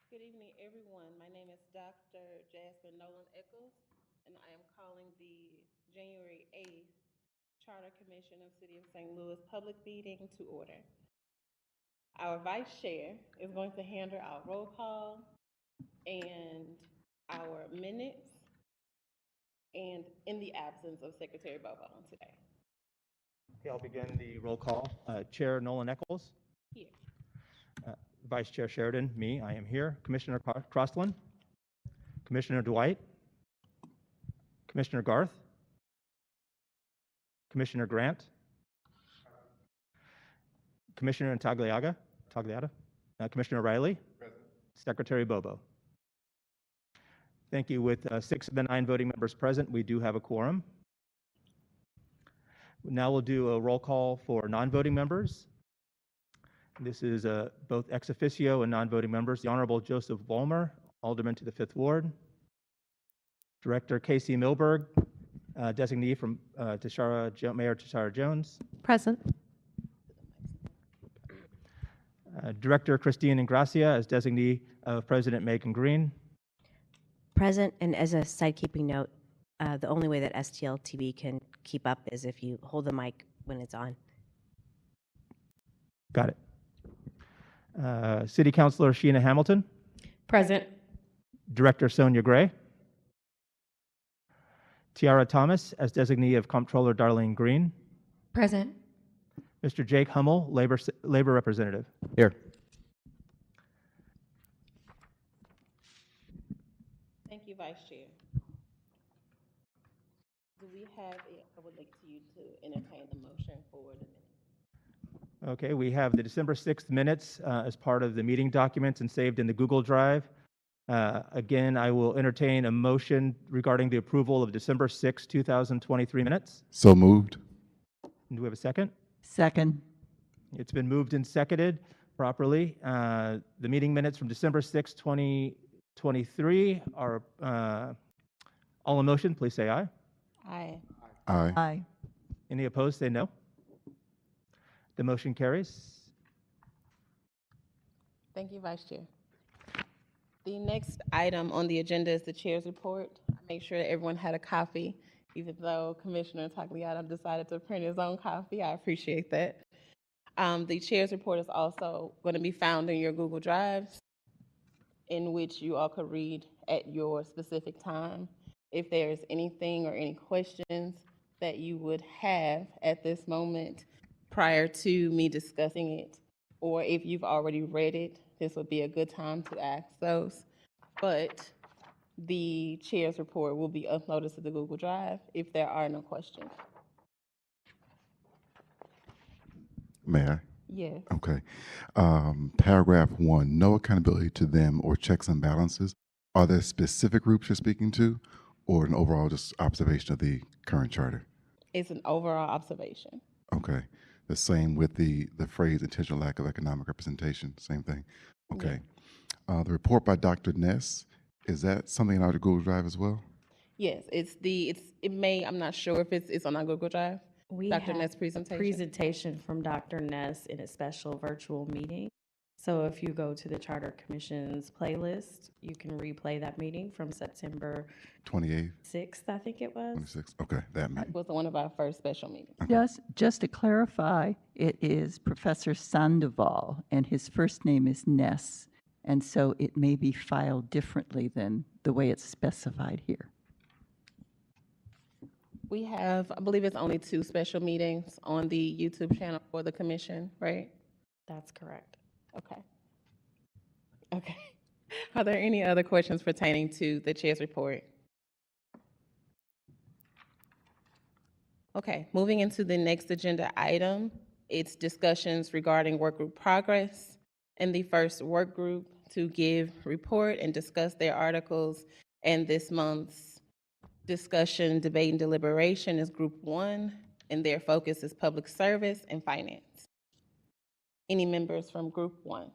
Good evening, everyone. My name is Dr. Jasmine Nolan Eccles, and I am calling the January 8th Charter Commission of City of St. Louis public meeting to order. Our vice chair is going to handle our roll call and our minutes, and in the absence of Secretary Bobo today. Okay, I'll begin the roll call. Chair Nolan Eccles, Here. Vice Chair Sheridan, me, I am here. Commissioner Crossland, Commissioner Dwight, Commissioner Garth, Commissioner Grant, Commissioner Tagliata, Commissioner Riley, Secretary Bobo. Thank you. With 6 of the 9 voting members present, we do have a quorum. Now we'll do a roll call for non-voting members. This is both ex officio and non-voting members. The Honorable Joseph Vollmer, Alderman to the 5th Ward. Director Casey Milberg, designee from Mayor Tashara Jones. Present. Director Christine Ingracia as designee of President Megan Green. Present, and as a side-keeping note, the only way that STL TV can keep up is if you hold the mic when it's on. Got it. City Councilor Sheena Hamilton. Present. Director Sonia Gray. Tiara Thomas as designee of Comptroller Darlene Green. Present. Mr. Jake Hummel, Labor Representative. Here. Thank you, Vice Chair. Do we have, I would like you to entertain the motion for the minutes. Okay, we have the December 6th minutes as part of the meeting documents and saved in the Google Drive. Again, I will entertain a motion regarding the approval of December 6, 2023 minutes. So moved. Do we have a second? Second. It's been moved and seconded properly. The meeting minutes from December 6, 2023 are all in motion. Please say aye. Aye. Aye. Aye. Any opposed, say no. The motion carries. Thank you, Vice Chair. The next item on the agenda is the Chair's report. I make sure that everyone had a copy, even though Commissioner Tagliata decided to print his own copy. I appreciate that. The Chair's report is also going to be found in your Google Drives, in which you all could read at your specific time. If there's anything or any questions that you would have at this moment prior to me discussing it, or if you've already read it, this would be a good time to ask those. But the Chair's report will be uploaded to the Google Drive if there are no questions. May I? Yes. Okay. Paragraph 1, no accountability to them or checks and balances. Are there specific groups you're speaking to, or an overall just observation of the current charter? It's an overall observation. Okay. The same with the phrase intentional lack of economic representation, same thing. Okay. The report by Dr. Ness, is that something in our Google Drive as well? Yes, I'm not sure if it's on our Google Drive. We Dr. have Ness' a presentation. presentation from Dr. Ness in a special virtual meeting. So if you go to the Charter Commission's playlist, you can replay that meeting from September 28th, 6th, I think it was. 26th? Okay, that It meeting. was one of our first special meetings. Just to clarify, it is Professor Sandoval, and his first name is Ness, and so it may be filed differently than the way it's specified here. We have, I believe it's only 2 special meetings on the YouTube channel for the commission, right? That's correct. Okay. Okay. Are there any other questions pertaining to the Chair's report? Okay, moving into the next agenda item, it's discussions regarding work group progress. And the first work group to give report and discuss their articles and this month's discussion, debate, and deliberation is Group 1, and their focus is public service and finance. Any members from Group 1?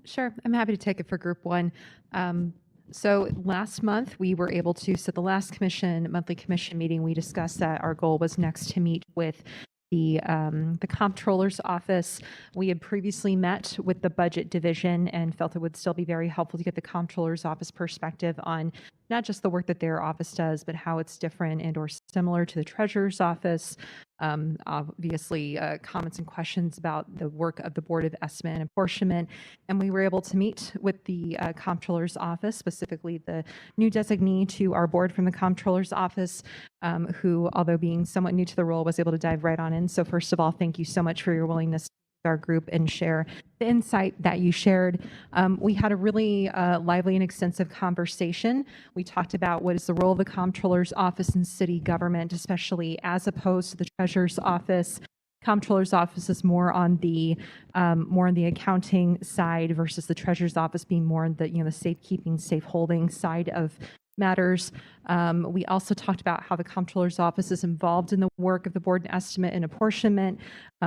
Sure, I'm happy to take it for Group 1. So last month, we were able to, so the last monthly commission meeting, we discussed that our goal was next to meet with the comptroller's office. We had previously met with the budget division and felt it would still be very helpful to get the comptroller's office perspective on not just the work that their office does, but how it's different and or similar to the treasurer's office. Obviously, comments and questions about the work of the Board of Estimate and Apportionment. And we were able to meet with the comptroller's office, specifically the new designee to our board from the comptroller's office, who, although being somewhat new to the role, was able to dive right on in. So first of all, thank you so much for your willingness to meet with our group and share the insight that you shared. We had a really lively and extensive conversation. We talked about what is the role of the comptroller's office in city government, especially as opposed to the treasurer's office. Comptroller's office is more on the accounting side versus the treasurer's office being more on the the safekeeping, safe holding side of matters. We also talked about how the comptroller's office is involved in the work of the Board of Estimate and Apportionment.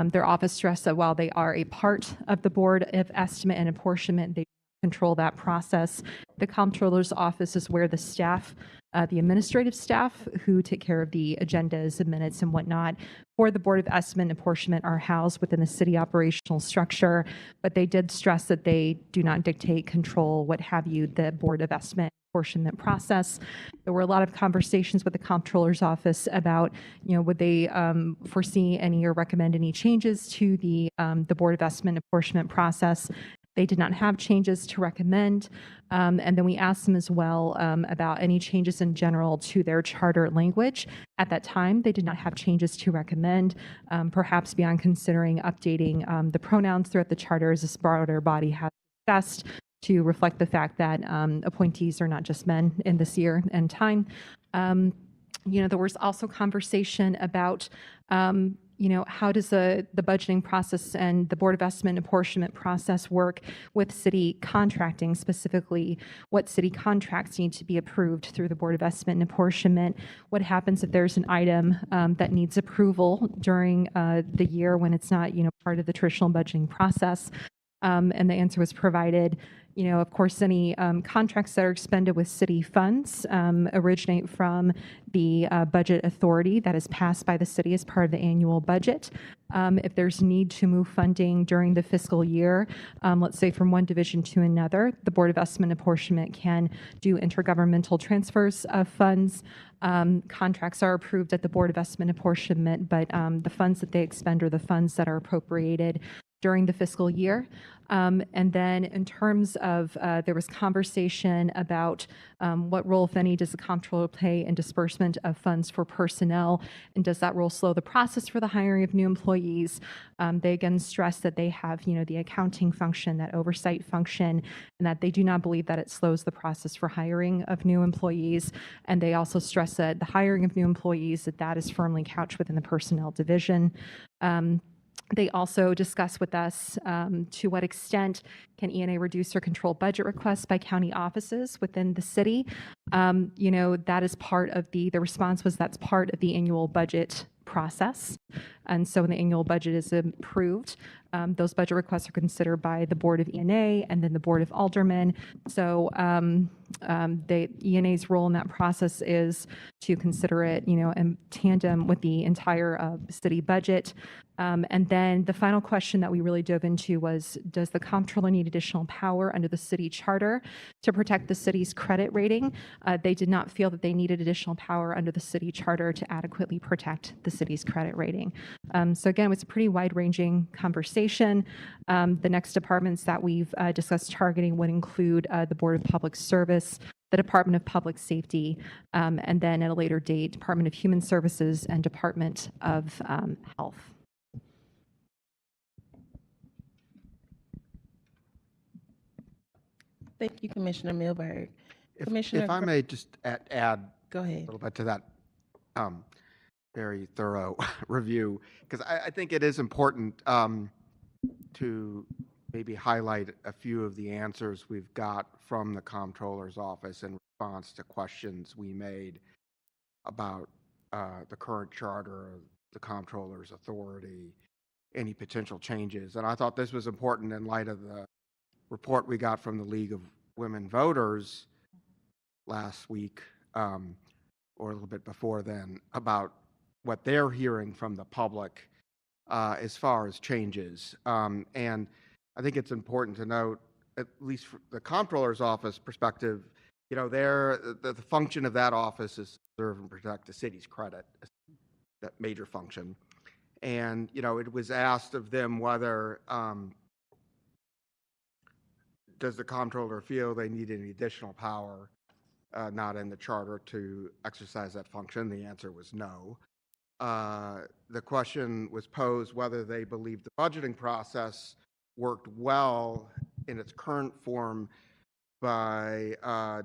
Their office stressed that while they are a part of the Board of Estimate and Apportionment, they control that process. The comptroller's office is where the staff, the administrative staff who take care of the agendas and minutes and whatnot for the Board of Estimate and Apportionment are housed within the city operational structure, but they did stress that they do not dictate, control, what have you, the Board of Estimate apportionment process. There were a lot of conversations with the comptroller's office about, would they foresee any or recommend any changes to the Board of Estimate and Apportionment process. They did not have changes to recommend. And then we asked them as well about any changes in general to their charter language. At that time, they did not have changes to recommend, perhaps beyond considering updating the pronouns throughout the charter as this broader body has discussed, to reflect the fact that appointees are not just men in this year and time. There was also conversation about, how does the budgeting process and the Board of Estimate and Apportionment process work with city contracting, specifically what city contracts need to be approved through the Board of Estimate and Apportionment? What happens if there's an item that needs approval during the year when it's not, part of the traditional budgeting process? And the answer was provided. Of course, any contracts that are expended with city funds originate from the budget authority that is passed by the city as part of the annual budget. If there's need to move funding during the fiscal year, let's say from one division to another, the Board of Estimate and Apportionment can do intergovernmental transfers of funds. Contracts are approved at the Board of Estimate and Apportionment, but the funds that they expend are the funds that are appropriated during the fiscal year. And then in terms of, there was conversation about what role, if any, does the comptroller play in disbursement of funds for personnel, and does that role slow the process for the hiring of new employees? They again stress that they have, the accounting function, that oversight function, and that they do not believe that it slows the process for hiring of new employees. And they also stress that the hiring of new employees, that is firmly couched within the personnel division. They also discuss with us to what extent can ENA reduce or control budget requests by county offices within the city. That is part of the response was that's part of the annual budget process. And so when the annual budget is approved, those budget requests are considered by the Board of ENA and then the Board of Aldermen. So the ENA's role in that process is to consider it, in tandem with the entire city budget. And then the final question that we really dove into was, does the comptroller need additional power under the city charter to protect the city's credit rating? They did not feel that they needed additional power under the city charter to adequately protect the city's credit rating. So again, it was a pretty wide-ranging conversation. The next departments that we've discussed targeting would include the Board of Public Service, the Department of Public Safety, and then at a later date, Department of Human Services and Department of Health. Thank you, Commissioner Milberg. If I may just add Go a ahead. little bit to that very thorough review, because I think it is important to maybe highlight a few of the answers we've got from the comptroller's office in response to questions we made about the current charter, the comptroller's authority, any potential changes. And I thought this was important in light of the report we got from the League of Women Voters last week, or a little bit before then, about what they're hearing from the public as far as changes. And I think it's important to note, at least from the comptroller's office perspective, you know, the function of that office is to serve and protect the city's credit, that major function. And, you know, it was asked of them whether, does the comptroller feel they need any additional power not in the charter to exercise that function? The answer was no. The question was posed whether they believed the budgeting process worked well in its current form by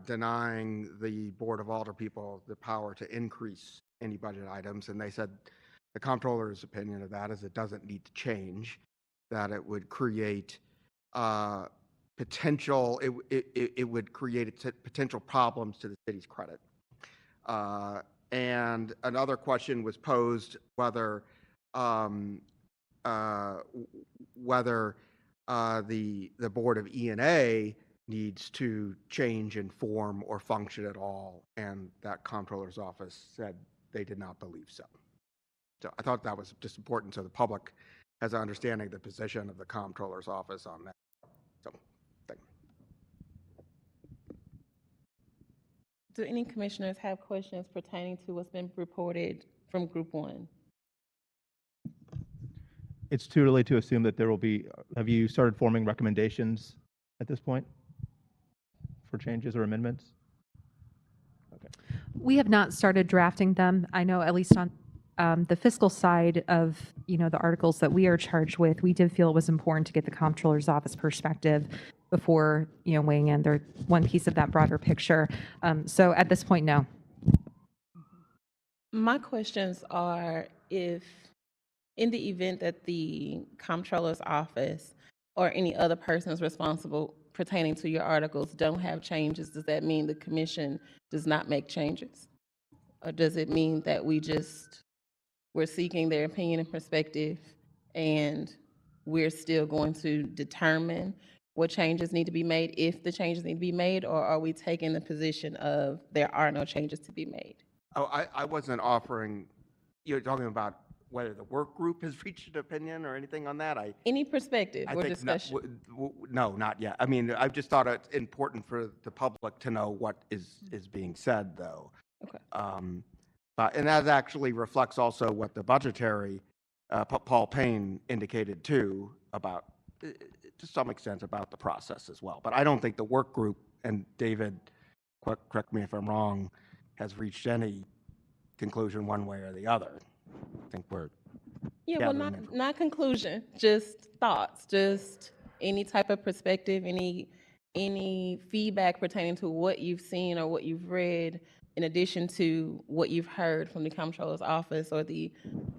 denying the Board of Alderpeople the power to increase any budget items. And they said the comptroller's opinion of that is it doesn't need to change, that it would create potential, it would create potential problems to the city's credit. And another question was posed whether the Board of E&A needs to change in form or function at all, and that comptroller's office said they did not believe so. So I thought that was just important so the public has an understanding of the position of the comptroller's office on that. So, thank you. Do any commissioners have questions pertaining to what's been reported from Group 1? It's too early to assume that there will be, have you started forming recommendations at this point for changes or amendments? Okay. We have not started drafting them. I know at least on the fiscal side of, you know, the articles that we are charged with, we did feel it was important to get the comptroller's office perspective before, you know, weighing in. They're one piece of that broader picture. So at this point, no. My questions are, if in the event that the comptroller's office or any other persons responsible pertaining to your articles don't have changes, does that mean the commission does not make changes? Or does it mean that we're seeking their opinion and perspective, and we're still going to determine what changes need to be made, if the changes need to be made, or are we taking the position of there are no changes to be made? Oh, I wasn't offering, you're talking about whether the work group has reached an opinion or anything on that? Any perspective I or think discussion? no, not yet. I mean, I just thought it's important for the public to know what is being said, though. Okay. And that actually reflects also what the budgetary, Paul Payne indicated too, about, to some extent, about the process as well. But I don't think the work group, and David, correct me if I'm wrong, has reached any conclusion one way or the other. I think we're Yeah, well, not conclusion, just thoughts, just any type of perspective, any feedback pertaining to what you've seen or what you've read, in addition to what you've heard from the comptroller's office or the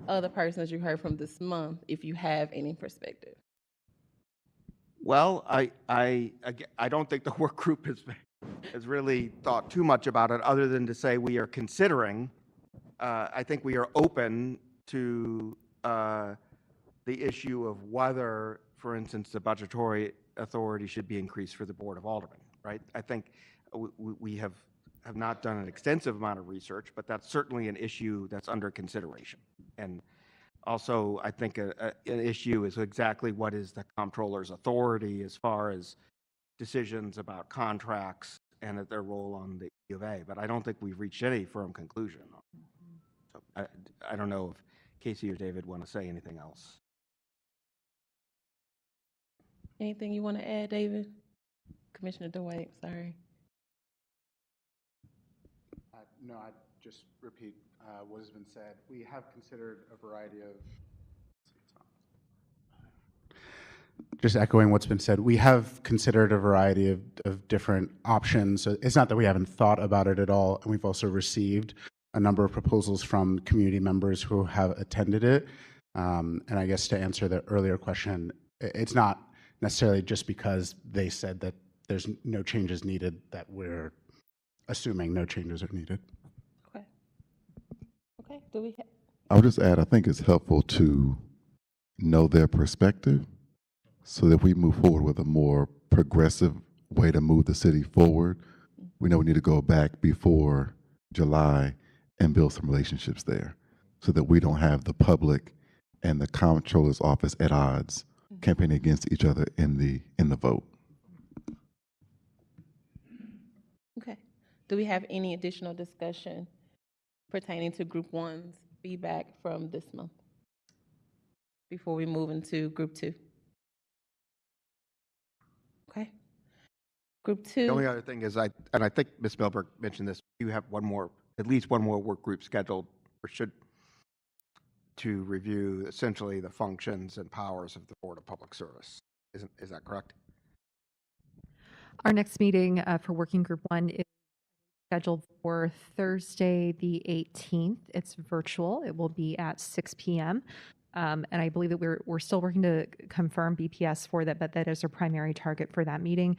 other persons you heard from this month, if you have any perspective. Well, I don't think the work group has really thought too much about it, other than to say we are considering. I think we are open to the issue of whether, for instance, the budgetary authority should be increased for the Board of Aldermen, right? I think we have not done an extensive amount of research, but that's certainly an issue that's under consideration. And also, I think an issue is exactly what is the comptroller's authority as far as decisions about contracts and their role on the E of A. But I don't think we've reached any firm conclusion. So I don't know if Casey or David want to say anything else. Anything you want to add, David? Commissioner Dwight, sorry. No, I just repeat what has been said. We have considered a variety of, just echoing what's been said, we have considered a variety of different options. It's not that we haven't thought about it at all, and we've also received a number of proposals from community members who have attended it. And I guess to answer the earlier question, it's not necessarily just because they said that there's no changes needed that we're assuming no changes are needed. Okay. Okay, do we have? I'll just add, I think it's helpful to know their perspective so that we move forward with a more progressive way to move the city forward. We know we need to go back before July and build some relationships there so that we don't have the public and the comptroller's office at odds, campaigning against each other in the vote. Okay. Do we have any additional discussion pertaining to Group 1's feedback from this month before we move into Group 2? Okay. Group 2. The only other thing is, and I think Ms. Milberg mentioned this, you have at least one more work group scheduled, or should, to review essentially the functions and powers of the Board of Public Service. Is that correct? Our next meeting for Working Group 1 is scheduled for Thursday, the 18th. It's virtual. It will be at 6 p.m. And I believe that we're still working to confirm BPS for that, but that is our primary target for that meeting.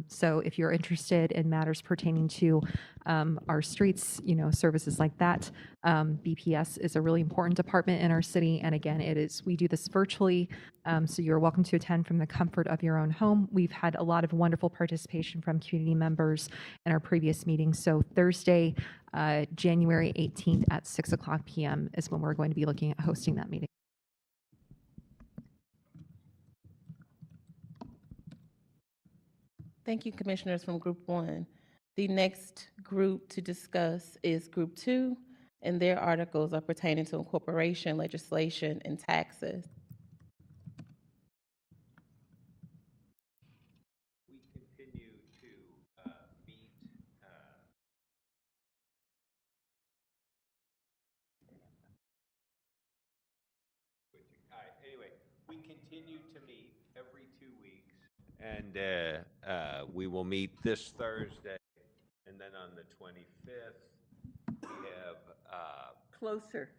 So if you're interested in matters pertaining to our streets, services like that, BPS is a really important department in our city. And again, we do this virtually. So you're welcome to attend from the comfort of your own home. We've had a lot of wonderful participation from community members in our previous meetings. So Thursday, January 18th at 6 o'clock p.m. is when we're going to be looking at hosting that meeting. Thank you, Commissioners from Group 1. The next group to discuss is Group 2, and their articles are pertaining to incorporation, legislation, and taxes. We continue to meet anyway, we continue to meet every 2 weeks, and we will meet this Thursday, and then on the 25th, we have Closer.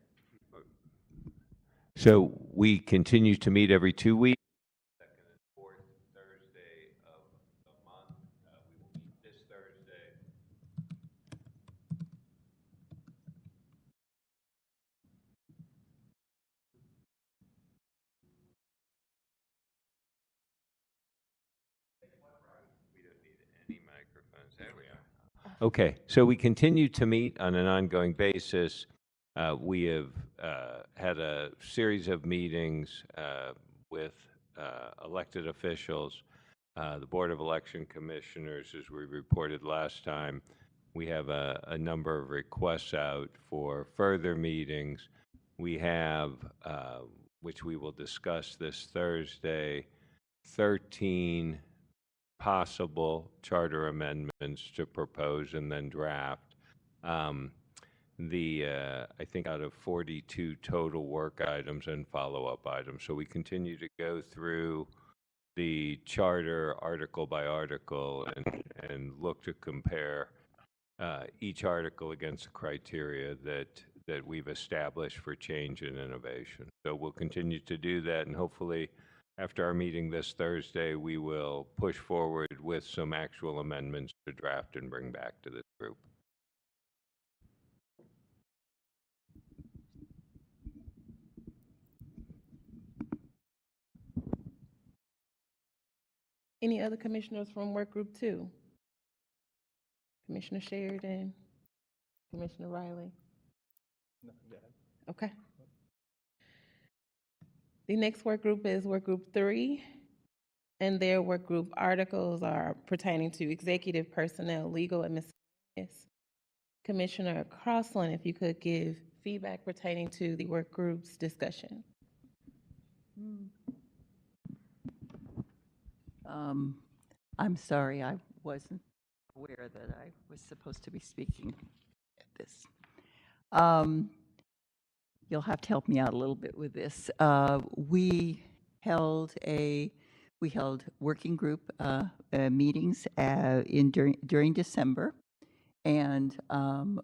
so we continue to meet every 2 weeks. Second and fourth Thursday of the month. We will meet this Thursday. We don't need any microphones. There we are. Okay, so we continue to meet on an ongoing basis. We have had a series of meetings with elected officials, the Board of Election Commissioners, as we reported last time. We have a number of requests out for further meetings. We have, which we will discuss this Thursday, 13 possible charter amendments to propose and then draft. I think out of 42 total work items and follow-up items. So we continue to go through the charter article by article and look to compare each article against the criteria that we've established for change and innovation. So we'll continue to do that, and hopefully after our meeting this Thursday, we will push forward with some actual amendments to draft and bring back to this group. Any other commissioners from Work Group 2? Commissioner Sheridan, Commissioner Riley? Okay. The next work group is Work Group 3, and their work group articles are pertaining to executive personnel, legal, and miscellaneous. Commissioner Crossland, if you could give feedback pertaining to the work group's discussion. I'm sorry, I wasn't aware that I was supposed to be speaking at this. You'll have to help me out a little bit with this. We held working group meetings during December, and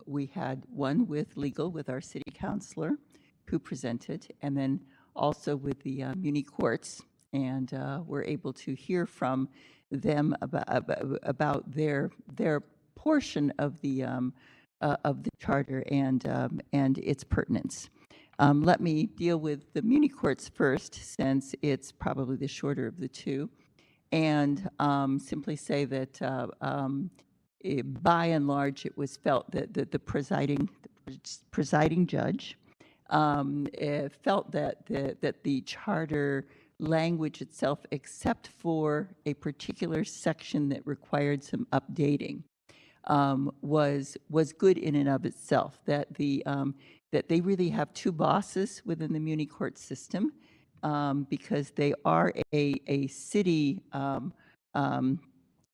we had one with legal with our city councilor who presented, and then also with the Muni courts, and we're able to hear from them about their portion of the charter and its pertinence. Let me deal with the Muni courts first, since it's probably the shorter of the two, and simply say that by and large, it was felt that the presiding judge felt that the charter language itself, except for a particular section that required some updating, was good in and of itself. That that they really have two bosses within the Muni Court system, because they are a city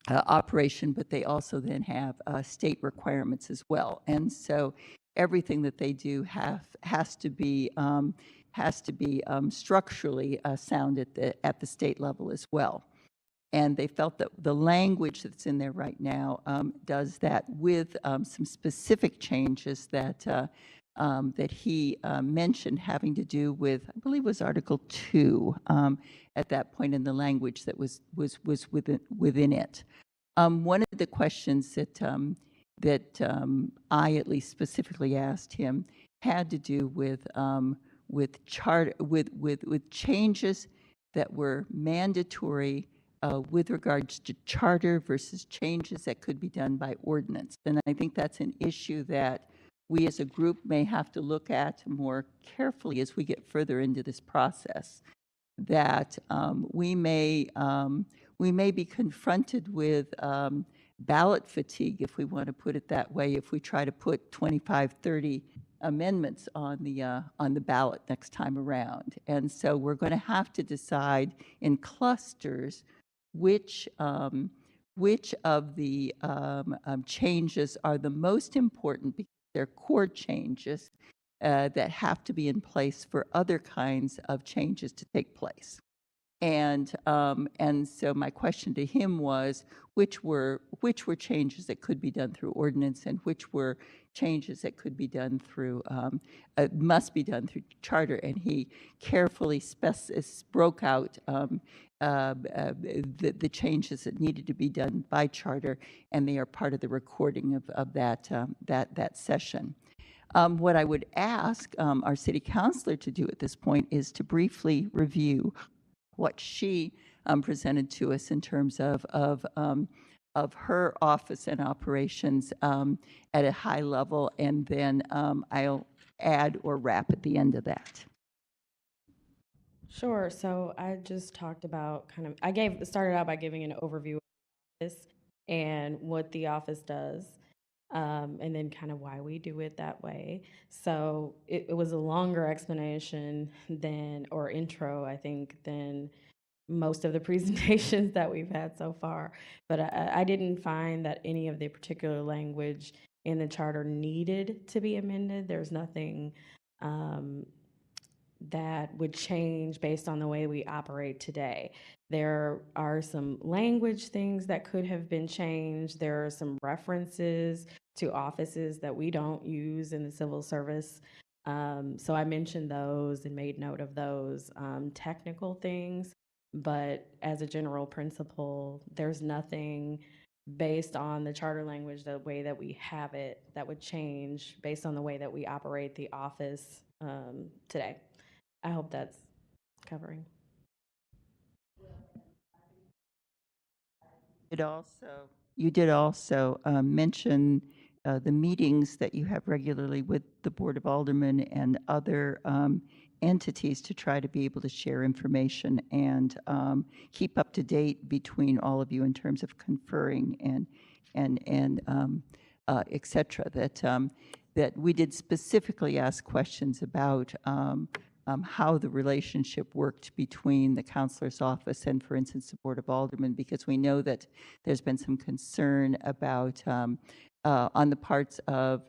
operation, but they also then have state requirements as well. And so everything that they do has to be structurally sound at the state level as well. And they felt that the language that's in there right now does that with some specific changes that that he mentioned, having to do with, I believe it was Article 2 at that point in the language that was within it. One of the questions that I at least specifically asked him had to do with changes that were mandatory with regards to charter versus changes that could be done by ordinance. And I think that's an issue that we as a group may have to look at more carefully as we get further into this process. That we may be confronted with ballot fatigue, if we want to put it that way, if we try to put 25, 30 amendments on the ballot next time around. And so we're going to have to decide in clusters which of the changes are the most important, because they're core changes that have to be in place for other kinds of changes to take place. And so my question to him was, which were changes that could be done through ordinance, and which were changes that could be done through must be done through charter. And he carefully broke out the changes that needed to be done by charter, and they are part of the recording of that session. What I would ask our city councilor to do at this point is to briefly review what she presented to us in terms of her office and operations at a high level, and then I'll add or wrap at the end of that. Sure. So I just talked about started out by giving an overview of this and what the office does, and then kind of why we do it that way. So it was a longer explanation or intro, I think, than most of the presentations that we've had so far. But I didn't find that any of the particular language in the charter needed to be amended. There's nothing that would change based on the way we operate today. There are some language things that could have been changed. There are some references to offices that we don't use in the civil service. So I mentioned those and made note of those technical things. But as a general principle, there's nothing based on the charter language, the way that we have it, that would change based on the way that we operate the office today. I hope that's covering. You did also mention the meetings that you have regularly with the Board of Aldermen and other entities to try to be able to share information and keep up to date between all of you in terms of conferring and et cetera. That we did specifically ask questions about how the relationship worked between the counselor's office and, for instance, the Board of Aldermen, because we know that there's been some concern about on the parts of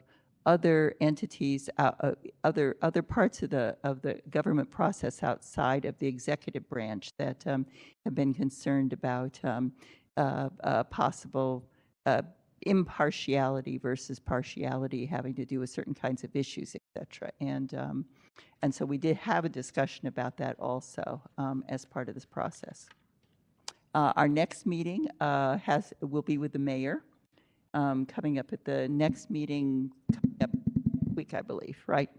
other entities, other parts of the government process outside of the executive branch that have been concerned about possible impartiality versus partiality having to do with certain kinds of issues, et cetera. And so we did have a discussion about that also as part of this process. Our next meeting will be with the mayor, coming up at the next meeting coming up week, I believe, right?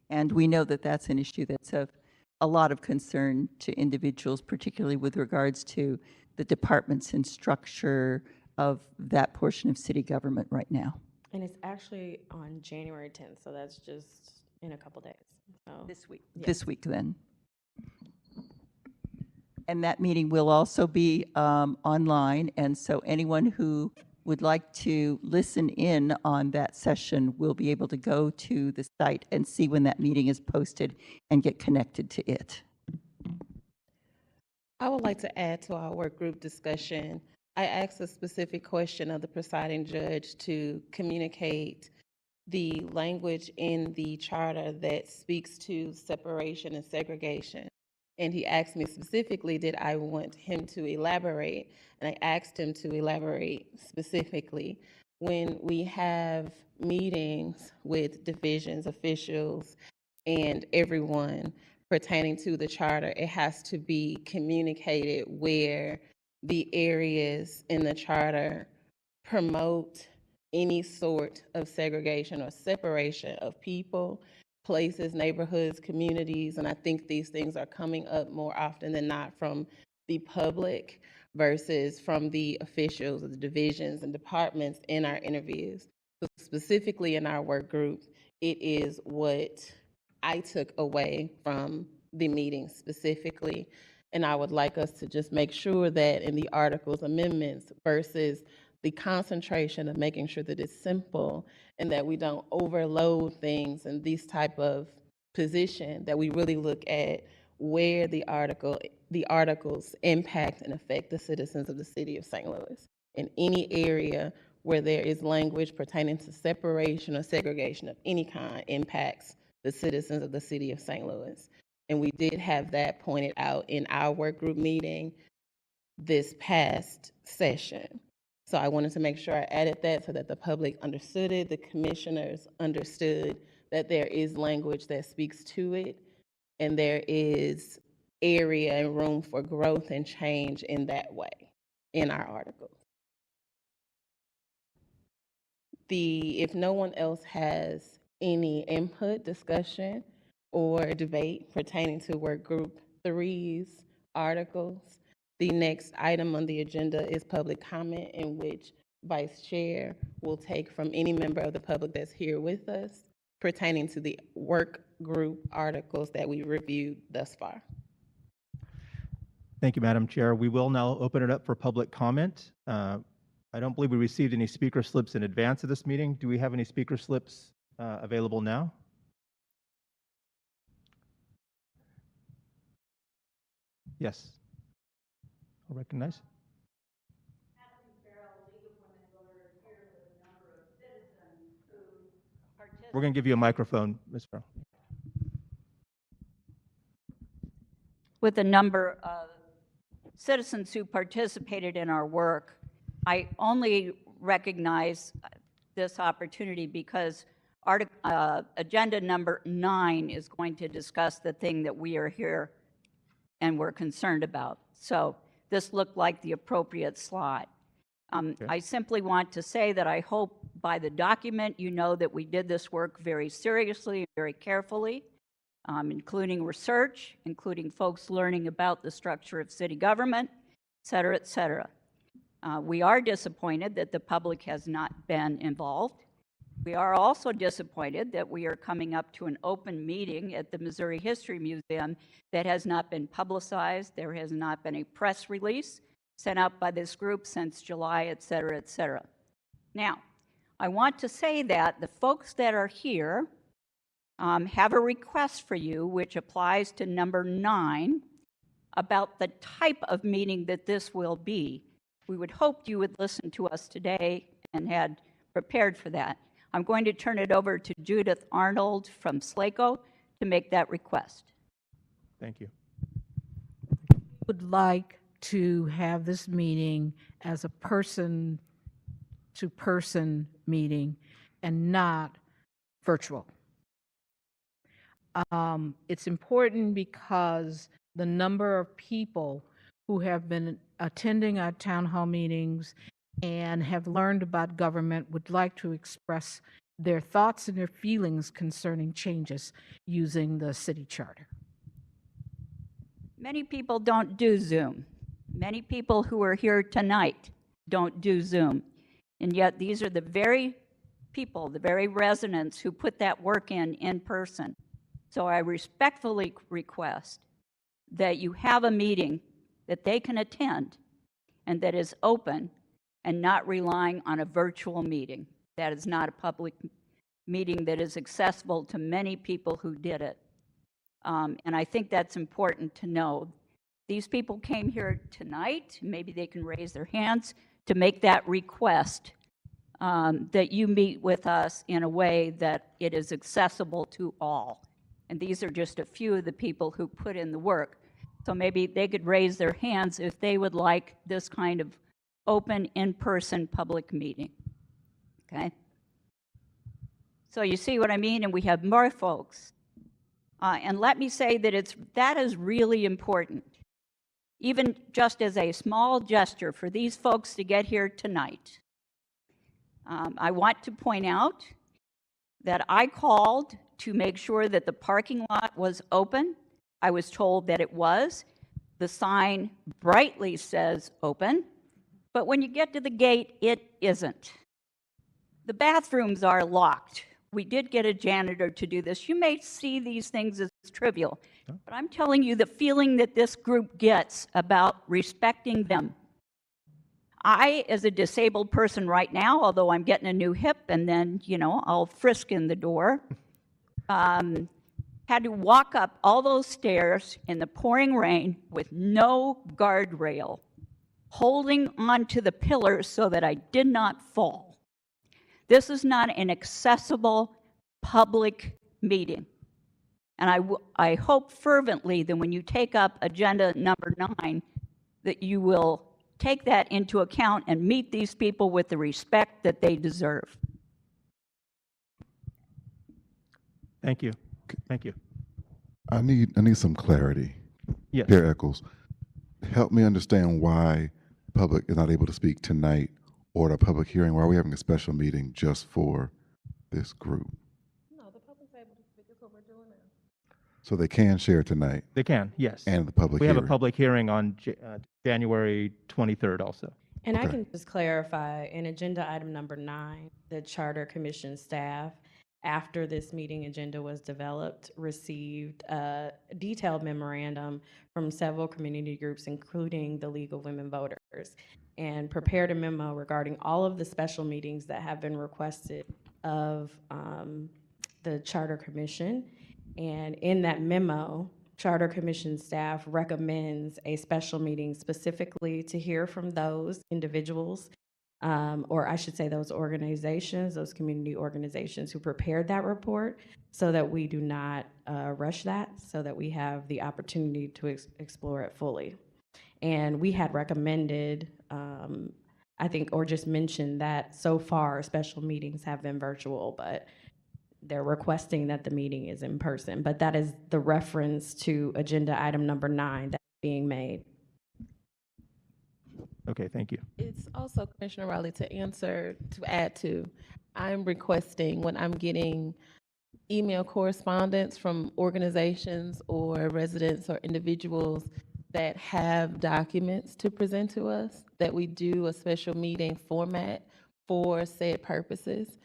And we know that that's an issue that's of a lot of concern to individuals, particularly with regards to the departments and structure of that portion of city government right now. And it's actually on January 10th, so that's just in a couple days. So This week then. And that meeting will also be online, and so anyone who would like to listen in on that session will be able to go to the site and see when that meeting is posted and get connected to it. I would like to add to our work group discussion. I asked a specific question of the presiding judge to communicate the language in the charter that speaks to separation and segregation. And he asked me specifically, did I want him to elaborate? And I asked him to elaborate specifically. When we have meetings with divisions, officials, and everyone pertaining to the charter, it has to be communicated where the areas in the charter promote any sort of segregation or separation of people, places, neighborhoods, communities, and I think these things are coming up more often than not from the public versus from the officials of the divisions and departments in our interviews. So specifically in our work group, it is what I took away from the meeting specifically. And I would like us to just make sure that in the articles amendments versus the concentration of making sure that it's simple and that we don't overload things in this type of position, that we really look at where the articles impact and affect the citizens of the city of St. Louis. In any area where there is language pertaining to separation or segregation of any kind impacts the citizens of the city of St. Louis. And we did have that pointed out in our work group meeting this past session. So I wanted to make sure I added that so that the public understood it, the commissioners understood that there is language that speaks to it, and there is area and room for growth and change in that way in our articles. If no one else has any input, discussion, or debate pertaining to work group 3's articles, the next item on the agenda is public comment, in which Vice Chair will take from any member of the public that's here with us pertaining to the work group articles that we reviewed thus far. Thank you, Madam Chair. We will now open it up for public comment. I don't believe we received any speaker slips in advance of this meeting. Do we have any speaker slips available now? Yes. I'll recognize. We're going to give you a microphone, Ms. Farrell. With a number of citizens who participated in our work, I only recognize this opportunity because agenda number 9 is going to discuss the thing that we are here and we're concerned about. So this looked like the appropriate slot. I simply want to say that I hope by the document you know that we did this work very seriously, very carefully, including research, including folks learning about the structure of city government, et cetera, et cetera. We are disappointed that the public has not been involved. We are also disappointed that we are coming up to an open meeting at the Missouri History Museum that has not been publicized. There has not been a press release sent out by this group since July, et cetera, et cetera. Now, I want to say that the folks that are here have a request for you, which applies to number 9, about the type of meeting that this will be. We would hope you would listen to us today and had prepared for that. I'm going to turn it over to Judith Arnold from SLACO to make that request. Thank you. Would like to have this meeting as a person-to-person meeting and not virtual. It's important because the number of people who have been attending our town hall meetings and have learned about government would like to express their thoughts and their feelings concerning changes using the city charter. Many people don't do Zoom. Many people who are here tonight don't do Zoom. And yet these are the very people, the very residents who put that work in person. So I respectfully request that you have a meeting that they can attend and that is open and not relying on a virtual meeting. That is not a public meeting that is accessible to many people who did it. And I think that's important to know. These people came here tonight, maybe they can raise their hands to make that request, that you meet with us in a way that it is accessible to all. And these are just a few of the people who put in the work. So maybe they could raise their hands if they would like this kind of open, in-person public meeting. Okay? So you see what I mean? And we have more folks. And let me say that that is really important. Even just as a small gesture for these folks to get here tonight. I want to point out that I called to make sure that the parking lot was open. I was told that it was. The sign brightly says open, but when you get to the gate, it isn't. The bathrooms are locked. We did get a janitor to do this. You may see these things as trivial, but I'm telling you the feeling that this group gets about respecting them. I, as a disabled person right now, although I'm getting a new hip and then, I'll frisk in the door, had to walk up all those stairs in the pouring rain with no guardrail, holding onto the pillars so that I did not fall. This is not an accessible public meeting. And I hope fervently that when you take up agenda number 9, that you will take that into account and meet these people with the respect that they deserve. Thank you. Thank you. I need some clarity. Yes. Chair Echols, help me understand why the public is not able to speak tonight or at a public hearing. Why are we having a special meeting just for this group? No, the public's able to speak. That's what we're doing now. So they can share tonight They can, yes. and the public We hearing. have a public hearing on January 23rd also. And I Okay. can just clarify, in agenda item number 9, the Charter Commission staff, after this meeting agenda was developed, received a detailed memorandum from several community groups, including the League of Women Voters, and prepared a memo regarding all of the special meetings that have been requested of the Charter Commission. And in that memo, Charter Commission staff recommends a special meeting specifically to hear from those individuals, or I should say those organizations, those community organizations who prepared that report, so that we do not rush that, so that we have the opportunity to explore it fully. And we had recommended, I think, or just mentioned that so far special meetings have been virtual, but they're requesting that the meeting is in person. But that is the reference to agenda item number 9 that's being made. Okay, thank you. It's also, Commissioner Rowley, to add to, I'm requesting when I'm getting email correspondence from organizations or residents or individuals that have documents to present to us, that we do a special meeting format for said purposes.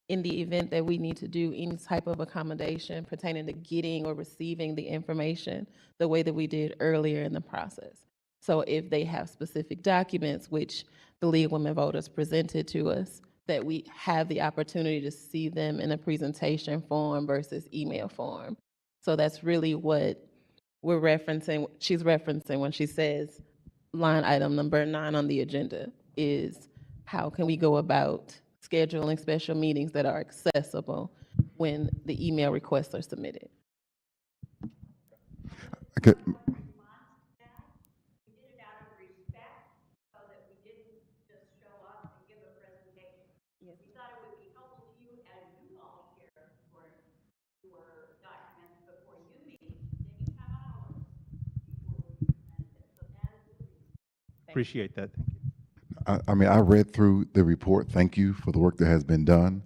In the event that we need to do any type of accommodation pertaining to getting or receiving the information the way that we did earlier in the process. So if they have specific documents, which the League of Women Voters presented to us, that we have the opportunity to see them in a presentation form versus email form. So that's really what we're referencing, she's referencing when she says line item number 9 on the agenda is how can we go about scheduling special meetings that are accessible when the email requests are submitted. Okay. Appreciate that. Thank you. I mean, I read through the report. Thank you for the work that has been done.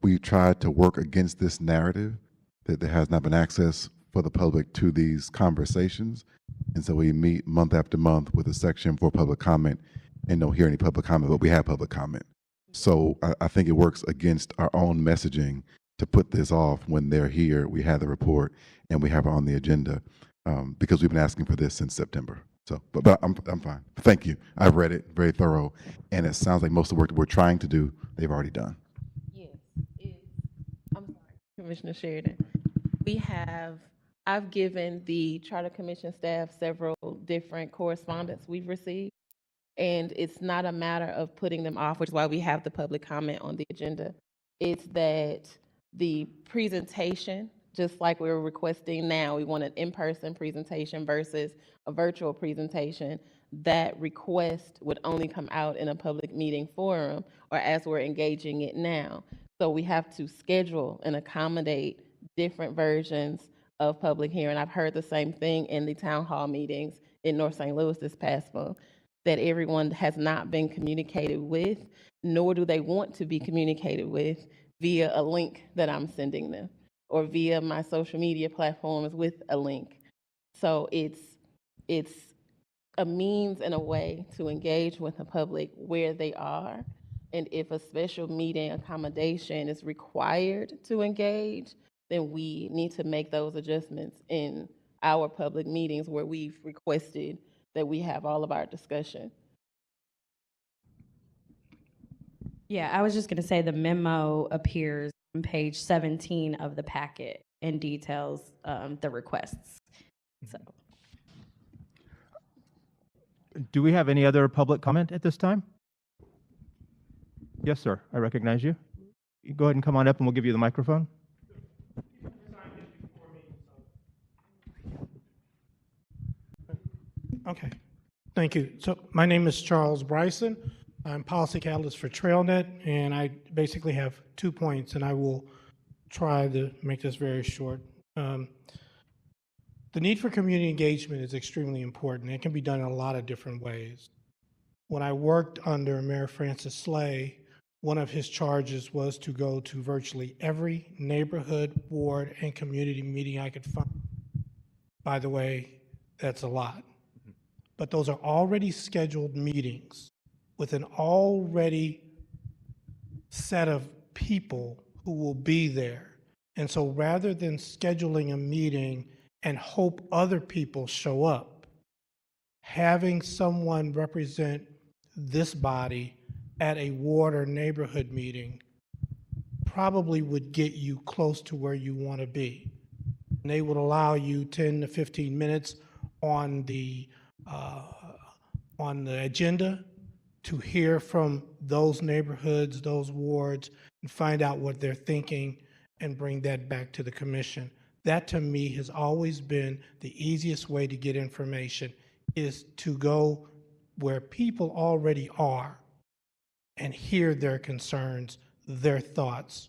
We tried to work against this narrative that there has not been access for the public to these conversations. And so we meet month after month with a section for public comment and don't hear any public comment, but we have public comment. So I think it works against our own messaging to put this off when they're here. We have the report and we have it on the agenda because we've been asking for this since September. So, but I'm fine. Thank you. I've read it, very thorough, and it sounds like most of the work that we're trying to do, they've already done. Yes, I'm sorry, Commissioner Sheridan. I've given the Charter Commission staff several different correspondence we've received, and it's not a matter of putting them off, which is why we have the public comment on the agenda. It's that the presentation, just like we're requesting now, we want an in-person presentation versus a virtual presentation. That request would only come out in a public meeting forum or as we're engaging it now. So we have to schedule and accommodate different versions of public hearing. I've heard the same thing in the town hall meetings in North St. Louis this past month, that everyone has not been communicated with, nor do they want to be communicated with via a link that I'm sending them or via my social media platforms with a link. So it's a means and a way to engage with the public where they are. And if a special meeting accommodation is required to engage, then we need to make those adjustments in our public meetings where we've requested that we have all of our discussion. Yeah, I was just going to say the memo appears on page 17 of the packet and details the requests. So, Do we have any other public comment at this time? Yes, sir. I recognize you. You go ahead and come on up and we'll give you the microphone. Okay, thank you. So my name is Charles Bryson. I'm policy catalyst for TrailNet, and I basically have 2 points, and I will try to make this very short. The need for community engagement is extremely important. It can be done in a lot of different ways. When I worked under Mayor Francis Slay, one of his charges was to go to virtually every neighborhood, ward, and community meeting I could find. By the way, that's a lot. But those are already scheduled meetings with an already set of people who will be there. And so rather than scheduling a meeting and hope other people show up, having someone represent this body at a ward or neighborhood meeting probably would get you close to where you want to be. And they would allow you 10 to 15 minutes on the agenda to hear from those neighborhoods, those wards, and find out what they're thinking and bring that back to the commission. That to me has always been the easiest way to get information, is to go where people already are and hear their concerns, their thoughts.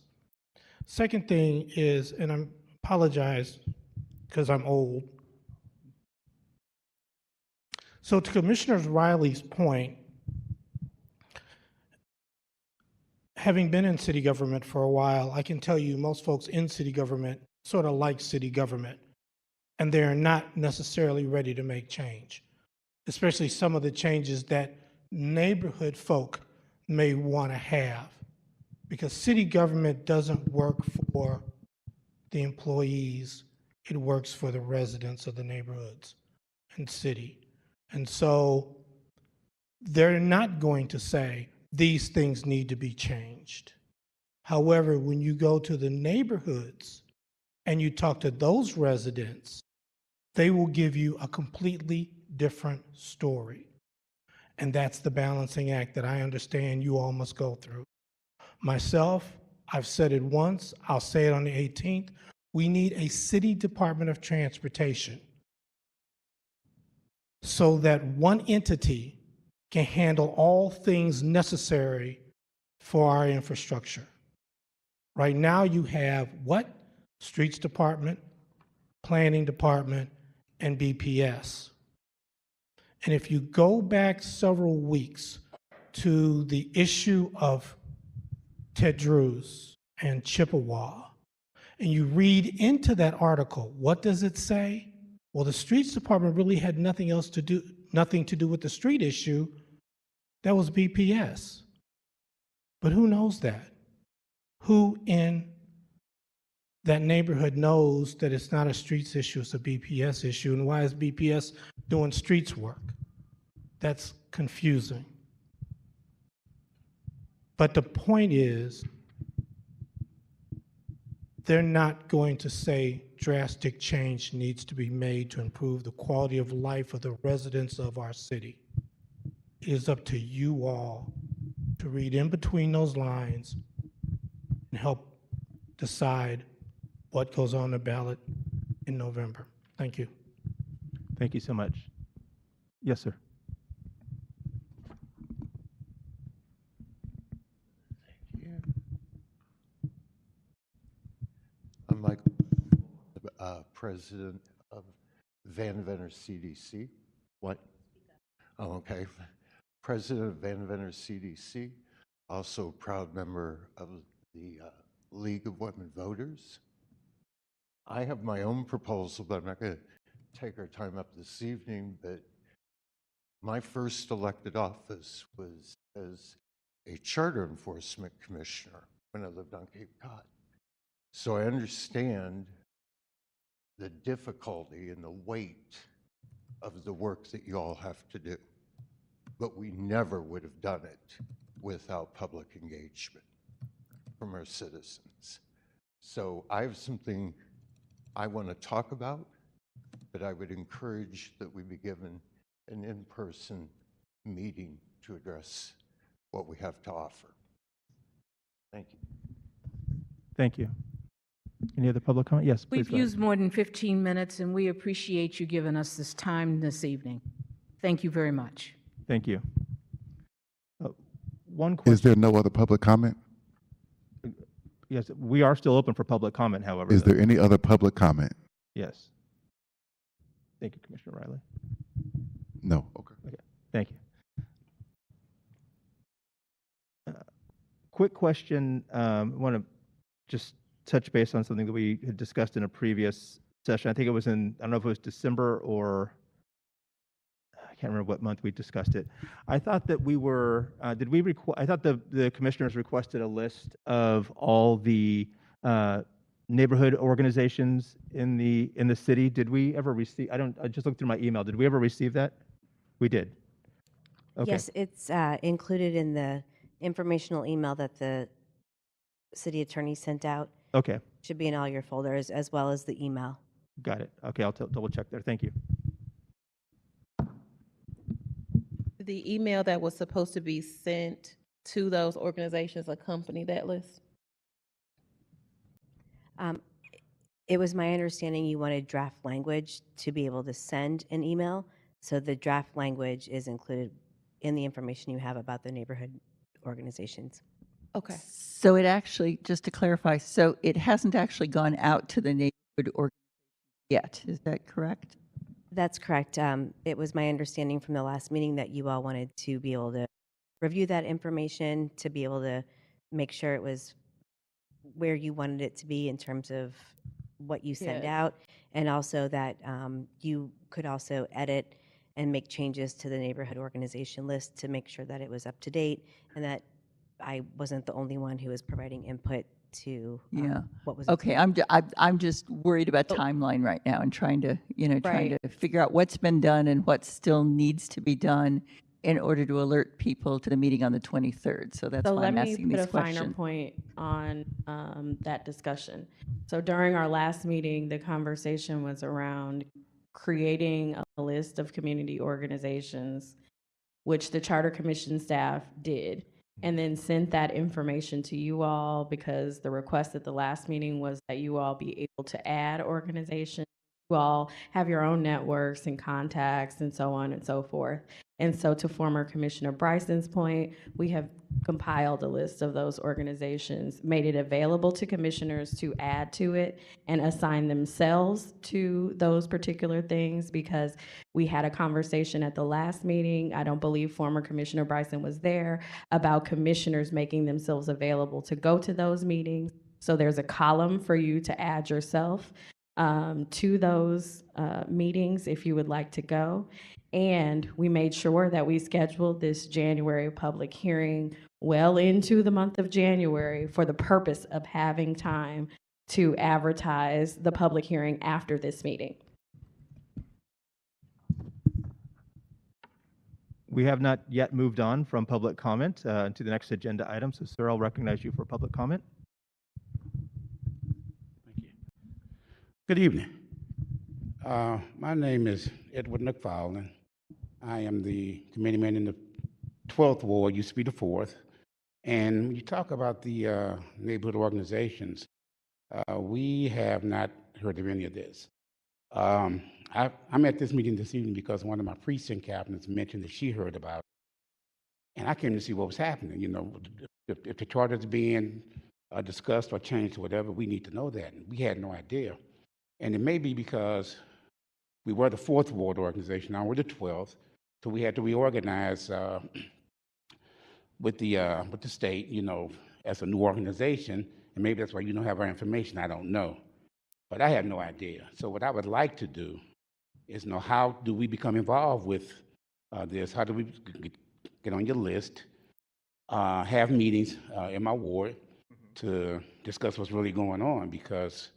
Second thing is, and I apologize because I'm old. So to Commissioner Riley's point, having been in city government for a while, I can tell you most folks in city government sort of like city government, and they're not necessarily ready to make change, especially some of the changes that neighborhood folk may want to have, because city government doesn't work for the employees, it works for the residents of the neighborhoods and city. And so they're not going to say these things need to be changed. However, when you go to the neighborhoods and you talk to those residents, they will give you a completely different story. And that's the balancing act that I understand you all must go through. Myself, I've said it once, I'll say it on the 18th, we need a city Department of Transportation so that one entity can handle all things necessary for our infrastructure. Right now you have what? Streets Department, Planning Department, and BPS. And if you go back several weeks to the issue of Ted Drewes and Chippewa, and you read into that article, what does it say? Well, the Streets Department really had nothing to do with the street issue. That was BPS. But who knows that? Who in that neighborhood knows that it's not a streets issue, it's a BPS issue, and why is BPS doing streets work? That's confusing. But the point is, they're not going to say drastic change needs to be made to improve the quality of life of the residents of our city. It is up to you all to read in between those lines and help decide what goes on the ballot in November. Thank you. Thank you so much. Yes, sir. I'm Michael, president of Van Venner CDC. What? Oh, okay. President of Van Venner CDC, also a proud member of the League of Women Voters. I have my own proposal, but I'm not going to take our time up this evening, but my first elected office was as a charter enforcement commissioner when I lived on Cape Cod. So I understand the difficulty and the weight of the work that you all have to do. But we never would have done it without public engagement from our citizens. So I have something I want to talk about, but I would encourage that we be given an in-person meeting to address what we have to offer. Thank you. Thank you. Any other public comment? Yes, please. We've go ahead. used more than 15 minutes, and we appreciate you giving us this time this evening. Thank you very much. Thank you. One question. Is there no other public comment? Yes, we are still open for public comment, however. Is though. there any other public comment? Yes. Thank you, Commissioner Riley. No. Okay. Okay, thank you. Quick question. I want to just touch base on something that we had discussed in a previous session. I think it was in, I don't know if it was December or I can't remember what month we discussed it. I thought that we were, I thought the commissioners requested a list of all the neighborhood organizations in the city. Did we ever receive, I just looked through my email. Did we ever receive that? We did. Okay. Yes, it's included in the informational email that the city attorney sent out. Okay. Should be in all your folders as well as the email. Got it. Okay, I'll double check there. Thank you. The email that was supposed to be sent to those organizations accompany that list? It was my understanding you wanted draft language to be able to send an email. So the draft language is included in the information you have about the neighborhood organizations. Okay. So it actually, just to clarify, so it hasn't actually gone out to the neighborhood organization yet, is that correct? That's correct. It was my understanding from the last meeting that you all wanted to be able to review that information, to be able to make sure it was where you wanted it to be in terms of what you send out, and also that you could also edit and make changes to the neighborhood organization list to make sure that it was up to date and that I wasn't the only one who was providing input to what was Okay, I'm just worried about timeline right now and trying to, trying to figure out what's been done and what still needs to be done in order to alert people to the meeting on the 23rd. So that's why I'm asking these questions. Let me put a finer point on that discussion. So during our last meeting, the conversation was around creating a list of community organizations, which the Charter Commission staff did, and then sent that information to you all because the request at the last meeting was that you all be able to add organizations. You all have your own networks and contacts and so on and so forth. And so to former Commissioner Bryson's point, we have compiled a list of those organizations, made it available to commissioners to add to it and assign themselves to those particular things because we had a conversation at the last meeting, I don't believe former Commissioner Bryson was there, about commissioners making themselves available to go to those meetings. So there's a column for you to add yourself. to those meetings if you would like to go. And we made sure that we scheduled this January public hearing well into the month of January for the purpose of having time to advertise the public hearing after this meeting. We have not yet moved on from public comment to the next agenda item. So, sir, I'll recognize you for public comment. Good evening. My name is Edward McFarland. I am the committeeman in the 12th Ward, used to be the 4th. And when you talk about the neighborhood organizations, we have not heard of any of this. I'm at this meeting this evening because one of my precinct captains mentioned that she heard about it. And I came to see what was happening. You know, if the charter is being discussed or changed or whatever, we need to know that. And we had no idea. And it may be because we were the 4th Ward organization, now we're the 12th, so we had to reorganize with the state, you know, as a new organization, and maybe that's why you don't have our information, I don't know. But I had no idea. So what I would like to do is know, how do we become involved with this? How do we get on your list, have meetings in my ward to discuss what's really going on? Because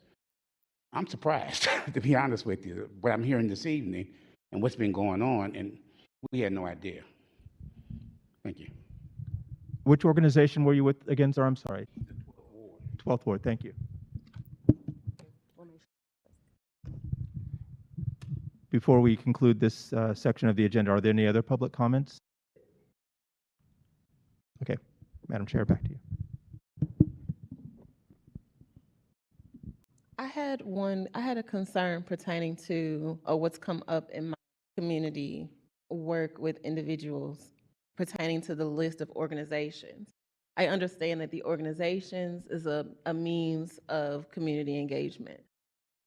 I'm surprised, to be honest with you, what I'm hearing this evening and what's been going on, and we had no idea. Thank you. Which organization were you with again, sir? I'm sorry. 12th Ward, thank you. Before we conclude this section of the agenda, are there any other public comments? Okay, Madam Chair, back to you. I had a concern pertaining to what's come up in my community work with individuals pertaining to the list of organizations. I understand that the organizations is a means of community engagement,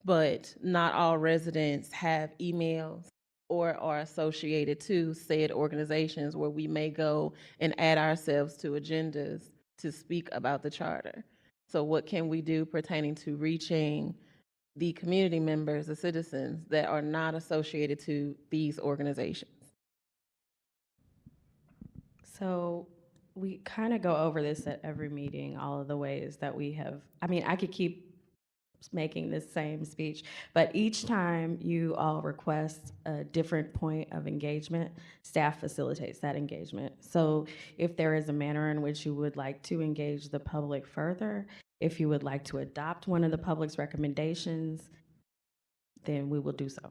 but not all residents have emails or are associated to said organizations where we may go and add ourselves to agendas to speak about the charter. So what can we do pertaining to reaching the community members, the citizens that are not associated to these organizations? So we kind of go over this at every meeting, all of the ways that we have, I mean, I could keep making this same speech, but each time you all request a different point of engagement, staff facilitates that engagement. So if there is a manner in which you would like to engage the public further, if you would like to adopt one of the public's recommendations, then we will do so.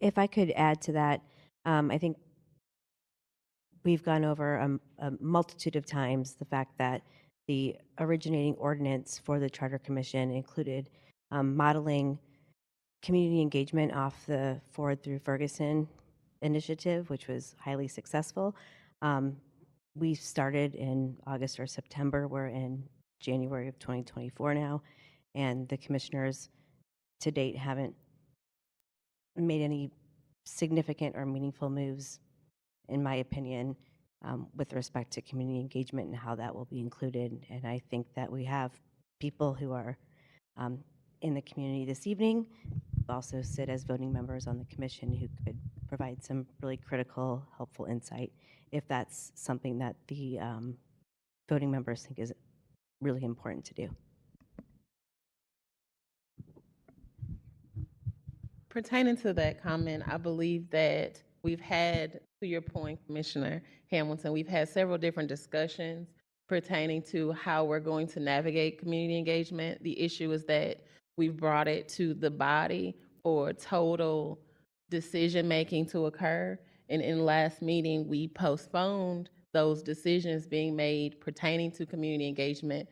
If I could add to that, I think we've gone over a multitude of times the fact that the originating ordinance for the Charter Commission included modeling community engagement off the Ford through Ferguson initiative, which was highly successful. We started in August or September. We're in January of 2024 now, and the commissioners to date haven't made any significant or meaningful moves, in my opinion, with respect to community engagement and how that will be included. And I think that we have people who are in the community this evening, who also sit as voting members on the commission, who could provide some really critical, helpful insight if that's something that the voting members think is really important to do. Pertaining to that comment, I believe that we've had, to your point, Commissioner Hamilton, we've had several different discussions pertaining to how we're going to navigate community engagement. The issue is that we've brought it to the body for total decision-making to occur. And in last meeting, we postponed those decisions being made pertaining to community engagement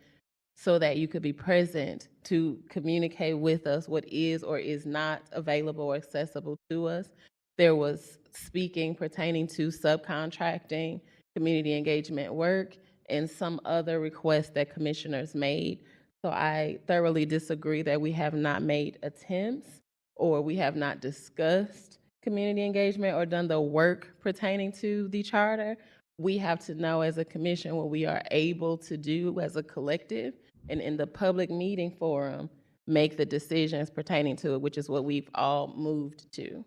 so that you could be present to communicate with us what is or is not available or accessible to us. There was speaking pertaining to subcontracting, community engagement work, and some other requests that commissioners made. So I thoroughly disagree that we have not made attempts or we have not discussed community engagement or done the work pertaining to the charter. We have to know as a commission what we are able to do as a collective, and in the public meeting forum, make the decisions pertaining to it, which is what we've all moved to.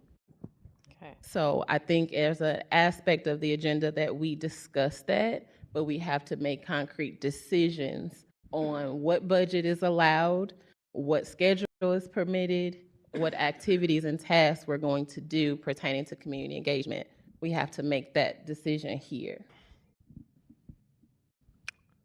Okay. So I think there's an aspect of the agenda that we discussed that, but we have to make concrete decisions on what budget is allowed, what schedule is permitted, what activities and tasks we're going to do pertaining to community engagement. We have to make that decision here.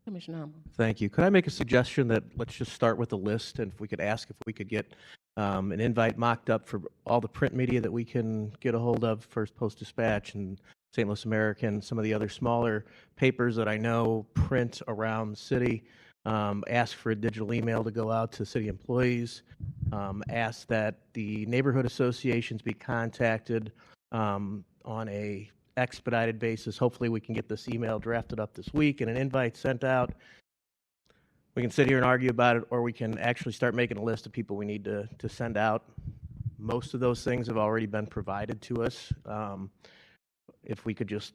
Commissioner Humble. Thank you. Could I make a suggestion that let's just start with the list, and if we could ask if we could get an invite mocked up for all the print media that we can get a hold of, First Post Dispatch and St. Louis American, some of the other smaller papers that I know print around the city. Ask for a digital email to go out to city employees. Ask that the neighborhood associations be contacted on a expedited basis. Hopefully we can get this email drafted up this week and an invite sent out. We can sit here and argue about it, or we can actually start making a list of people we need to send out. Most of those things have already been provided to us. If we could just,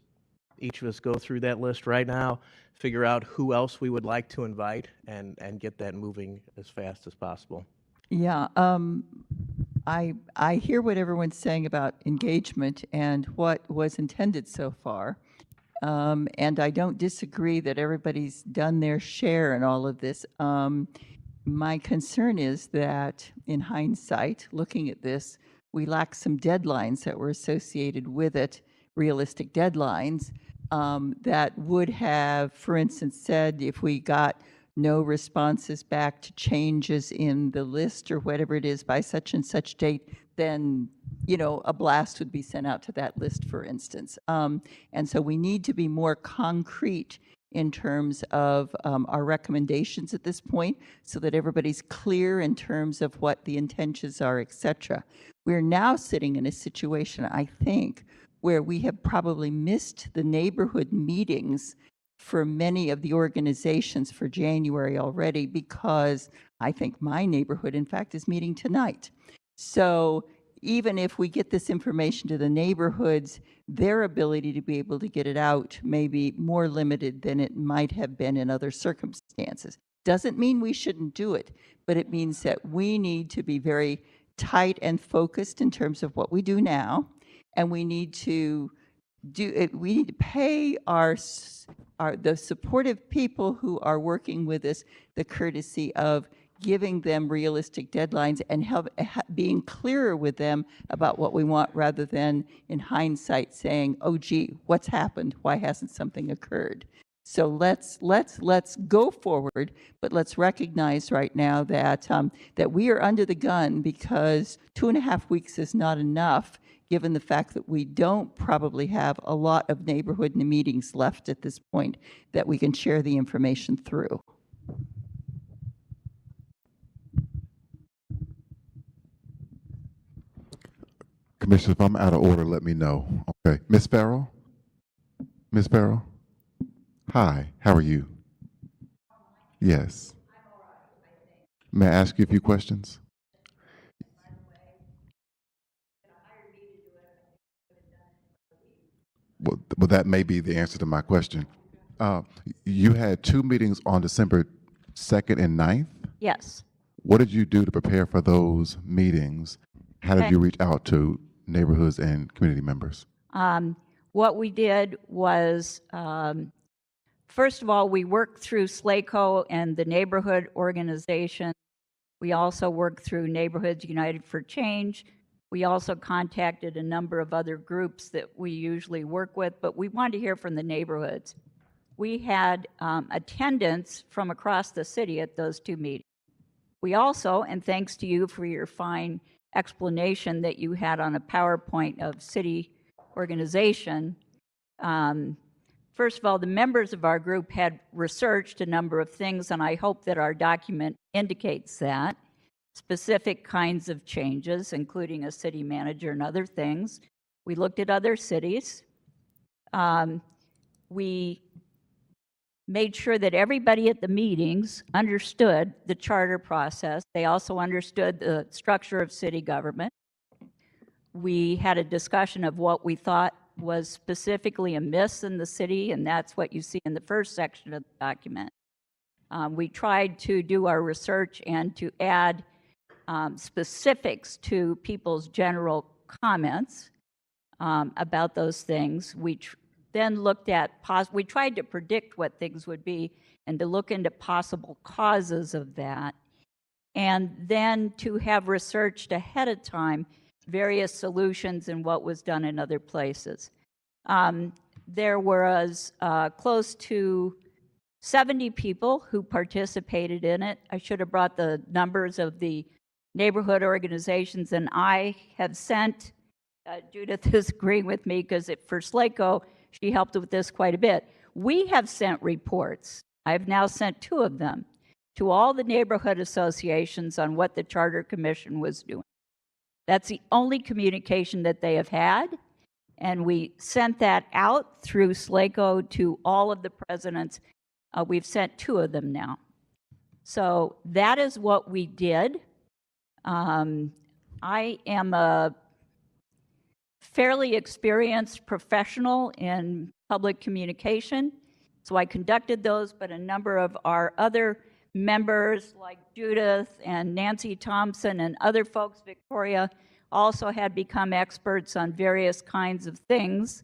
each of us go through that list right now, figure out who else we would like to invite, and get that moving as fast as possible. Yeah, I hear what everyone's saying about engagement and what was intended so far. And I don't disagree that everybody's done their share in all of this. My concern is that in hindsight, looking at this, we lack some deadlines that were associated with it, realistic deadlines, that would have, for instance, said if we got no responses back to changes in the list or whatever it is by such and such date, then, you know, a blast would be sent out to that list, for instance. And so we need to be more concrete in terms of our recommendations at this point so that everybody's clear in terms of what the intentions are, et cetera. We're now sitting in a situation, I think, where we have probably missed the neighborhood meetings for many of the organizations for January already, because I think my neighborhood, in fact, is meeting tonight. So even if we get this information to the neighborhoods, their ability to be able to get it out may be more limited than it might have been in other circumstances. Doesn't mean we shouldn't do it, but it means that we need to be very tight and focused in terms of what we do now, and we need to pay the supportive people who are working with us the courtesy of giving them realistic deadlines and being clearer with them about what we want, rather than in hindsight saying, oh gee, what's happened? Why hasn't something occurred? So let's go forward, but let's recognize right now that that we are under the gun, because 2.5 weeks is not enough, given the fact that we don't probably have a lot of neighborhood meetings left at this point that we can share the information through. Commissioner, if I'm out of order, let me know. Okay. Ms. Farrell? Ms. Farrell? Hi, how are you? Yes. May I ask you a few questions? Well, that may be the answer to my question. You had 2 meetings on December 2nd and 9th? Yes. What did you do to prepare for those meetings? How did Okay. you reach out to neighborhoods and community members? What we did was, first of all, we worked through SLACO and the neighborhood organization. We also worked through Neighborhoods United for Change. We also contacted a number of other groups that we usually work with, but we wanted to hear from the neighborhoods. We had attendance from across the city at those 2 meetings. We also, and thanks to you for your fine explanation that you had on a PowerPoint of city organization, first of all, the members of our group had researched a number of things, and I hope that our document indicates that. Specific kinds of changes, including a city manager and other things. We looked at other cities. We made sure that everybody at the meetings understood the charter process. They also understood the structure of city government. We had a discussion of what we thought was specifically amiss in the city, and that's what you see in the first section of the document. We tried to do our research and to add specifics to people's general comments about those things. We then looked at, we tried to predict what things would be and to look into possible causes of that, and then to have researched ahead of time various solutions and what was done in other places. There was close to 70 people who participated in it. I should have brought the numbers of the neighborhood organizations, and I have sent, Judith is agreeing with me because for SLACO, she helped with this quite a bit. We have sent reports. I've now sent 2 of them to all the neighborhood associations on what the Charter Commission was doing. That's the only communication that they have had, and we sent that out through SLACO to all of the presidents. We've sent 2 of them now. So that is what we did. I am a fairly experienced professional in public communication, so I conducted those, but a number of our other members like Judith and Nancy Thompson and other folks, Victoria, also had become experts on various kinds of things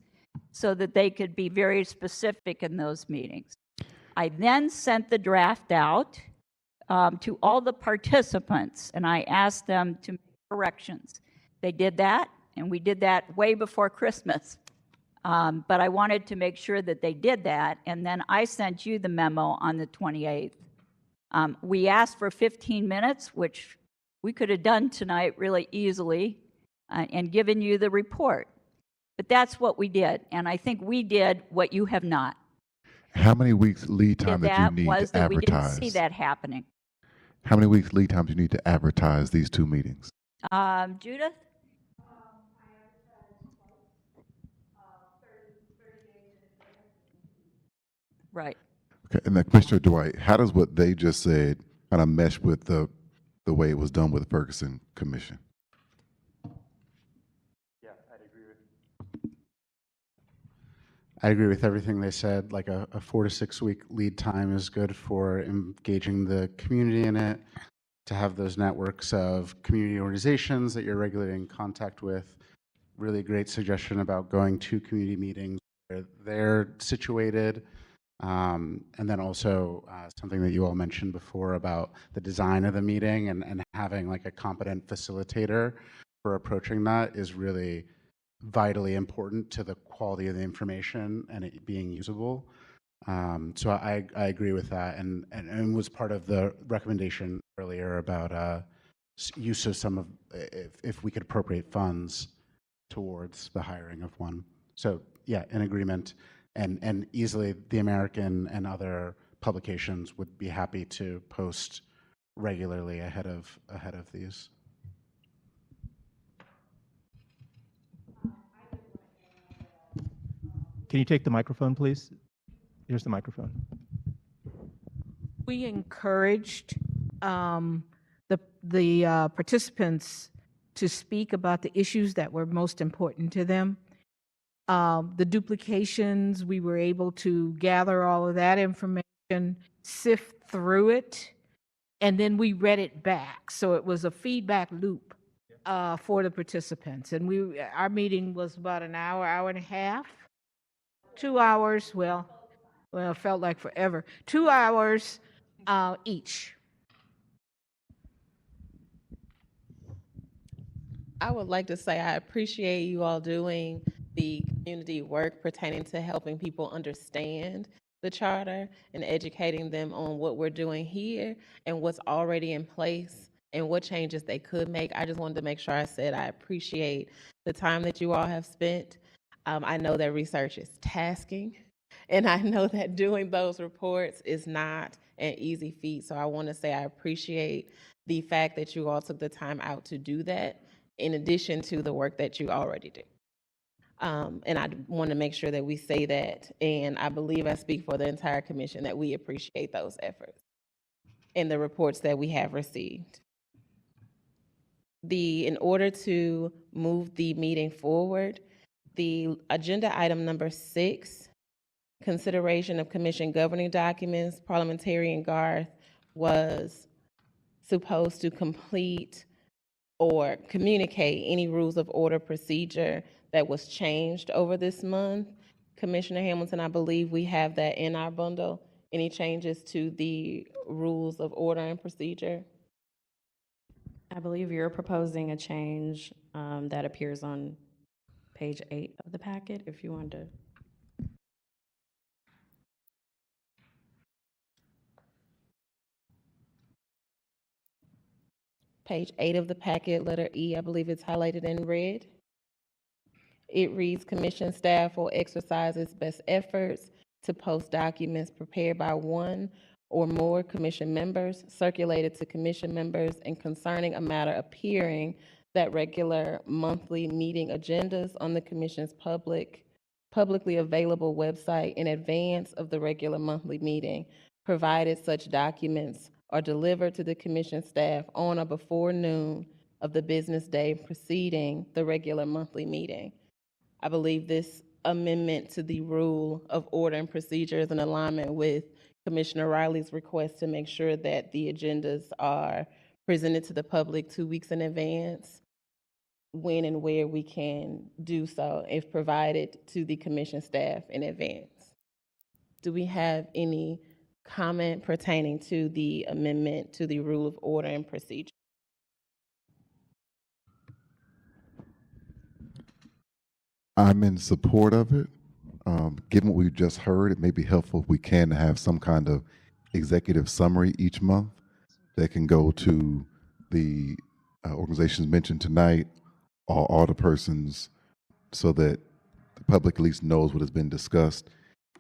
so that they could be very specific in those meetings. I then sent the draft out to all the participants, and I asked them to make corrections. They did that, and we did that way before Christmas. But I wanted to make sure that they did that, and then I sent you the memo on the 28th. We asked for 15 minutes, which we could have done tonight really easily, and given you the report. But that's what we did, and I think we did what you have not. How many weeks lead time that you That need was to that we didn't advertise? see that happening. How many weeks lead time do you need to advertise these 2 meetings? Judith? Right. Okay, and then Commissioner Dwight, how does what they just said kind of mesh with the way it was done with the Ferguson Commission? I agree with everything they said. Like a 4 to 6 week lead time is good for engaging the community in it, to have those networks of community organizations that you're regularly in contact with. Really great suggestion about going to community meetings where they're situated. And then also something that you all mentioned before about the design of the meeting and having like a competent facilitator for approaching that is really vitally important to the quality of the information and it being usable. So I agree with that, and was part of the recommendation earlier about use of some of, if we could appropriate funds towards the hiring of one. So yeah, in agreement, and easily the American and other publications would be happy to post regularly ahead of these. Can you take the microphone, please? Here's the microphone. We encouraged the participants to speak about the issues that were most important to them. The duplications, we were able to gather all of that information, sift through it, and then we read it back. So it was a feedback loop for the participants. And our meeting was about an hour, hour and a half. 2 hours, well, it felt like forever. 2 hours each. I would like to say I appreciate you all doing the community work pertaining to helping people understand the charter and educating them on what we're doing here and what's already in place and what changes they could make. I just wanted to make sure I said I appreciate the time that you all have spent. I know that research is tasking, and I know that doing those reports is not an easy feat. So I want to say I appreciate the fact that you all took the time out to do that, in addition to the work that you already do. And I want to make sure that we say that, and I believe I speak for the entire commission that we appreciate those efforts and the reports that we have received. In order to move the meeting forward, the agenda item number 6, consideration of commission governing documents, Parliamentarian Garth was supposed to complete or communicate any rules of order procedure that was changed over this month. Commissioner Hamilton, I believe we have that in our bundle. Any changes to the rules of order and procedure? I believe you're proposing a change that appears on page 8 of the packet, if you want to. Page 8 of the packet, letter E, I believe it's highlighted in red. It reads, commission staff will exercise its best efforts to post documents prepared by one or more commission members, circulated to commission members, and concerning a matter appearing that regular monthly meeting agendas on the commission's publicly available website in advance of the regular monthly meeting, provided such documents are delivered to the commission staff on or before noon of the business day preceding the regular monthly meeting. I believe this amendment to the rule of order and procedure is in alignment with Commissioner Riley's request to make sure that the agendas are presented to the public 2 weeks in advance, when and where we can do so, if provided to the commission staff in advance. Do we have any comment pertaining to the amendment to the rule of order and procedure? I'm in support of it. Given what we've just heard, it may be helpful if we can have some kind of executive summary each month that can go to the organizations mentioned tonight, all the persons, so that the public at least knows what has been discussed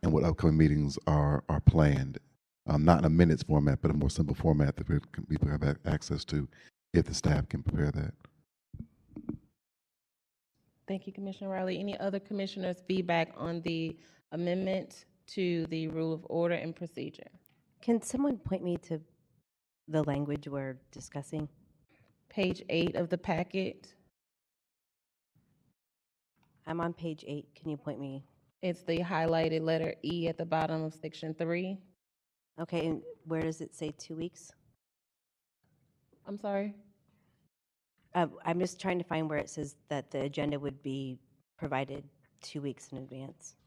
and what upcoming meetings are planned. Not in a minutes format, but a more simple format that people have access to if the staff can prepare that. Thank you, Commissioner Riley. Any other commissioners' feedback on the amendment to the rule of order and procedure? Can someone point me to the language we're discussing? Page 8 of the packet. I'm on page 8. Can you point me? It's the highlighted letter E at the bottom of section 3. Okay, and where does it say 2 weeks? I'm sorry? I'm just trying to find where it says that the agenda would be provided 2 weeks in advance.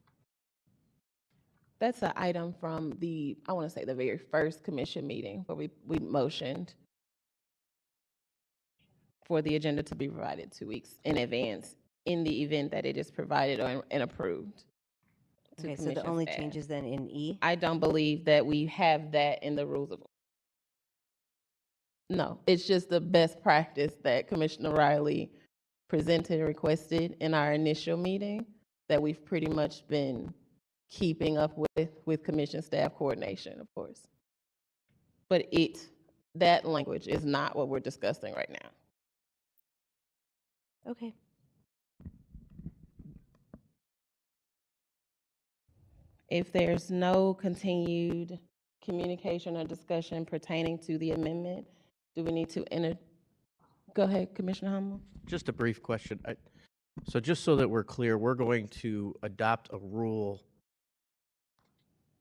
That's an item from the, I want to say the very first commission meeting where we motioned for the agenda to be provided 2 weeks in advance in the event that it is provided and approved. Okay, so the only changes then in E? I don't believe that we have that in the rules of. No, it's just the best practice that Commissioner Riley presented and requested in our initial meeting that we've pretty much been keeping up with commission staff coordination, of course. But that language is not what we're discussing right now. Okay. If there's no continued communication or discussion pertaining to the amendment, do we need to go ahead, Commissioner Hummel? Just a brief question. So just so that we're clear, we're going to adopt a rule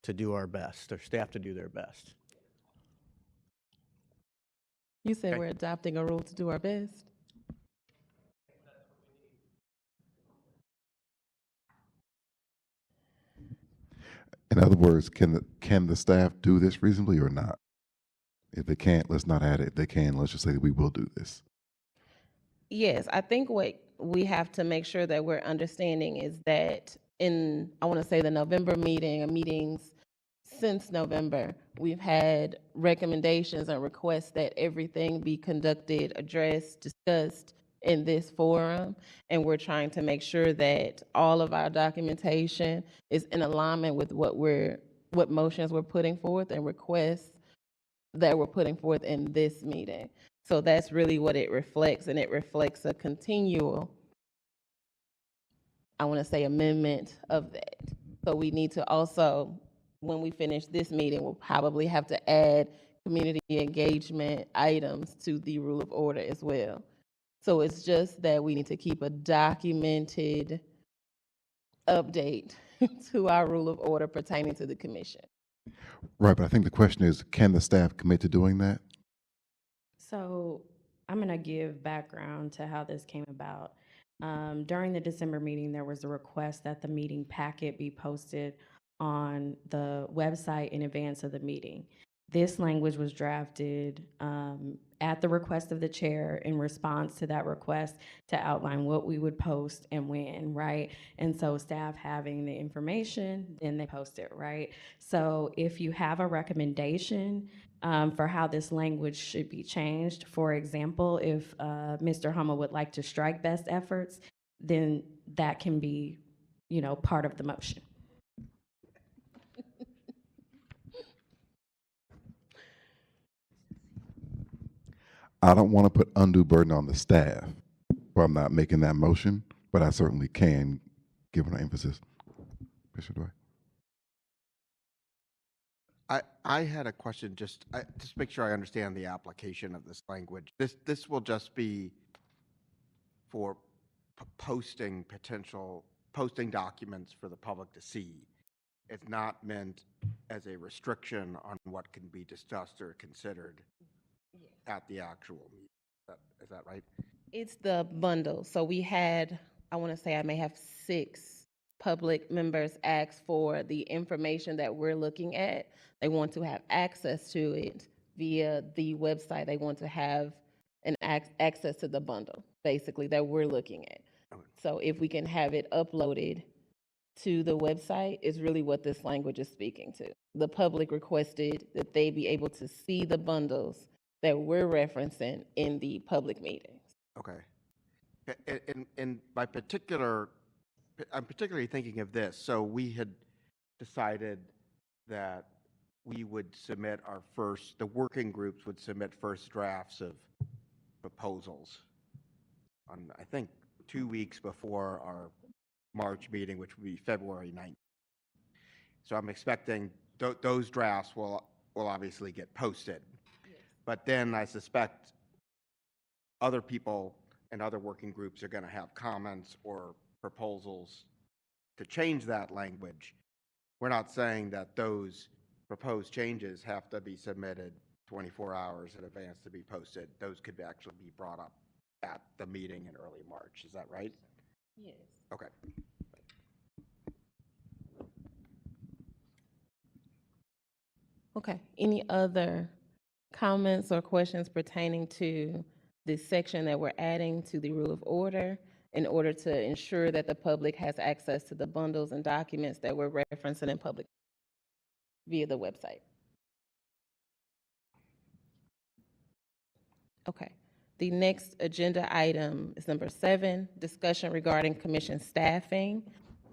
to do our best, or staff to do their best. You said Okay. we're adopting a rule to do our best. In other words, can the staff do this reasonably or not? If they can't, let's not add it. If they can, let's just say that we will do this. Yes, I think what we have to make sure that we're understanding is that in, I want to say the November meeting, or meetings since November, we've had recommendations and requests that everything be conducted, addressed, discussed in this forum. And we're trying to make sure that all of our documentation is in alignment with what motions we're putting forth and requests that we're putting forth in this meeting. So that's really what it reflects, and it reflects a continual, I want to say, amendment of that. So we need to also, when we finish this meeting, we'll probably have to add community engagement items to the rule of order as well. So it's just that we need to keep a documented update to our rule of order pertaining to the commission. Right, but I think the question is, can the staff commit to doing that? So I'm gonna give background to how this came about. During the December meeting, there was a request that the meeting packet be posted on the website in advance of the meeting. This language was drafted at the request of the chair in response to that request to outline what we would post and when, right? And so staff having the information, then they post it, right? So if you have a recommendation for how this language should be changed, for example, if Mr. Hummel would like to strike best efforts, then that can be, part of the motion. I don't want to put undue burden on the staff, so I'm not making that motion, but I certainly can, given our emphasis. Commissioner Dwight. I had a question, just make sure I understand the application of this language. This will just be for posting documents for the public to see. It's not meant as a restriction on what can be discussed or considered at the actual meeting. Is that right? It's the bundle. So we had, I want to say I may have 6 public members ask for the information that we're looking at. They want to have access to it via the website. They want to have access to the bundle, basically, that we're looking at. So if we can have it uploaded to the website is really what this language is speaking to. The public requested that they be able to see the bundles that we're referencing in the public meetings. Okay. And I'm particularly thinking of this. So we had decided that we would submit the working groups would submit first drafts of proposals on, I think, 2 weeks before our March meeting, which would be February 9th. So I'm expecting those drafts will obviously get posted. But then I suspect other people and other working groups are going to have comments or proposals to change that language. We're not saying that those proposed changes have to be submitted 24 hours in advance to be posted. Those could actually be brought up at the meeting in early March. Is that right? Yes. Okay. Okay. Any other comments or questions pertaining to this section that we're adding to the rule of order in order to ensure that the public has access to the bundles and documents that we're referencing in public via the website? Okay. The next agenda item is number 7, discussion regarding commission staffing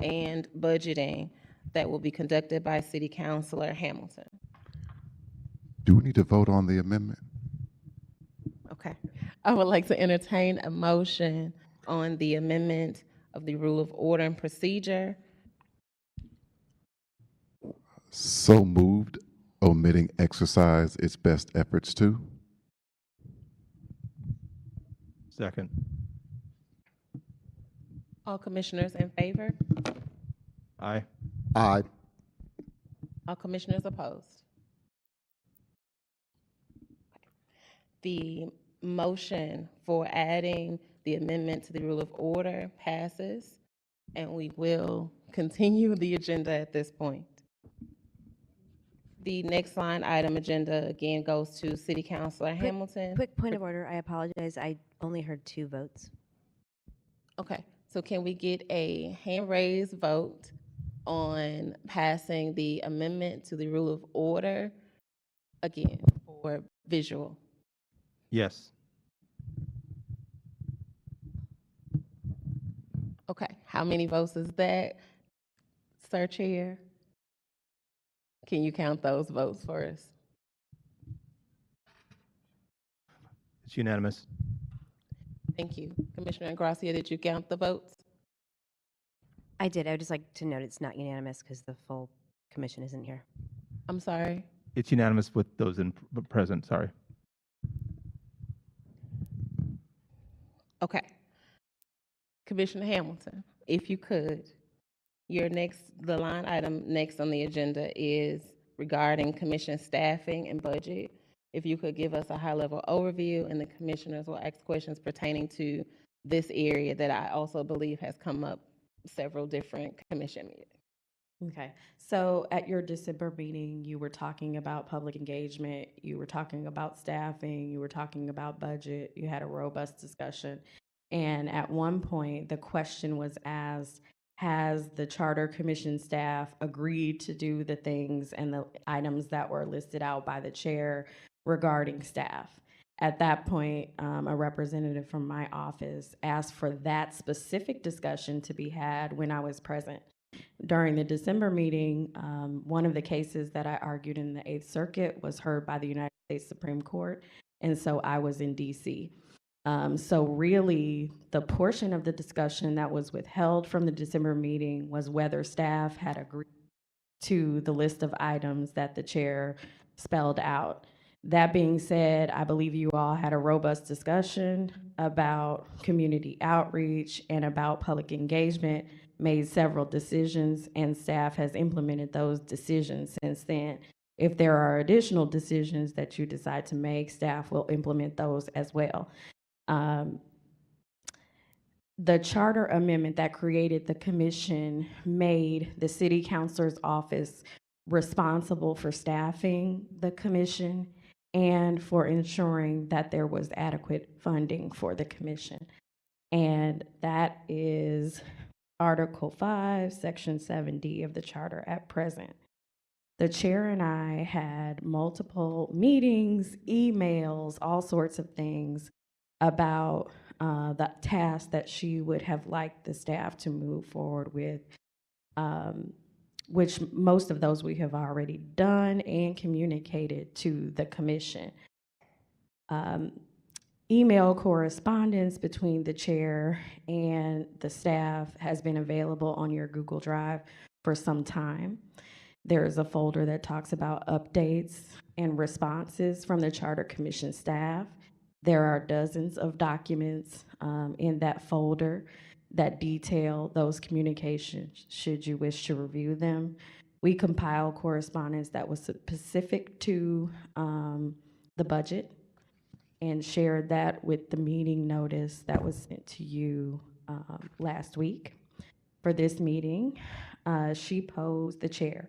and budgeting that will be conducted by City Councilor Hamilton. Do we need to vote on the amendment? Okay. I would like to entertain a motion on the amendment of the rule of order and procedure. So moved, omitting exercise its best efforts to. Second. All commissioners in favor? Aye. Aye. All commissioners opposed? The motion for adding the amendment to the rule of order passes, and we will continue the agenda at this point. The next line item agenda again goes to City Councilor Hamilton. Quick point of order. I apologize. I only heard 2 votes. Okay, so can we get a hand raised vote on passing the amendment to the rule of order again for visual? Yes. Okay, how many votes is that, Sir Chair? Can you count those votes for us? It's unanimous. Thank you. Commissioner Ingracia, did you count the votes? I did. I would just like to note it's not unanimous because the full commission isn't here. I'm sorry. It's unanimous with those present, sorry. Okay. Commissioner Hamilton, if you could, the line item next on the agenda is regarding commission staffing and budget. if you could give us a high-level overview, and the commissioners will ask questions pertaining to this area that I also believe has come up several different commission meetings. Okay, so at your December meeting, you were talking about public engagement, you were talking about staffing, you were talking about budget, you had a robust discussion. And at one point, the question was asked, has the Charter Commission staff agreed to do the things and the items that were listed out by the chair regarding staff? At that point, a representative from my office asked for that specific discussion to be had when I was present. During the December meeting, one of the cases that I argued in the Eighth Circuit was heard by the United States Supreme Court, and so I was in DC. So really, the portion of the discussion that was withheld from the December meeting was whether staff had agreed to the list of items that the chair spelled out. That being said, I believe you all had a robust discussion about community outreach and about public engagement, made several decisions, and staff has implemented those decisions since then. If there are additional decisions that you decide to make, staff will implement those as well. The charter amendment that created the commission made the city councilor's office responsible for staffing the commission and for ensuring that there was adequate funding for the commission. And that is Article 5, Section 7D of the charter at present. The chair and I had multiple meetings, emails, all sorts of things about the task that she would have liked the staff to move forward with, which most of those we have already done and communicated to the commission. Email correspondence between the chair and the staff has been available on your Google Drive for some time. There is a folder that talks about updates and responses from the Charter Commission staff. There are dozens of documents in that folder that detail those communications should you wish to review them. We compile correspondence that was specific to the budget and shared that with the meeting notice that was sent to you last week. For this meeting, she posed, the chair,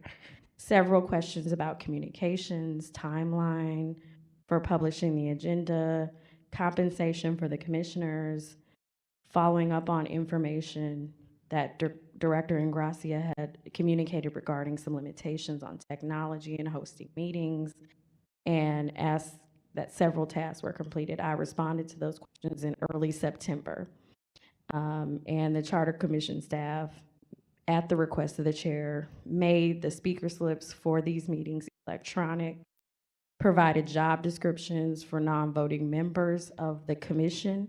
several questions about communications, timeline for publishing the agenda, compensation for the commissioners, following up on information that Director Ingracia had communicated regarding some limitations on technology and hosting meetings, and asked that several tasks were completed. I responded to those questions in early September. And the Charter Commission staff, at the request of the chair, made the speaker slips for these meetings electronic, provided job descriptions for non-voting members of the commission,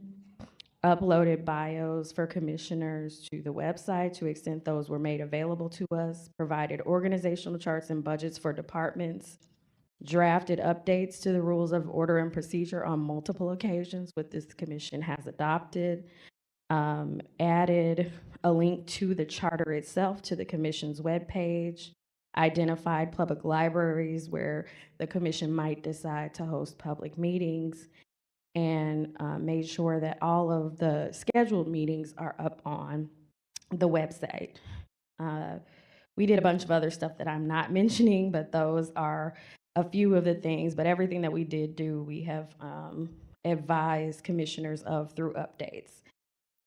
uploaded bios for commissioners to the website to the extent those were made available to us, provided organizational charts and budgets for departments, drafted updates to the rules of order and procedure on multiple occasions, which this commission has adopted, added a link to the charter itself to the commission's webpage, identified public libraries where the commission might decide to host public meetings, and made sure that all of the scheduled meetings are up on the website. We did a bunch of other stuff that I'm not mentioning, but those are a few of the things. But everything that we did do, we have advised commissioners of through updates.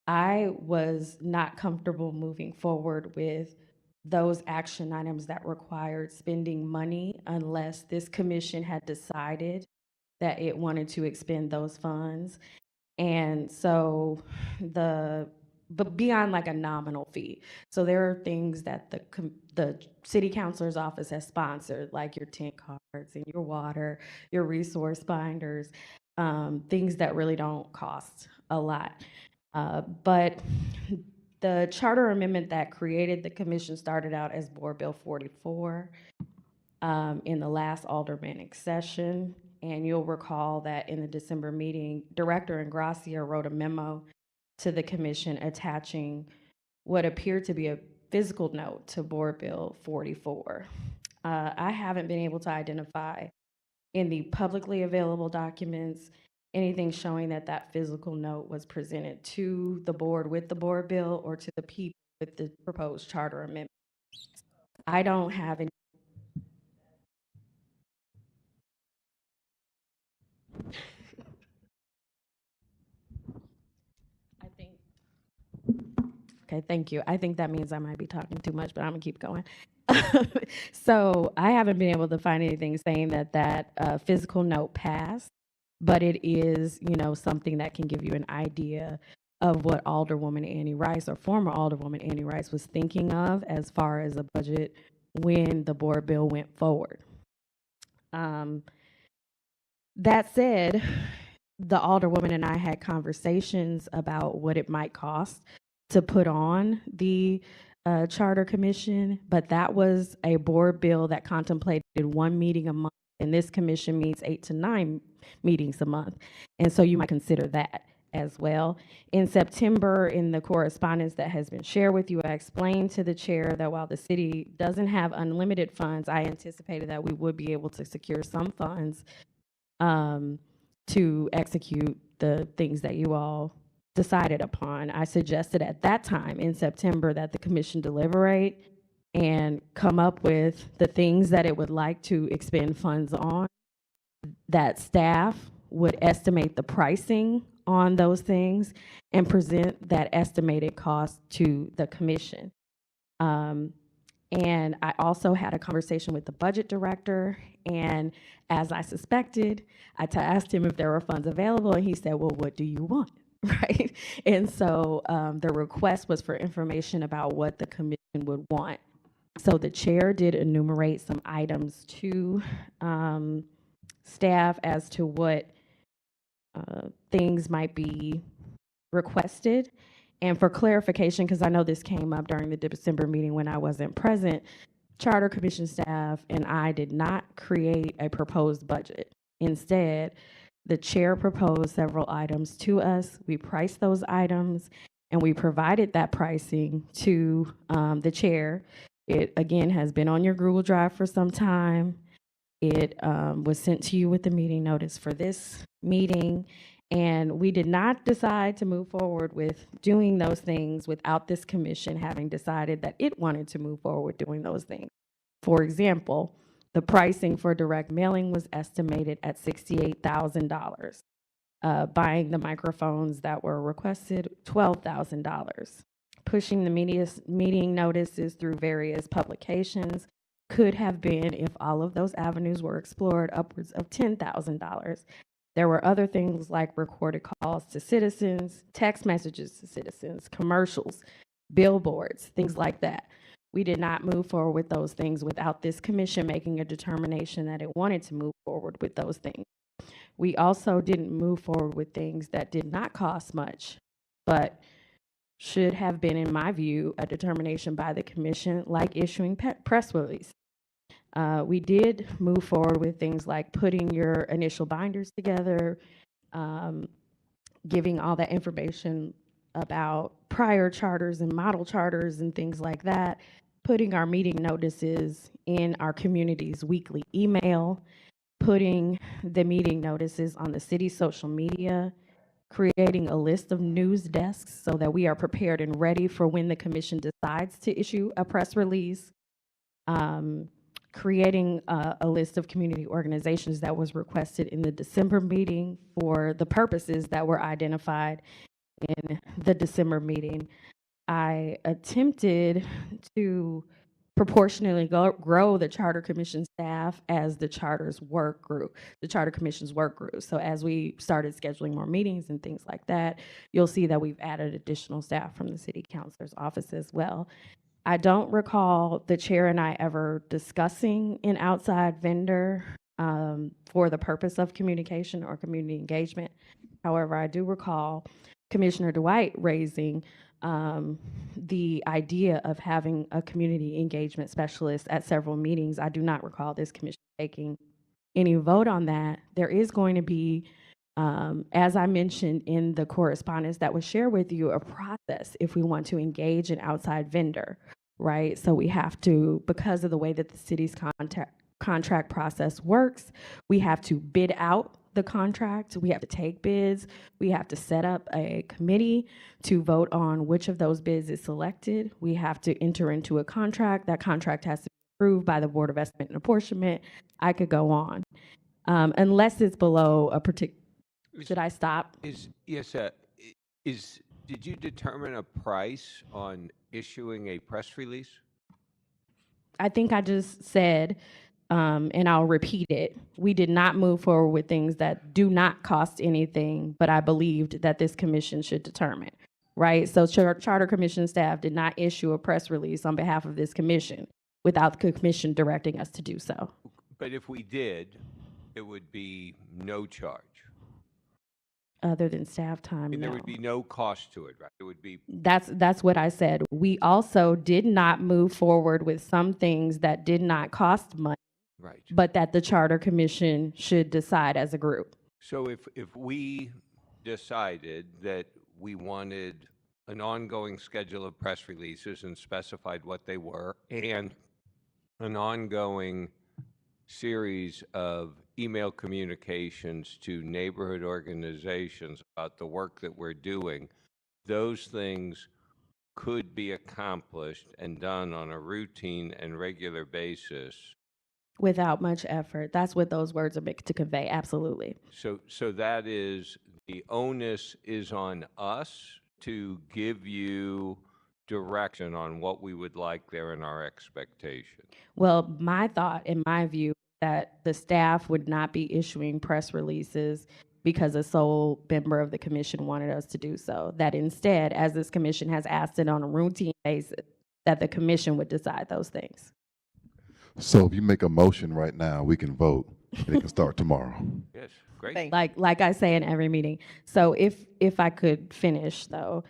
I was not comfortable moving forward with those action items that required spending money unless this commission had decided that it wanted to expend those funds. And so but beyond like a nominal fee. So there are things that the city councilor's office has sponsored, like your tent cards and your water, your resource binders, things that really don't cost a lot. But the charter amendment that created the commission started out as Board Bill 44 in the last aldermanic session. And you'll recall that in the December meeting, Director Ingracia wrote a memo to the commission attaching what appeared to be a physical note to Board Bill 44. I haven't been able to identify in the publicly available documents, anything showing that that physical note was presented to the board with the board bill or to the people with the proposed charter amendment. I don't have any. I think. Okay, thank you. I think that means I might be talking too much, but I'm gonna keep going. So I haven't been able to find anything saying that that physical note passed, but it is, you know, something that can give you an idea of what Alderwoman Annie Rice or former Alderwoman Annie Rice was thinking of as far as a budget when the board bill went forward. That said, the Alderwoman and I had conversations about what it might cost to put on the Charter Commission, but that was a board bill that contemplated one meeting a month, and this commission meets 8 to 9 meetings a month. And so you might consider that as well. In September, in the correspondence that has been shared with you, I explained to the chair that while the city doesn't have unlimited funds, I anticipated that we would be able to secure some funds to execute the things that you all decided upon. I suggested at that time in September that the commission deliberate and come up with the things that it would like to expend funds on, that staff would estimate the pricing on those things and present that estimated cost to the commission. And I also had a conversation with the budget director, and as I suspected, I asked him if there were funds available, and he said, well, what do you want? Right? And so the request was for information about what the commission would want. So the chair did enumerate some items to staff as to what things might be requested. And for clarification, because I know this came up during the December meeting when I wasn't present, Charter Commission staff and I did not create a proposed budget. Instead, the chair proposed several items to us. We priced those items, and we provided that pricing to the chair. It, again, has been on your Google Drive for some time. It was sent to you with the meeting notice for this meeting. And we did not decide to move forward with doing those things without this commission having decided that it wanted to move forward doing those things. For example, the pricing for direct mailing was estimated at $68,000. Buying the microphones that were requested, $12,000. Pushing the meeting notices through various publications could have been, if all of those avenues were explored, upwards of $10,000. There were other things like recorded calls to citizens, text messages to citizens, commercials, billboards, things like that. We did not move forward with those things without this commission making a determination that it wanted to move forward with those things. We also didn't move forward with things that did not cost much, but should have been, in my view, a determination by the commission, like issuing press release. We did move forward with things like putting your initial binders together, giving all that information about prior charters and model charters and things like that, putting our meeting notices in our community's weekly email, putting the meeting notices on the city's social media, creating a list of news desks so that we are prepared and ready for when the commission decides to issue a press release, creating a list of community organizations that was requested in the December meeting for the purposes that were identified in the December meeting. I attempted to proportionally grow the Charter Commission staff as the Charter's work grew, the Charter Commission's work grew. So as we started scheduling more meetings and things like that, you'll see that we've added additional staff from the City Councilor's office as well. I don't recall the chair and I ever discussing an outside vendor for the purpose of communication or community engagement. However, I do recall Commissioner Dwight raising the idea of having a community engagement specialist at several meetings. I do not recall this commission taking any vote on that. There is going to be, as I mentioned in the correspondence that was shared with you, a process if we want to engage an outside vendor, right? So we have to, because of the way that the city's contract process works. We have to bid out the contract. We have to take bids. We have to set up a committee to vote on which of those bids is selected. We have to enter into a contract. That contract has to be approved by the Board of Estimate and Apportionment. I could go on. Unless it's below a particular, should I stop? Did you determine a price on issuing a press release? I think I just said, and I'll repeat it, we did not move forward with things that do not cost anything, but I believed that this commission should determine, right? So Charter Commission staff did not issue a press release on behalf of this commission without the commission directing us to do so. But if we did, it would be no charge. Other than staff time, There no. would be no cost to it, right? It would be, That's what I said. We also did not move forward with some things that did not cost money, right. but that the Charter Commission should decide as a group. So if we decided that we wanted an ongoing schedule of press releases and specified what they were, and an ongoing series of email communications to neighborhood organizations about the work that we're doing, those things could be accomplished and done on a routine and regular basis. Without much effort. That's what those words are meant to convey, absolutely. So that is, the onus is on us to give you direction on what we would like there in our expectation. Well, my thought and my view that the staff would not be issuing press releases because a sole member of the commission wanted us to do so. That instead, as this commission has asked it on a routine basis, that the commission would decide those things. So if you make a motion right now, we can vote and it can start tomorrow. Yes, great. Like I say in every meeting. So if I could finish though.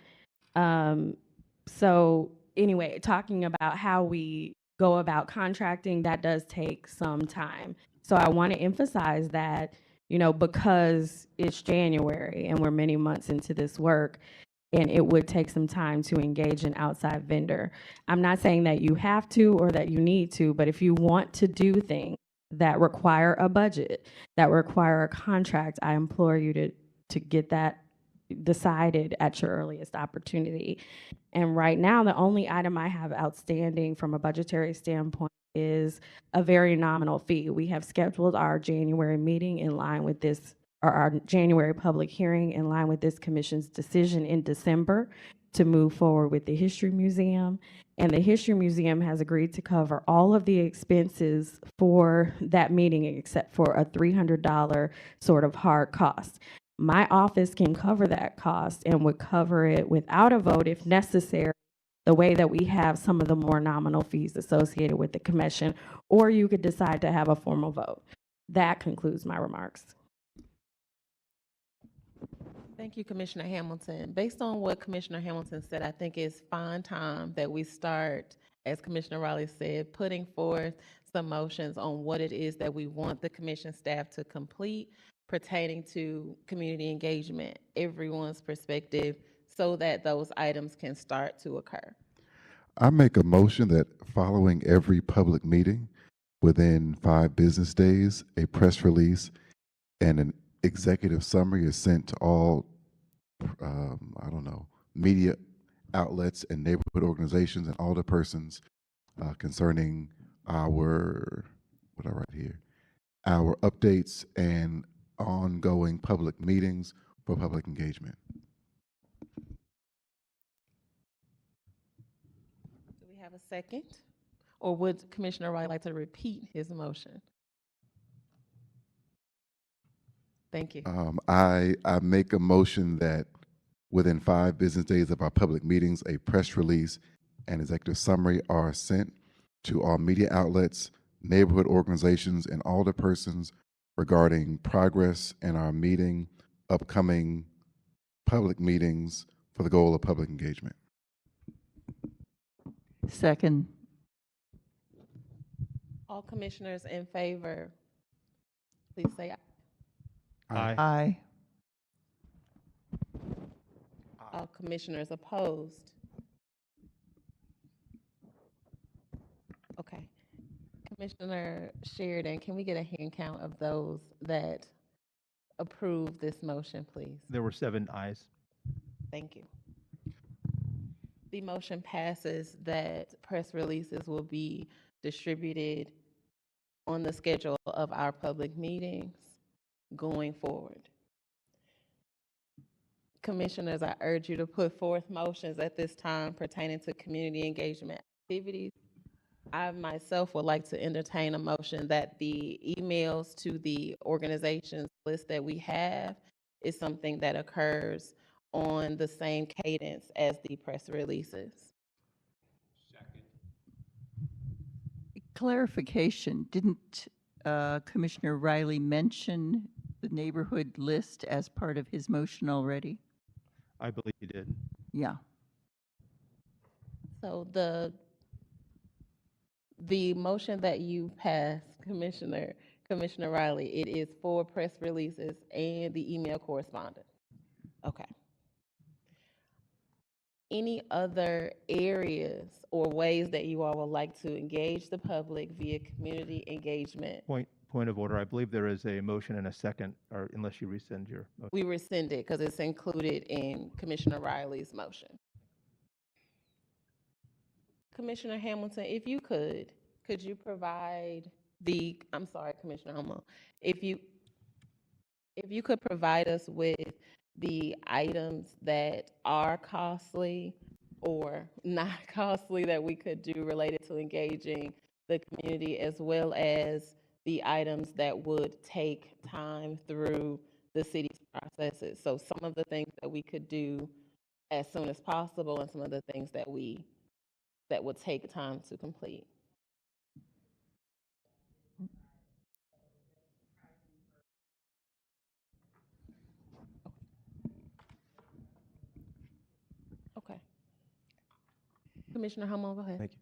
So anyway, talking about how we go about contracting, that does take some time. So I want to emphasize that, because it's January and we're many months into this work, and it would take some time to engage an outside vendor. I'm not saying that you have to or that you need to, but if you want to do things that require a budget, that require a contract, I implore you to get that decided at your earliest opportunity. And right now, the only item I have outstanding from a budgetary standpoint is a very nominal fee. We have scheduled our January meeting in line with this, or our January public hearing in line with this commission's decision in December to move forward with the History Museum. And the History Museum has agreed to cover all of the expenses for that meeting except for a $300 sort of hard cost. My office can cover that cost and would cover it without a vote if necessary, the way that we have some of the more nominal fees associated with the commission, or you could decide to have a formal vote. That concludes my remarks. Thank you, Commissioner Hamilton. Based on what Commissioner Hamilton said, I think it's fine time that we start, as Commissioner Riley said, putting forth some motions on what it is that we want the commission staff to complete pertaining to community engagement, everyone's perspective, so that those items can start to occur. I make a motion that following every public meeting, within 5 business days, a press release and an executive summary is sent to all, media outlets and neighborhood organizations and all the persons concerning our updates and ongoing public meetings for public engagement. Do we have a second? Or would Commissioner Wright like to repeat his motion? Thank you. I make a motion that within 5 business days of our public meetings, a press release and executive summary are sent to all media outlets, neighborhood organizations, and all the persons regarding progress in our upcoming public meetings for the goal of public engagement. Second. All commissioners in favor, please say aye. Aye. Aye. All commissioners opposed? Okay. Commissioner Sheridan, can we get a hand count of those that approve this motion, please? There were 7 ayes. Thank you. The motion passes that press releases will be distributed on the schedule of our public meetings going forward. Commissioners, I urge you to put forth motions at this time pertaining to community engagement activities. I myself would like to entertain a motion that the emails to the organizations list that we have is something that occurs on the same cadence as the press releases. Clarification, didn't Commissioner Riley mention the neighborhood list as part of his motion already? I believe you did. Yeah. So the motion that you passed, Commissioner Riley, it is for press releases and the email correspondence. Okay. Any other areas or ways that you all would like to engage the public via community engagement? Point of order. I believe there is a motion and a second, or unless you rescind your motion. We rescind it because it's included in Commissioner Riley's motion. Commissioner Hamilton, if you could you provide I'm sorry, Commissioner Homo, if you could provide us with the items that are costly or not costly that we could do related to engaging the community, as well as the items that would take time through the city's processes. So some of the things that we could do as soon as possible and some of the things that would take time to complete. Okay. Commissioner Hummel, go ahead. Thank you.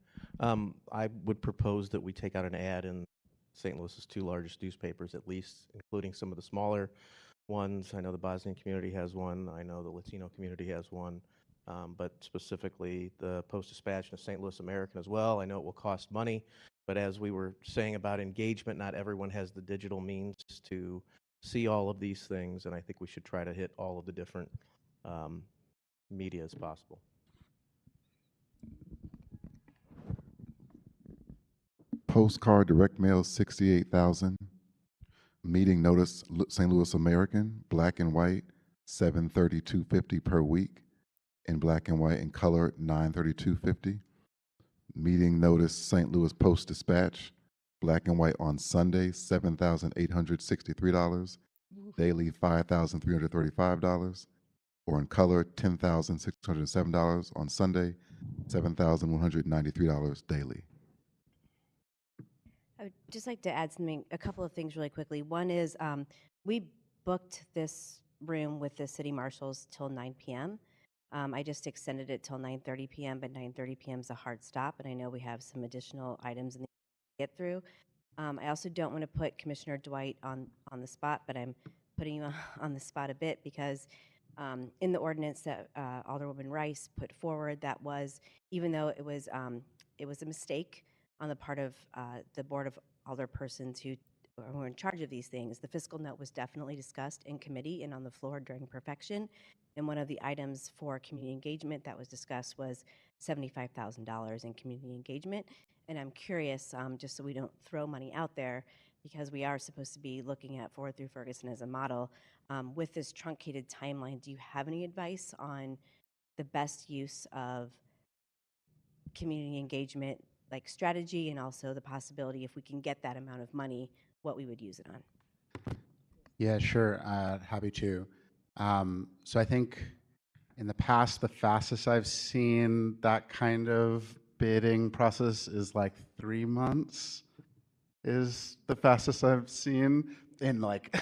I would propose that we take out an ad in St. Louis's 2 largest newspapers, at least, including some of the smaller ones. I know the Bosnian community has one. I know the Latino community has one. But specifically the Post-Dispatch and the St. Louis American as well. I know it will cost money, but as we were saying about engagement, not everyone has the digital means to see all of these things, and I think we should try to hit all of the different media as possible. Postcard direct mail, 68,000. Meeting notice, St. Louis American, black and white, $732.50 per week. In black and white and color, $932.50. Meeting notice, St. Louis Post-Dispatch, black and white on Sunday, $7,863. Daily, $5,335. Or in color, $10,607 on Sunday, $7,193 daily. I would just like to add a couple of things really quickly. One is we booked this room with the city marshals till 9 p.m. I just extended it till 9:30 p.m., but 9:30 p.m. is a hard stop, and I know we have some additional items in the get through. I also don't want to put Commissioner Dwight on the spot, but I'm putting you on the spot a bit because in the ordinance that Alderwoman Rice put forward, that was, even though it was a mistake on the part of the Board of Alderpersons who are in charge of these things, the fiscal note was definitely discussed in committee and on the floor during perfection. And one of the items for community engagement that was discussed was $75,000 in community engagement. And I'm curious, just so we don't throw money out there, because we are supposed to be looking at Forward Through Ferguson as a model, with this truncated timeline, do you have any advice on the best use of community engagement, like strategy, and also the possibility, if we can get that amount of money, what we would use it on? Yeah, sure. Happy to. So I think in the past, the fastest I've seen that kind of bidding process is like 3 months is the fastest I've seen, in like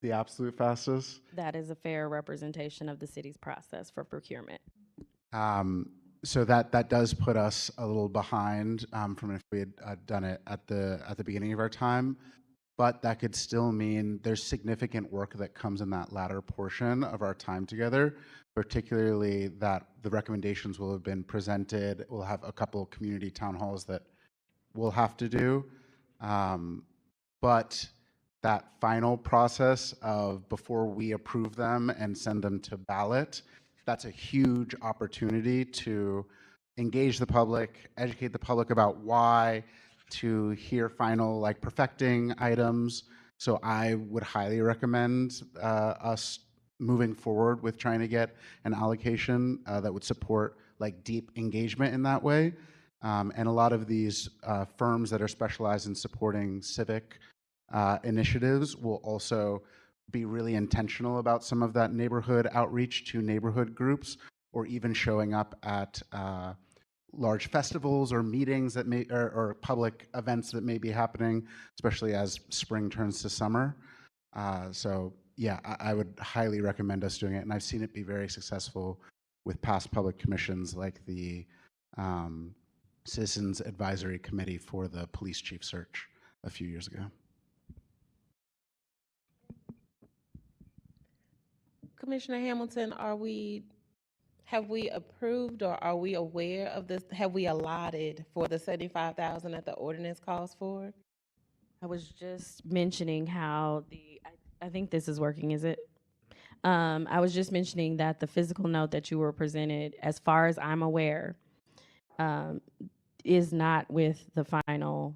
the absolute fastest. That is a fair representation of the city's process for procurement. So that does put us a little behind from if we had done it at the beginning of our time. But that could still mean there's significant work that comes in that latter portion of our time together, particularly that the recommendations will have been presented. We'll have a couple of community town halls that we'll have to do. But that final process of before we approve them and send them to ballot, that's a huge opportunity to engage the public, educate the public about why, to hear final like perfecting items. So I would highly recommend us moving forward with trying to get an allocation that would support like deep engagement in that way. And a lot of these firms that are specialized in supporting civic initiatives will also be really intentional about some of that neighborhood outreach to neighborhood groups, or even showing up at large festivals or meetings that may, or public events that may be happening, especially as spring turns to summer. So yeah, I would highly recommend us doing it. And I've seen it be very successful with past public commissions like the Citizens Advisory Committee for the police chief search a few years ago. Commissioner Hamilton, have we approved or are we aware of this? Have we allotted for the 75,000 that the ordinance calls for? I was just mentioning how I think this is working, is it? I was just mentioning that the physical note that you were presented, as far as I'm aware, is not with the final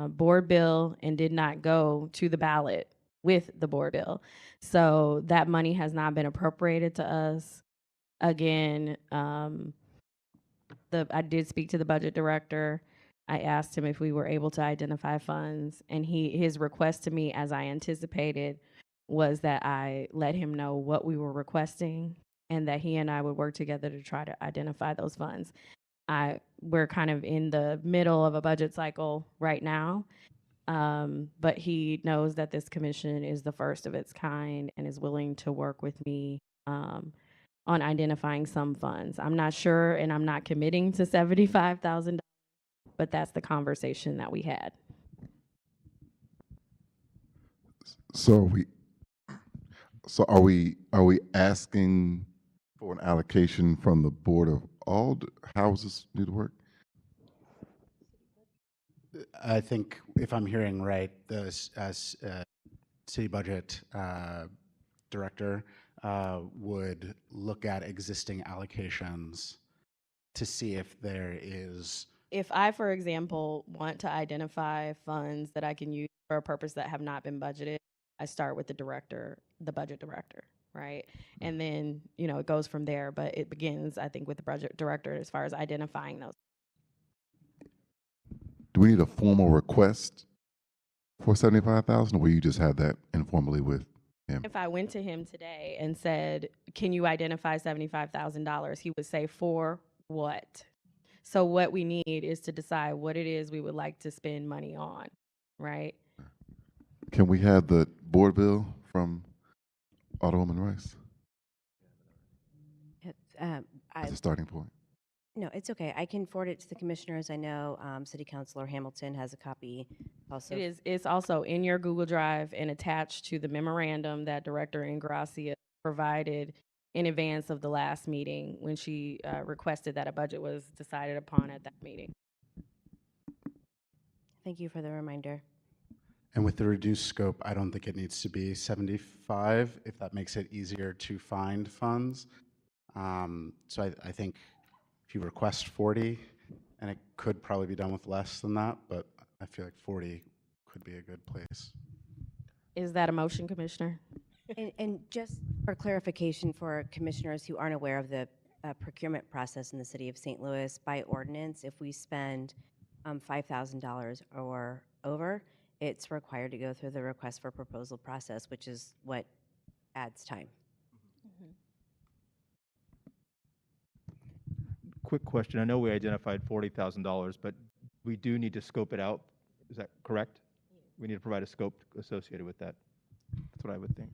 board bill and did not go to the ballot with the board bill. So that money has not been appropriated to us. Again, I did speak to the budget director. I asked him if we were able to identify funds, and his request to me, as I anticipated, was that I let him know what we were requesting and that he and I would work together to try to identify those funds. We're kind of in the middle of a budget cycle right now, but he knows that this commission is the first of its kind and is willing to work with me on identifying some funds. I'm not sure, and I'm not committing to $75,000, but that's the conversation that we had. So are we asking for an allocation from the Board of Ald? How does this need to work? I think if I'm hearing right, the city budget director would look at existing allocations to see if there is. If I, for example, want to identify funds that I can use for a purpose that have not been budgeted, I start with the budget director, right? And then, it goes from there, but it begins, I think, with the budget director as far as identifying those. Do we need a formal request for 75,000, or will you just have that informally with him? If I went to him today and said, can you identify $75,000, he would say, for what? So what we need is to decide what it is we would like to spend money on, right? Can we have the board bill from Alderwoman Rice as a starting point? No, it's okay. I can forward it to the commissioners. I know City Councilor Hamilton has a copy also. It's also in your Google Drive and attached to the memorandum that Director Ingracia provided in advance of the last meeting when she requested that a budget was decided upon at that meeting. Thank you for the reminder. And with the reduced scope, I don't think it needs to be 75, if that makes it easier to find funds. So I think if you request 40, and it could probably be done with less than that, but I feel like 40 could be a good place. Is that a motion, Commissioner? And just for clarification for commissioners who aren't aware of the procurement process in the city of St. Louis, by ordinance, if we spend $5,000 or over, it's required to go through the request for proposal process, which is what adds time. Quick question. I know we identified $40,000, but we do need to scope it out. Is that correct? We need to provide a scope associated with that. That's what I would think.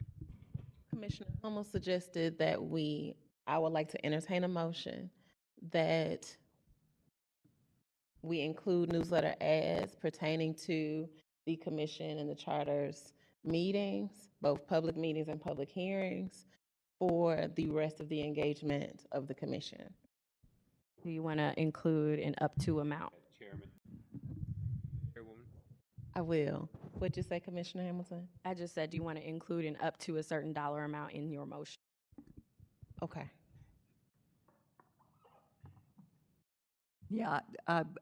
Commissioner almost suggested that I would like to entertain a motion that we include newsletter ads pertaining to the commission and the charter's meetings, both public meetings and public hearings, for the rest of the engagement of the commission. Do you want to include an up to amount? Chairman. Chairwoman. I will. What'd you say, Commissioner Hamilton? I just said, do you want to include an up to a certain dollar amount in your motion? Okay. Yeah,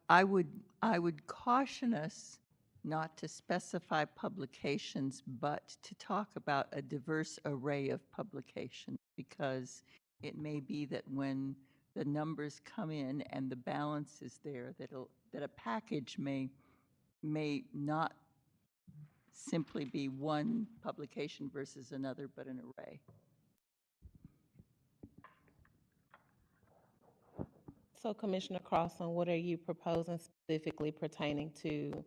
I would caution us not to specify publications, but to talk about a diverse array of publications, because it may be that when the numbers come in and the balance is there, that a package may not simply be one publication versus another, but an array. So Commissioner Crossan, what are you proposing specifically pertaining to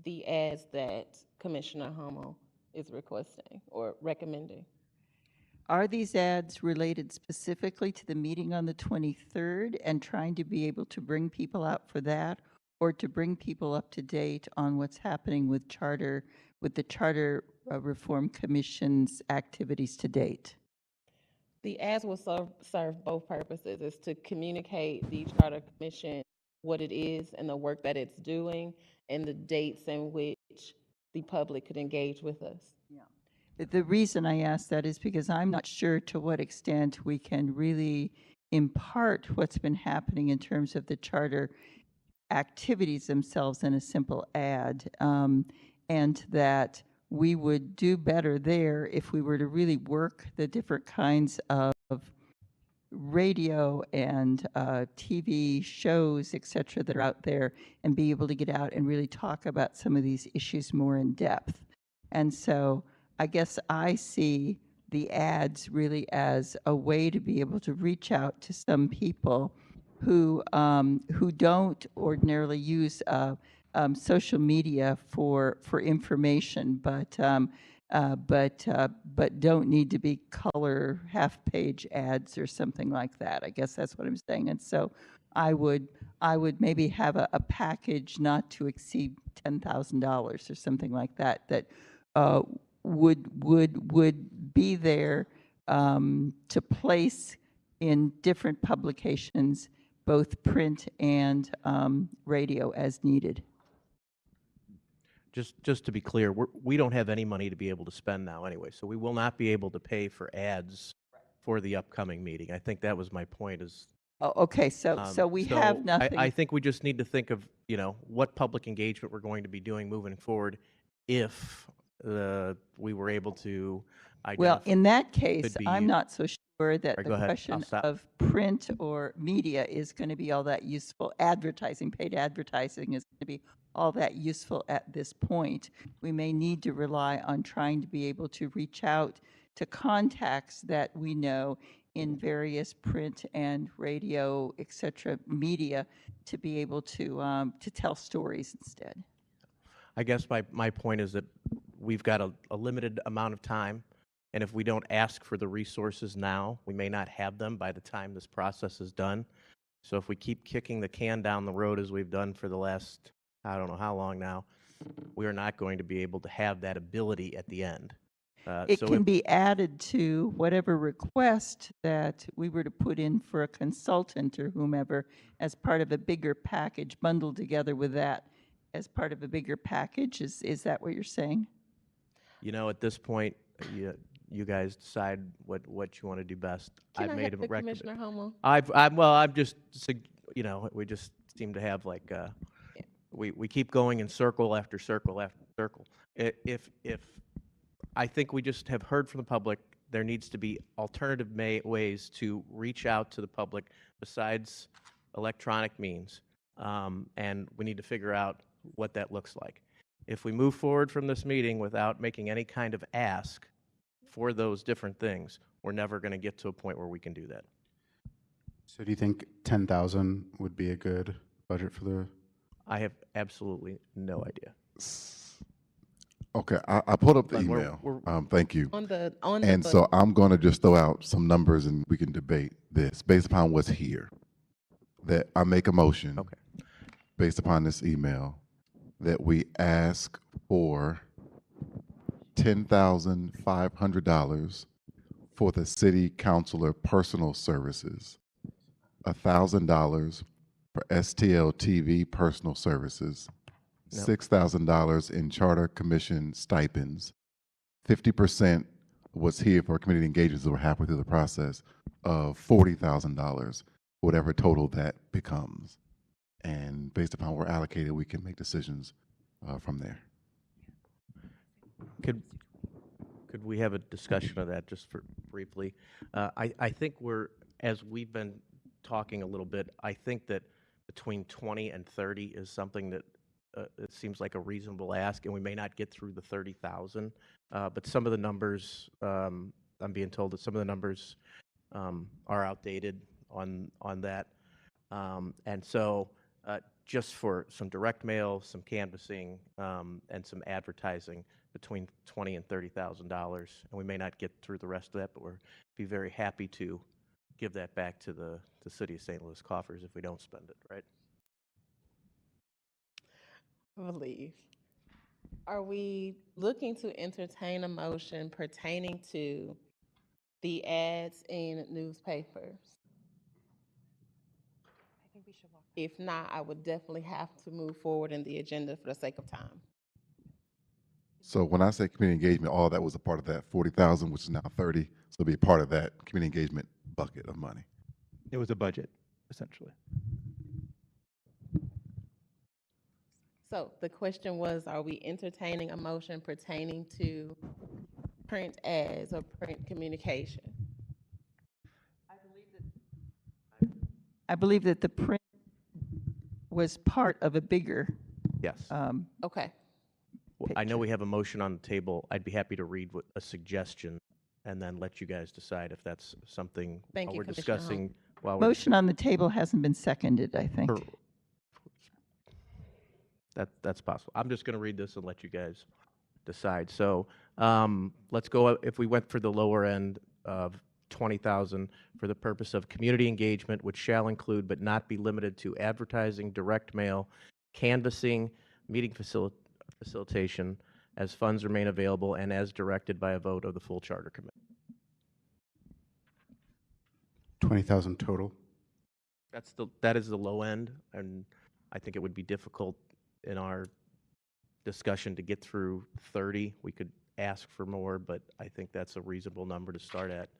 the ads that Commissioner Hummel is requesting or recommending? Are these ads related specifically to the meeting on the 23rd and trying to be able to bring people out for that, or to bring people up to date on what's happening with the Charter Reform Commission's activities to date? The ads will serve both purposes. Is to communicate the Charter Commission what it is and the work that it's doing and the dates in which the public could engage with us. Yeah. The reason I ask that is because I'm not sure to what extent we can really impart what's been happening in terms of the charter activities themselves in a simple ad, and that we would do better there if we were to really work the different kinds of radio and TV shows, et cetera, that are out there, and be able to get out and really talk about some of these issues more in depth. And so I guess I see the ads really as a way to be able to reach out to some people who don't ordinarily use social media for information, but don't need to be color half-page ads or something like that. I guess that's what I'm saying. And so I would maybe have a package not to exceed $10,000 or something like that, that would be there to place in different publications, both print and radio as needed. Just to be clear, we don't have any money to be able to spend now anyway, so we will not be able to pay for ads for the upcoming meeting. I think that was my point is. Oh, okay, so we have nothing. I think we just need to think of, what public engagement we're going to be doing moving forward if we were able to identify. Well, in that case, could be I'm not so sure that Right, the go ahead. question I'll stop. of print or media is going to be all that useful. Advertising, paid advertising is going to be all that useful at this point. We may need to rely on trying to be able to reach out to contacts that we know in various print and radio, et cetera, media, to be able to tell stories instead. I guess my point is that we've got a limited amount of time, and if we don't ask for the resources now, we may not have them by the time this process is done. So if we keep kicking the can down the road as we've done for the last, I don't know how long now, we are not going to be able to have that ability at the end. It can be added to whatever request that we were to put in for a consultant or whomever as part of a bigger package, bundled together with that as part of a bigger package. Is that what you're saying? At this point, you guys decide what you want to do best. Can I have the Commissioner Hummel? I'm just, we just seem to have like, we keep going in circle after circle after circle. If I think we just have heard from the public, there needs to be alternative ways to reach out to the public besides electronic means, and we need to figure out what that looks like. If we move forward from this meeting without making any kind of ask for those different things, we're never going to get to a point where we can do that. So do you think 10,000 would be a good budget for the? I have absolutely no idea. Okay, I pulled up the But email. Thank you. On So I'm going to just throw out some numbers and we can debate this based upon what's here. That I make a motion based upon this email that we ask for $10,500 for the city councilor personal services, $1,000 for STL TV personal services, $6,000 in charter commission stipends. 50% was here for community engagements that were halfway through the process of $40,000, whatever total that becomes. And based upon where we're allocated, we can make decisions from there. Could we have a discussion of that just for briefly? I think as we've been talking a little bit, I think that between 20 and 30 is something that it seems like a reasonable ask, and we may not get through the 30,000. But some of the numbers, I'm being told that some of the numbers are outdated on that. And so just for some direct mail, some canvassing, and some advertising between $20,000 and $30,000. And we may not get through the rest of that, but we'd be very happy to give that back to the city of St. Louis coffers if we don't spend it, right? I believe. Are we looking to entertain a motion pertaining to the ads in newspapers? If not, I would definitely have to move forward in the agenda for the sake of time. So when I say community engagement, all that was a part of that 40,000, which is now 30. So it'll be a part of that community engagement bucket of money. It was a budget, essentially. So the question was, are we entertaining a motion pertaining to print ads or print communication? I believe that the print was part of a bigger. Yes. Okay. Well, I know we have a motion on the table. I'd be happy to read a suggestion and then let you guys decide if that's something Thank while you, we're Commissioner discussing. While we're Motion on the table hasn't been seconded, I think. That's possible. I'm just going to read this and let you guys decide. So let's go, if we went for the lower end of 20,000 for the purpose of community engagement, which shall include but not be limited to advertising, direct mail, canvassing, meeting facilitation, as funds remain available and as directed by a vote of the full charter committee. 20,000 total. That is the low end, and I think it would be difficult in our discussion to get through 30. We could ask for more, but I think that's a reasonable number to start at.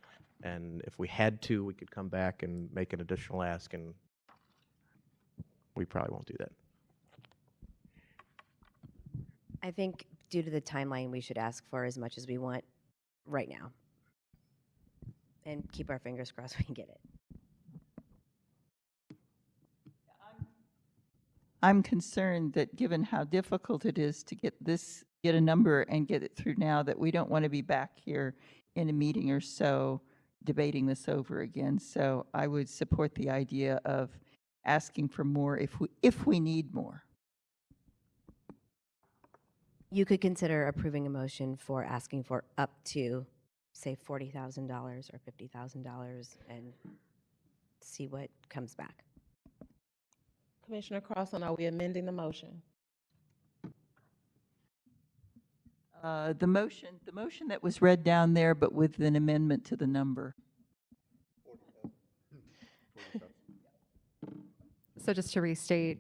And if we had to, we could come back and make an additional ask, and we probably won't do that. I think due to the timeline, we should ask for as much as we want right now. And keep our fingers crossed we can get it. I'm concerned that given how difficult it is to get a number and get it through now, that we don't want to be back here in a meeting or so debating this over again. So I would support the idea of asking for more if we need more. You could consider approving a motion for asking for up to, say, $40,000 or $50,000 and see what comes back. Commissioner Crossen, are we amending the motion? The motion that was read down there, but with an amendment to the number. So just to restate,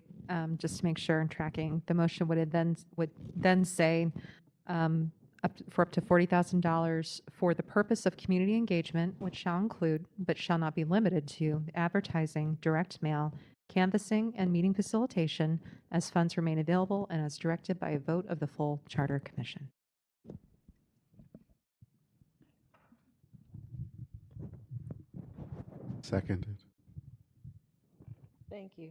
just to make sure I'm tracking, the motion would then say for up to $40,000 for the purpose of community engagement, which shall include, but shall not be limited to, advertising, direct mail, canvassing, and meeting facilitation as funds remain available and as directed by a vote of the full Charter Commission. Seconded. Thank you.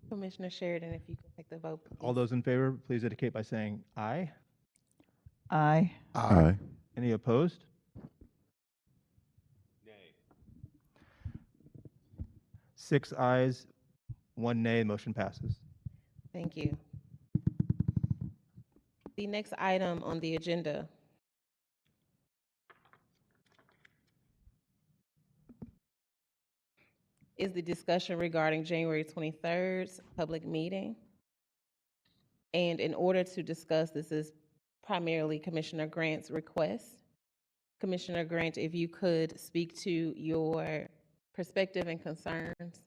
Commissioner Sheridan, if you could take the vote. All those in favor, please indicate by saying aye. Aye. Aye. Any opposed? Nay. 6 ayes, 1 nay, motion passes. Thank you. The next item on the agenda is the discussion regarding January 23rd's public meeting. And in order to discuss, this is primarily Commissioner Grant's request. Commissioner Grant, if you could speak to your perspective and concerns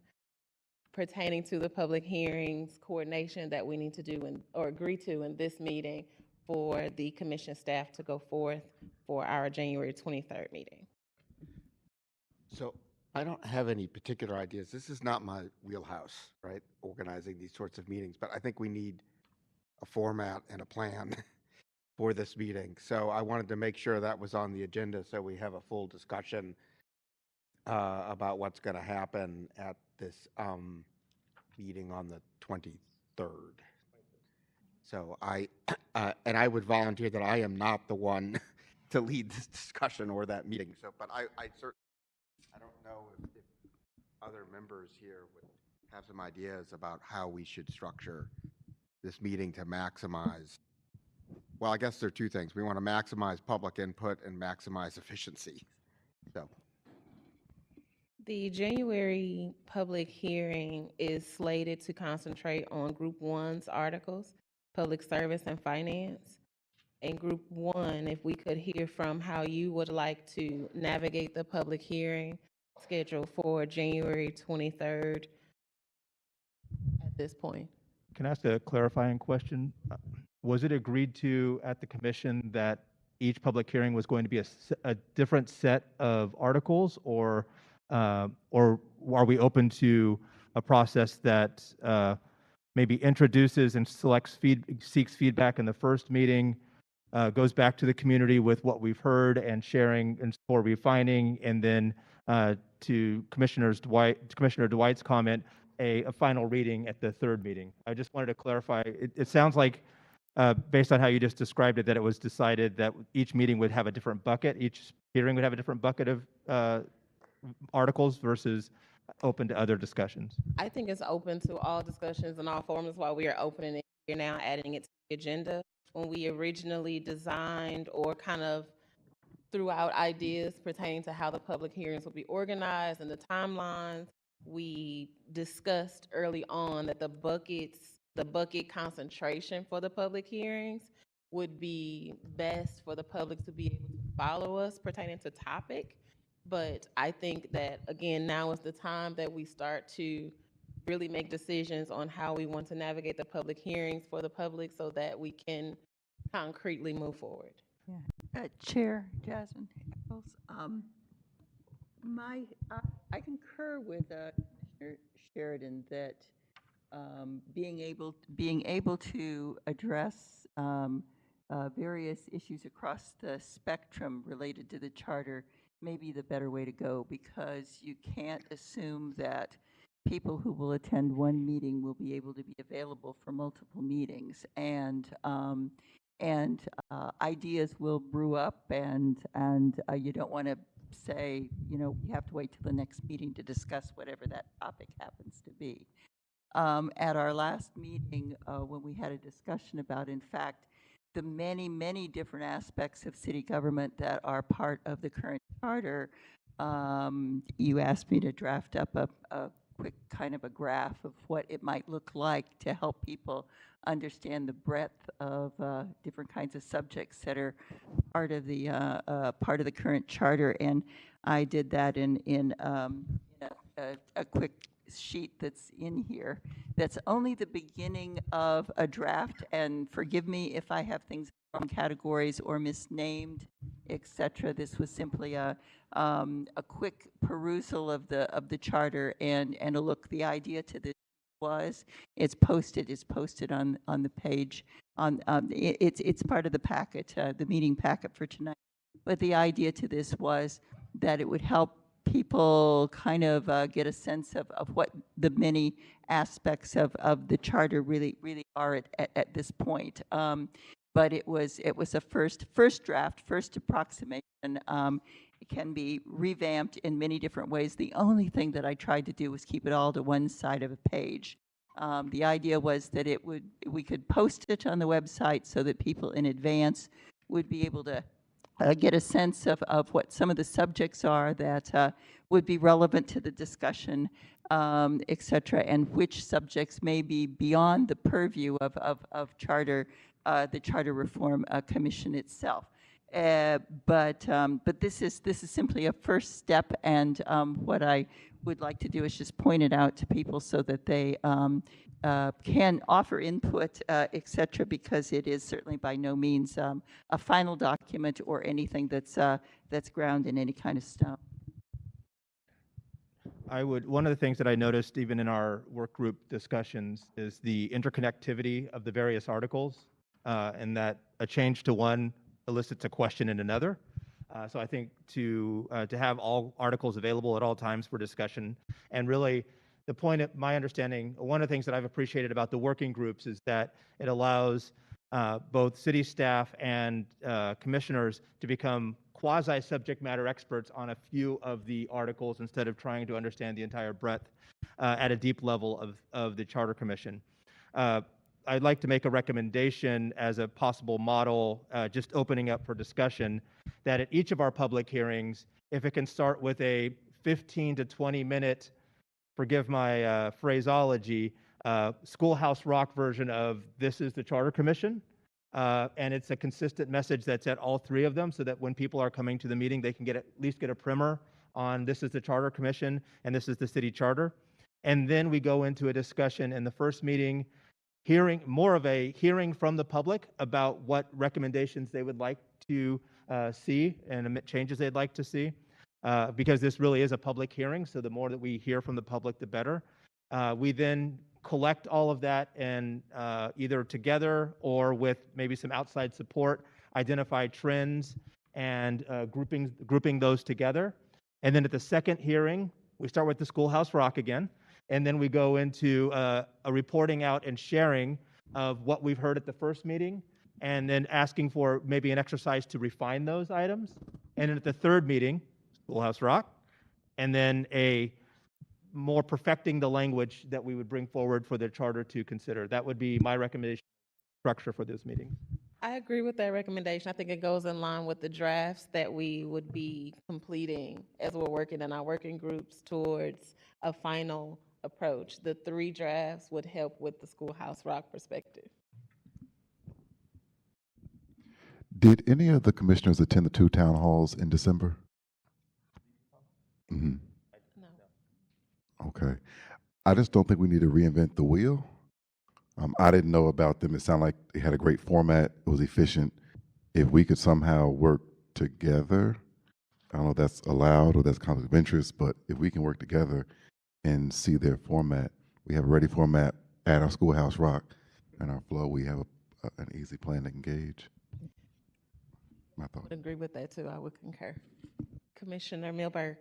pertaining to the public hearings coordination that we need to do or agree to in this meeting for the commission staff to go forth for our January 23rd meeting. So I don't have any particular ideas. This is not my wheelhouse, right? Organizing these sorts of meetings, but I think we need a format and a plan for this meeting. So I wanted to make sure that was on the agenda so we have a full discussion about what's going to happen at this meeting on the 23rd. So and I would volunteer that I am not the one to lead this discussion or that meeting. So, but I certainly, I don't know if other members here would have some ideas about how we should structure this meeting to maximize. Well, I guess there are two things. We want to maximize public input and maximize efficiency. So. The January public hearing is slated to concentrate on Group 1's articles, public service and finance. In Group 1, if we could hear from how you would like to navigate the public hearing scheduled for January 23rd at this point. Can I ask a clarifying question? Was it agreed to at the commission that each public hearing was going to be a different set of articles, or are we open to a process that maybe introduces and seeks feedback in the first meeting, goes back to the community with what we've heard and sharing and for refining, and then to Commissioner Dwight's comment, a final reading at the third meeting? I just wanted to clarify. It sounds like, based on how you just described it, that it was decided that each meeting would have a different bucket, each hearing would have a different bucket of articles versus open to other discussions. I think it's open to all discussions and all forums while we are opening it. We're now adding it to the agenda. When we originally designed or kind of threw out ideas pertaining to how the public hearings will be organized and the timelines, we discussed early on that the bucket concentration for the public hearings would be best for the public to be able to follow us pertaining to topic. But I think that, again, now is the time that we start to really make decisions on how we want to navigate the public hearings for the public so that we can concretely move forward. Yeah. Chair Jasmine Eccles, I concur with Commissioner Sheridan that being able to address various issues across the spectrum related to the charter may be the better way to go, because you can't assume that people who will attend one meeting will be able to be available for multiple meetings, and ideas will brew up, and you don't want to say, we have to wait till the next meeting to discuss whatever that topic happens to be. At our last meeting, when we had a discussion about, in fact, the many, many different aspects of city government that are part of the current charter, you asked me to draft up a quick kind of a graph of what it might look like to help people understand the breadth of different kinds of subjects that are part of the current charter. And I did that in a quick sheet that's in here. That's only the beginning of a draft, and forgive me if I have things in wrong categories or misnamed, etc. This was simply a quick perusal of the charter and a look. The idea to this was it's posted on the page. It's part of the packet, the meeting packet for tonight. But the idea to this was that it would help people kind of get a sense of what the many aspects of the charter really are at this point. But it was a first draft, first approximation. It can be revamped in many different ways. The only thing that I tried to do was keep it all to one side of a page. The idea was that we could post it on the website so that people in advance would be able to get a sense of what some of the subjects are that would be relevant to the discussion, et cetera, and which subjects may be beyond the purview of the Charter Reform Commission itself. But this is simply a first step, and what I would like to do is just point it out to people so that they can offer input, et cetera, because it is certainly by no means a final document or anything that's ground in any kind of stone. One of the things that I noticed even in our work group discussions is the interconnectivity of the various articles, and that a change to one elicits a question in another. So I think to have all articles available at all times for discussion, and really the point of my understanding, one of the things that I've appreciated about the working groups is that it allows both city staff and commissioners to become quasi-subject matter experts on a few of the articles instead of trying to understand the entire breadth at a deep level of the Charter Commission. I'd like to make a recommendation as a possible model, just opening up for discussion, that at each of our public hearings, if it can start with a 15 to 20 minute, forgive my phraseology, Schoolhouse Rock version of this is the Charter Commission. And it's a consistent message that's at all three of them so that when people are coming to the meeting, they can at least get a primer on this is the Charter Commission and this is the city charter. And then we go into a discussion in the first meeting, more of a hearing from the public about what recommendations they would like to see and changes they'd like to see. Because this really is a public hearing, so the more that we hear from the public, the better. We then collect all of that and either together or with maybe some outside support, identify trends and grouping those together. And then at the second hearing, we start with the Schoolhouse Rock again, and then we go into a reporting out and sharing of what we've heard at the first meeting, and then asking for maybe an exercise to refine those items. And then at the third meeting, Schoolhouse Rock, and then a more perfecting the language that we would bring forward for the charter to consider. That would be my recommendation structure for this meeting. I agree with that recommendation. I think it goes in line with the drafts that we would be completing as we're working in our working groups towards a final approach. The 3 drafts would help with the Schoolhouse Rock perspective. Did any of the commissioners attend the 2 town halls in December? Mm-hmm. No. Okay. I just don't think we need to reinvent the wheel. I didn't know about them. It sounded like they had a great format. It was efficient. If we could somehow work together, I don't know if that's allowed or that's conflict of interest, but if we can work together and see their format, we have a ready format at our Schoolhouse Rock and our flow. We have an easy plan to engage. My I thought. would agree with that too. I would concur. Commissioner Milberg.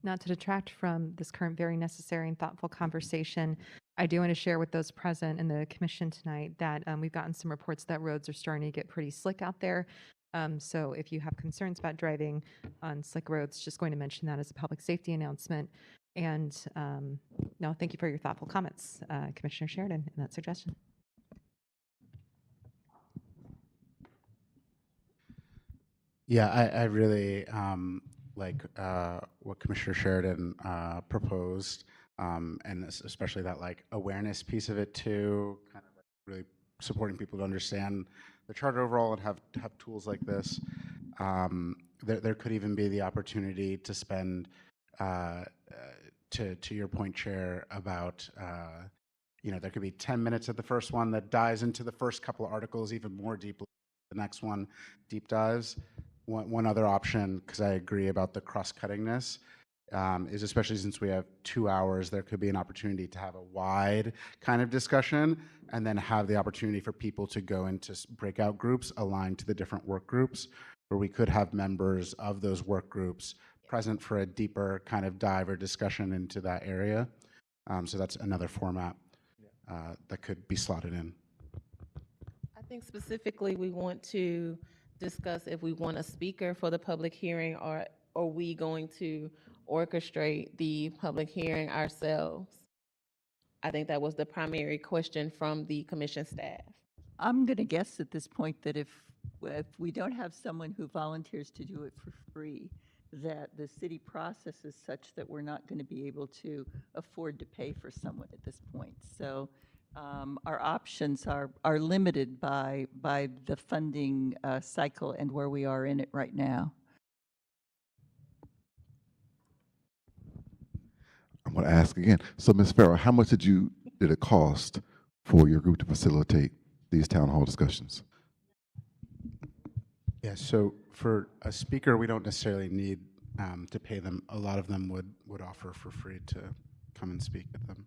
Not to detract from this current very necessary and thoughtful conversation, I do want to share with those present in the commission tonight that we've gotten some reports that roads are starting to get pretty slick out there. So if you have concerns about driving on slick roads, just going to mention that as a public safety announcement. And no, thank you for your thoughtful comments, Commissioner Sheridan, and that suggestion. Yeah, I really like what Commissioner Sheridan proposed, and especially that like awareness piece of it too, kind of like really supporting people to understand the charter overall and have tools like this. There could even be the opportunity to spend, to your point, Chair, about there could be 10 minutes at the first one that dives into the first couple of articles even more deeply. The next one deep dives. One other option, because I agree about the cross-cuttingness, is especially since we have 2 hours, there could be an opportunity to have a wide kind of discussion and then have the opportunity for people to go into breakout groups aligned to the different work groups, where we could have members of those work groups present for a deeper kind of dive or discussion into that area. So that's another format that could be slotted in. I think specifically we want to discuss if we want a speaker for the public hearing, or are we going to orchestrate the public hearing ourselves? I think that was the primary question from the commission staff. I'm going to guess at this point that if we don't have someone who volunteers to do it for free, that the city process is such that we're not going to be able to afford to pay for someone at this point. So our options are limited by the funding cycle and where we are in it right now. I'm going to ask again. So, Ms. Farrell, how much did it cost for your group to facilitate these town hall discussions? Yeah, so for a speaker, we don't necessarily need to pay them. A lot of them would offer for free to come and speak at them.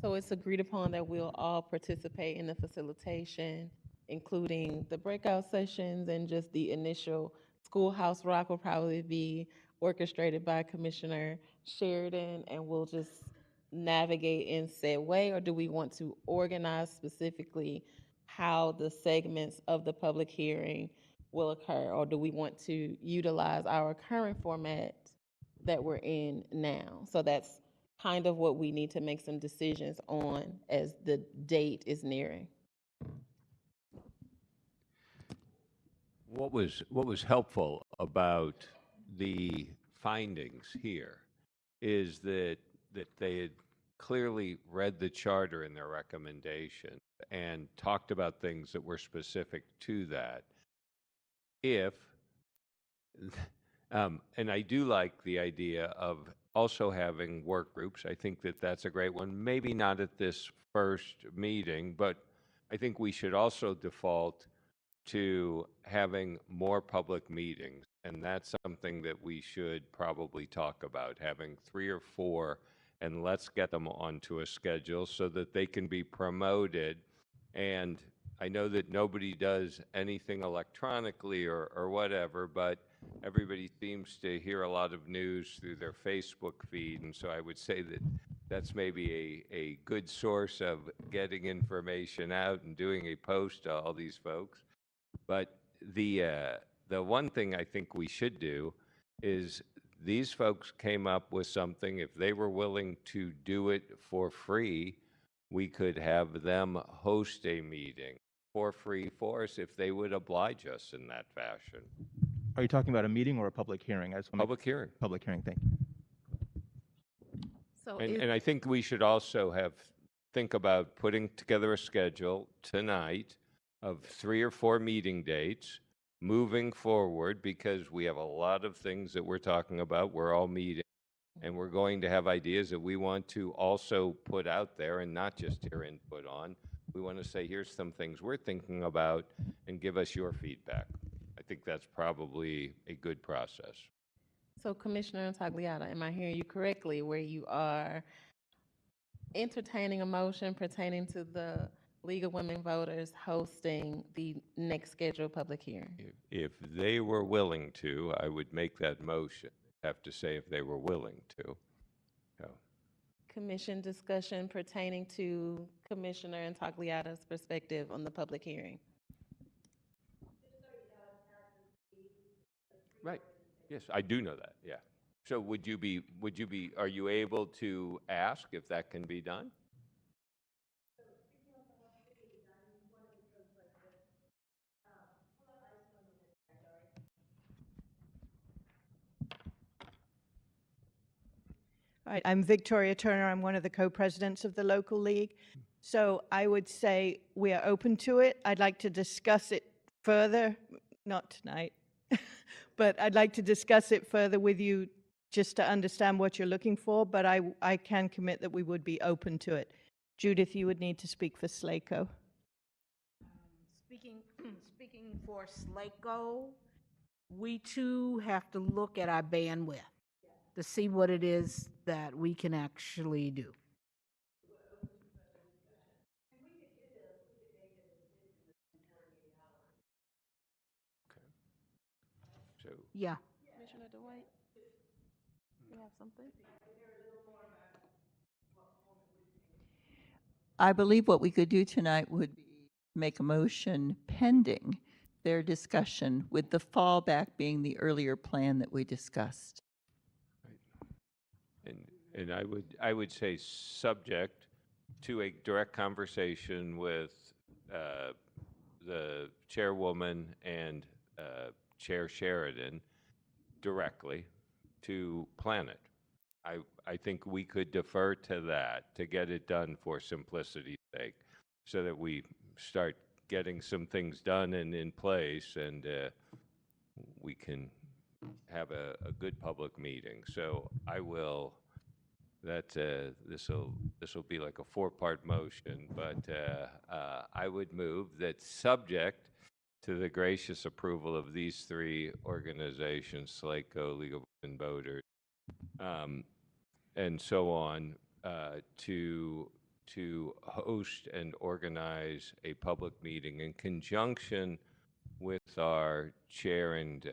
So it's agreed upon that we'll all participate in the facilitation, including the breakout sessions, and just the initial Schoolhouse Rock will probably be orchestrated by Commissioner Sheridan, and we'll just navigate in said way, or do we want to organize specifically how the segments of the public hearing will occur, or do we want to utilize our current format that we're in now? So that's kind of what we need to make some decisions on as the date is nearing. What was helpful about the findings here is that they had clearly read the charter in their recommendation and talked about things that were specific to that. If and I do like the idea of also having work groups. I think that that's a great one. Maybe not at this first meeting, but I think we should also default to having more public meetings. And that's something that we should probably talk about, having 3 or 4, and let's get them onto a schedule so that they can be promoted. And I know that nobody does anything electronically or whatever, but everybody seems to hear a lot of news through their Facebook feed. And so I would say that that's maybe a good source of getting information out and doing a post to all these folks. But the one thing I think we should do is these folks came up with something. If they were willing to do it for free, we could have them host a meeting for free for us if they would oblige us in that fashion. Are you talking about a meeting or a public hearing? Public hearing. Public hearing, thank you. So And I think we should also think about putting together a schedule tonight of 3 or 4 meeting dates moving forward, because we have a lot of things that we're talking about. We're all meeting, and we're going to have ideas that we want to also put out there and not just hear input on. We want to say, here's some things we're thinking about, and give us your feedback. I think that's probably a good process. So Commissioner Tagliata, am I hearing you correctly, where you are entertaining a motion pertaining to the League of Women Voters hosting the next scheduled public hearing? If they were willing to, I would make that motion. Have to say if they were willing to. So, Commission discussion pertaining to Commissioner Intagliata's perspective on the public hearing. right. Yes, I do know that. Yeah. So are you able to ask if that can be done? All right, I'm Victoria Turner. I'm one of the co-presidents of the local league. So I would say we are open to it. I'd like to discuss it further, not tonight, but I'd like to discuss it further with you just to understand what you're looking for, but I can commit that we would be open to it. Judith, you would need to speak for SLACO. Speaking for SLACO, we too have to look at our bandwidth to see what it is that we can actually do. So Yeah. Commissioner Dwight, you have something? I believe what we could do tonight would be make a motion pending their discussion, with the fallback being the earlier plan that we discussed. And I would say subject to a direct conversation with the chairwoman and Chair Sheridan directly to plan it. I think we could defer to that to get it done for simplicity's sake, so that we start getting some things done and in place, and we can have a good public meeting. So I will, this will be like a four-part motion, but I would move that, subject to the gracious approval of these three organizations, SLACO, League of Women Voters, and so on, to host and organize a public meeting in conjunction with our chair and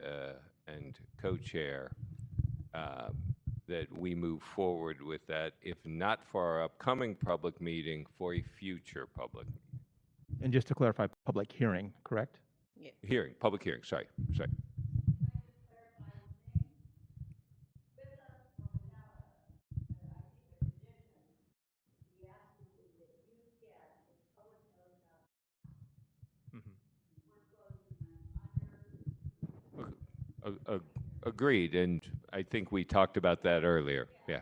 co-chair, that we move forward with that, if not for our upcoming public meeting, for a future public And just to clarify, public hearing, correct? public hearing, sorry. Agreed, and I think we talked about that earlier, yeah.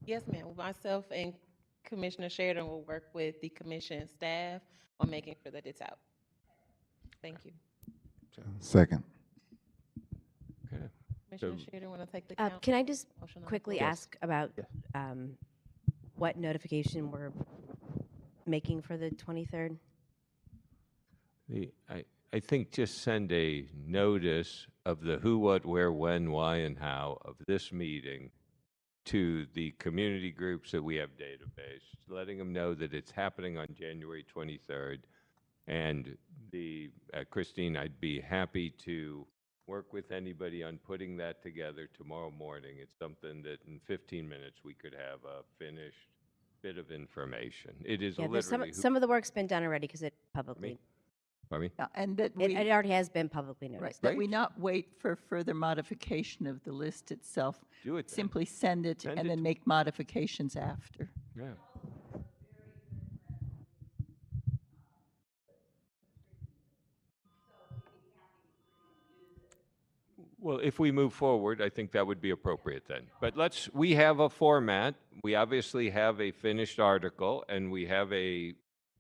Yes, ma'am. Myself and Commissioner Sheridan will work with the commission staff on making sure that it's out. Thank you. Second. Okay. Commissioner So- Sheridan, want to take the count? Can I just Motion on the quickly floor. ask about what notification we're making for the 23rd? I think just send a notice of the who, what, where, when, why, and how of this meeting to the community groups that we have database, letting them know that it's happening on January 23rd. And Christine, I'd be happy to work with anybody on putting that together tomorrow morning. It's something that in 15 minutes we could have a finished bit of information. It is Yeah, there's literally. some of the work's been done already because it publicly. Pardon me? Yeah, and that It already has been publicly Right, noticed. that we not wait for further modification of the list itself. Do it then. Simply send it Send and it then to- make modifications after. Yeah. Well, if we move forward, I think that would be appropriate then. But we have a format. We obviously have a finished article and we have a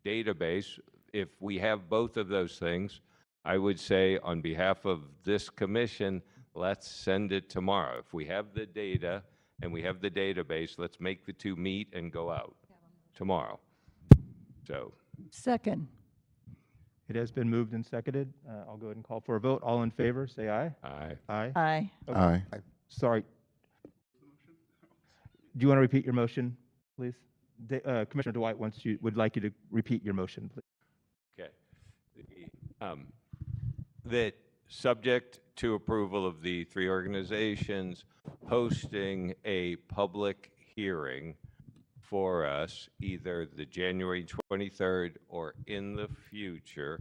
database. If we have both of those things, I would say on behalf of this commission, let's send it tomorrow. If we have the data and we have the database, let's make the two meet and go out tomorrow. So, Second. It has been moved and seconded. I'll go ahead and call for a vote. All in favor, say aye. aye. Aye. Aye. Okay. Aye. Sorry. Do you want to repeat your motion, please? Commissioner Dwight would like you to repeat your motion, please. Okay. That subject to approval of the three organizations hosting a public hearing for us, either the January 23rd or in the future,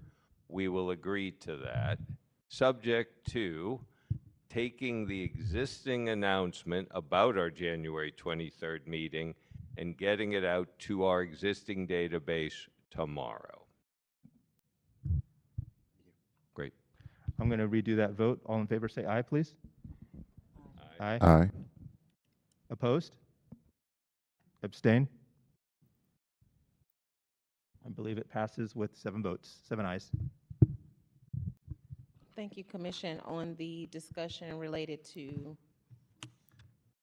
we will agree to that, subject to taking the existing announcement about our January 23rd meeting and getting it out to our existing database tomorrow. Great. I'm going to redo that vote. All in favor, say aye, please. Aye. Aye. Opposed? Abstain? I believe it passes with 7 votes, 7 ayes. Thank you, Commission, on the discussion related to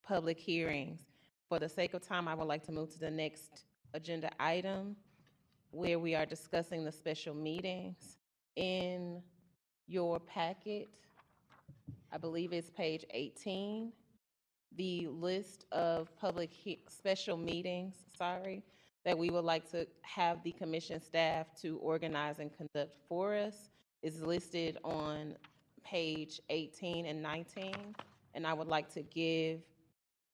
public hearings. For the sake of time, I would like to move to the next agenda item, where we are discussing the special meetings. In your packet, I believe it's page 18, the list of special meetings, that we would like to have the commission staff to organize and conduct for us is listed on page 18 and 19. And I would like to give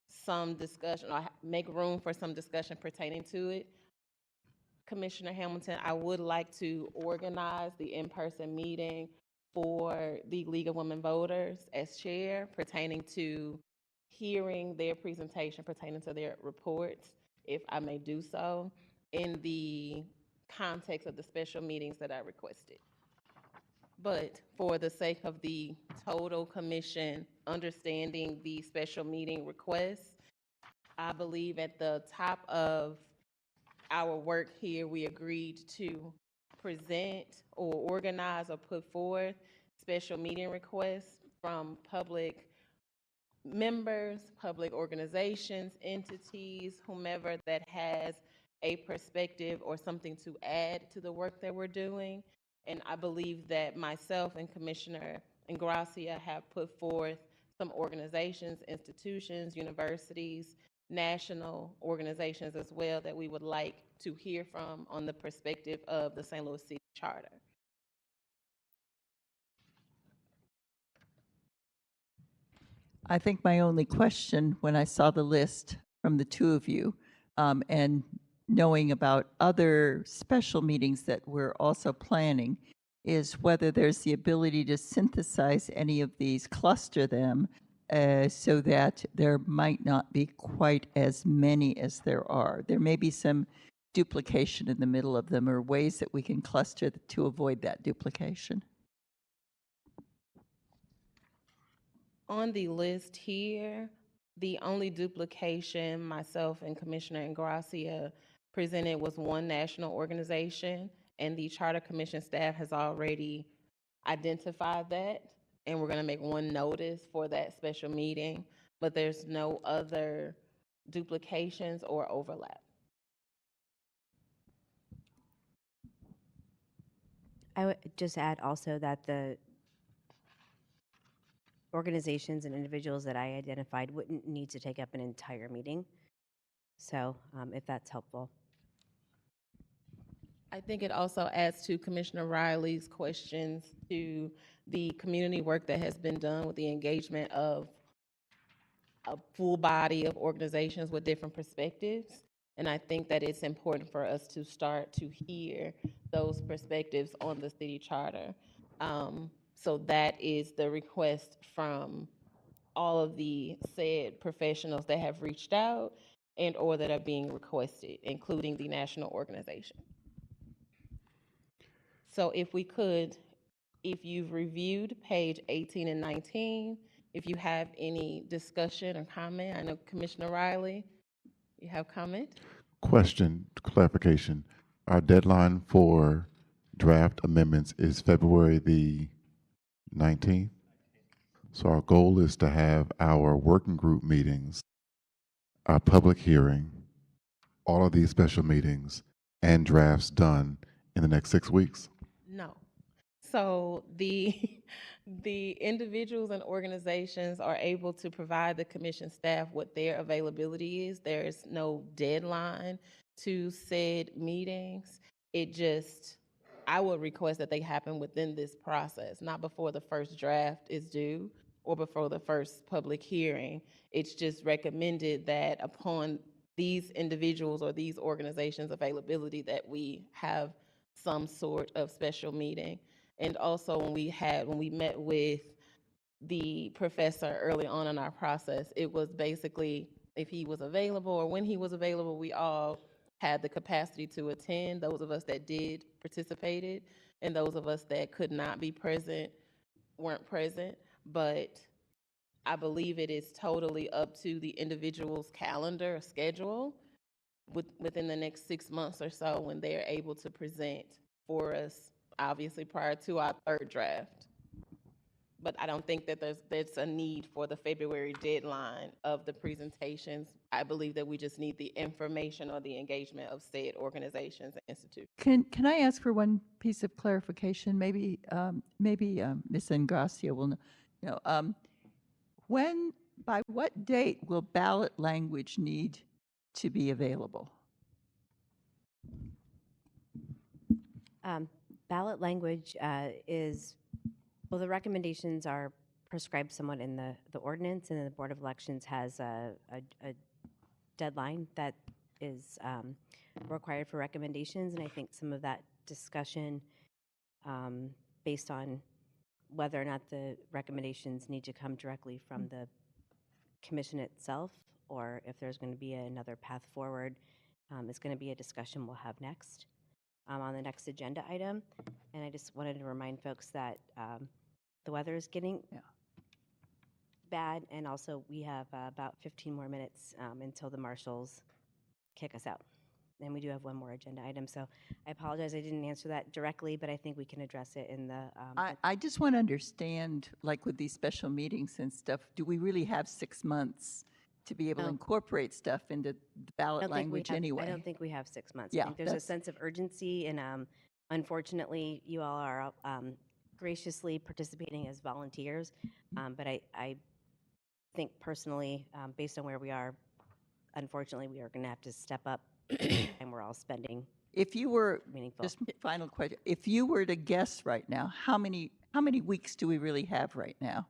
some discussion, or make room for some discussion pertaining to it. Commissioner Hamilton, I would like to organize the in-person meeting for the League of Women Voters as chair, pertaining to hearing their presentation pertaining to their reports, if I may do so, in the context of the special meetings that I requested. But for the sake of the total commission understanding the special meeting requests, I believe at the top of our work here, we agreed to present or organize or put forth special meeting requests from public members, public organizations, entities, whomever that has a perspective or something to add to the work that we're doing. And I believe that myself and Commissioner Ingracia have put forth some organizations, institutions, universities, national organizations as well that we would like to hear from on the perspective of the St. Louis City Charter. I think my only question when I saw the list from the two of you, and knowing about other special meetings that we're also planning, is whether there's the ability to synthesize any of these, cluster them, so that there might not be quite as many as there are. There may be some duplication in the middle of them, or ways that we can cluster to avoid that duplication. On the list here, the only duplication myself and Commissioner Ingracia presented was one national organization, and the Charter Commission staff has already identified that, and we're gonna make one notice for that special meeting, but there's no other duplications or overlap. I would just add also that the organizations and individuals that I identified wouldn't need to take up an entire meeting. So if that's helpful. I think it also adds to Commissioner Riley's questions to the community work that has been done with the engagement of a full body of organizations with different perspectives. And I think that it's important for us to start to hear those perspectives on the city charter. So that is the request from all of the said professionals that have reached out and or that are being requested, including the national organization. So if we could, if you've reviewed page 18 and 19, if you have any discussion or comment, I know Commissioner Riley, you have comment? Question, clarification. Our deadline for draft amendments is February the 19th. So our goal is to have our working group meetings, our public hearing, all of these special meetings, and drafts done in the next 6 weeks. No. So the individuals and organizations are able to provide the commission staff what their availability is. There is no deadline to said meetings. It just, I would request that they happen within this process, not before the first draft is due or before the first public hearing. It's just recommended that upon these individuals or these organizations' availability that we have some sort of special meeting. And also when we met with the professor early on in our process, it was basically if he was available or when he was available, we all had the capacity to attend. Those of us that did participated, and those of us that could not be present weren't present. But I believe it is totally up to the individual's calendar or schedule within the next 6 months or so when they're able to present for us, obviously prior to our third draft. But I don't think that there's a need for the February deadline of the presentations. I believe that we just need the information or the engagement of said organizations and institutions. Can I ask for one piece of clarification? Maybe Ms. Ingracia will know. By what date will ballot language need to be available? Ballot language is, well, the recommendations are prescribed somewhat in the ordinance, and then the Board of Elections has a deadline that is required for recommendations. And I think some of that discussion based on whether or not the recommendations need to come directly from the commission itself, or if there's going to be another path forward, is going to be a discussion we'll have next. on the next agenda item. And I just wanted to remind folks that the weather is getting bad, and also we have about 15 more minutes until the marshals kick us out. And we do have one more agenda item, so I apologize I didn't answer that directly, but I think we can address it in the. I just want to understand, like with these special meetings and stuff, do we really have 6 months to be able to No. incorporate stuff into the ballot language anyway? I don't think we have 6 months. Yeah, I think there's a that's- sense of urgency, and unfortunately, you all are graciously participating as volunteers. But I think personally, based on where we are, unfortunately, we are going to have to step up, and we're all spending. If you were, Meaningful. just final question, if you were to guess right now, how many weeks do we really have right now?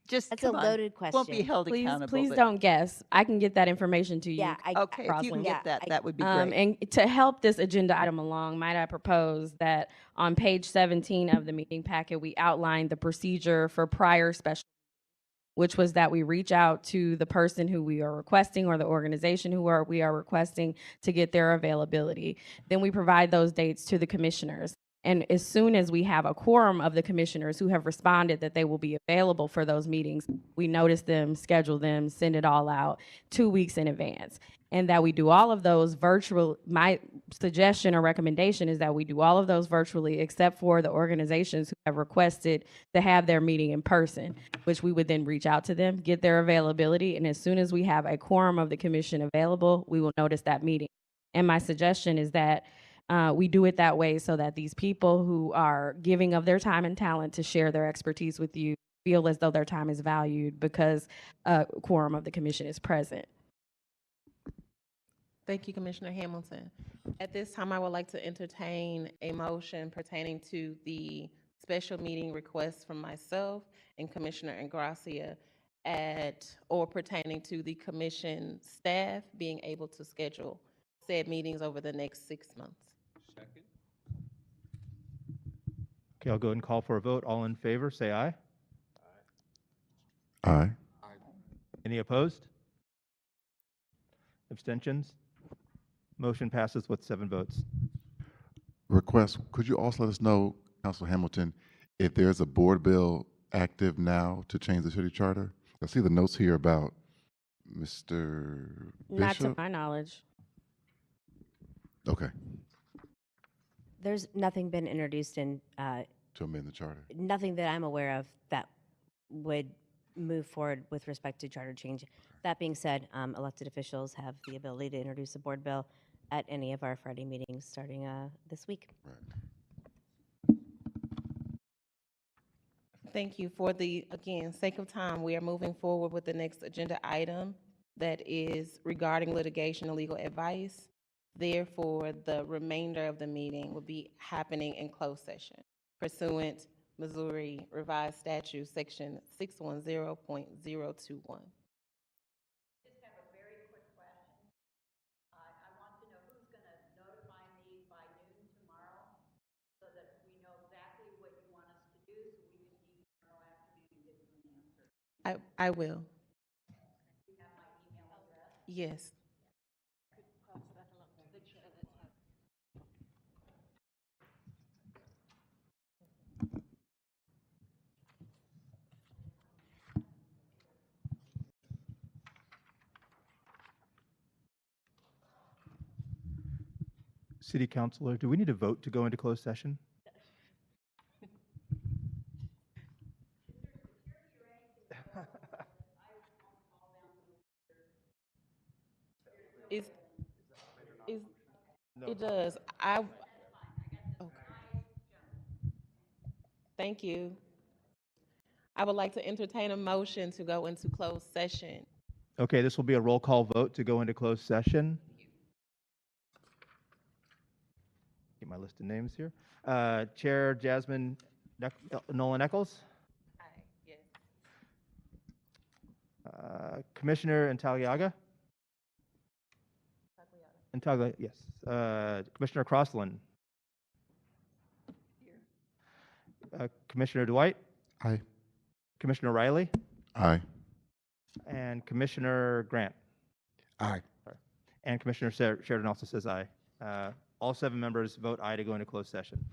Just That's a come on. loaded question. Won't be held Please, accountable. please but- don't guess. I can get that information to you. Yeah, Okay, if you can get that, that would be great. And to help this agenda item along, might I propose that on page 17 of the meeting packet, we outline the procedure for prior special, which was that we reach out to the person who we are requesting or the organization we are requesting to get their availability. Then we provide those dates to the commissioners. And as soon as we have a quorum of the commissioners who have responded that they will be available for those meetings, we notice them, schedule them, send it all out 2 weeks in advance. And that we do all of those virtual, my suggestion or recommendation is that we do all of those virtually except for the organizations who have requested to have their meeting in person, which we would then reach out to them, get their availability, and as soon as we have a quorum of the commission available, we will notice that meeting. And my suggestion is that we do it that way so that these people who are giving of their time and talent to share their expertise with you feel as though their time is valued because a quorum of the commission is present. Thank you, Commissioner Hamilton. At this time, I would like to entertain a motion pertaining to the special meeting request from myself and Commissioner Ingracia or pertaining to the commission staff being able to schedule said meetings over the next 6 months. Second. Okay, I'll go ahead and call for a vote. All in favor, say aye. Aye. Any opposed? Abstentions? Motion passes with 7 votes. Request, could you also let us know, Council Hamilton, if there's a board bill active now to change the city charter? I see the notes here about Mr. Not to Bishop. my knowledge. Okay, There's nothing been introduced in, to amend the charter. nothing that I'm aware of that would move forward with respect to charter change. That being said, elected officials have the ability to introduce a board bill at any of our Friday meetings starting this week. Thank you. For the, again, sake of time, we are moving forward with the next agenda item that is regarding litigation and legal advice. Therefore, the remainder of the meeting will be happening in closed session pursuant Missouri Revised Statute, Section 610.021. I will. Yes. City Councilor, do we need to vote to go into closed session? Is it does. Okay. Thank you. I would like to entertain a motion to go into closed session. Okay, this will be a roll call vote to go into closed session. Get my list of names here. Chair Jasmine Nolan Eccles. Aye, yes. Commissioner Intaliaga. Intaglia, yes. Commissioner Crossland. Commissioner Dwight. Aye. Commissioner Riley. Aye. And Commissioner Grant. Aye. And Commissioner Sheridan also says aye. All 7 members vote aye to go into closed session.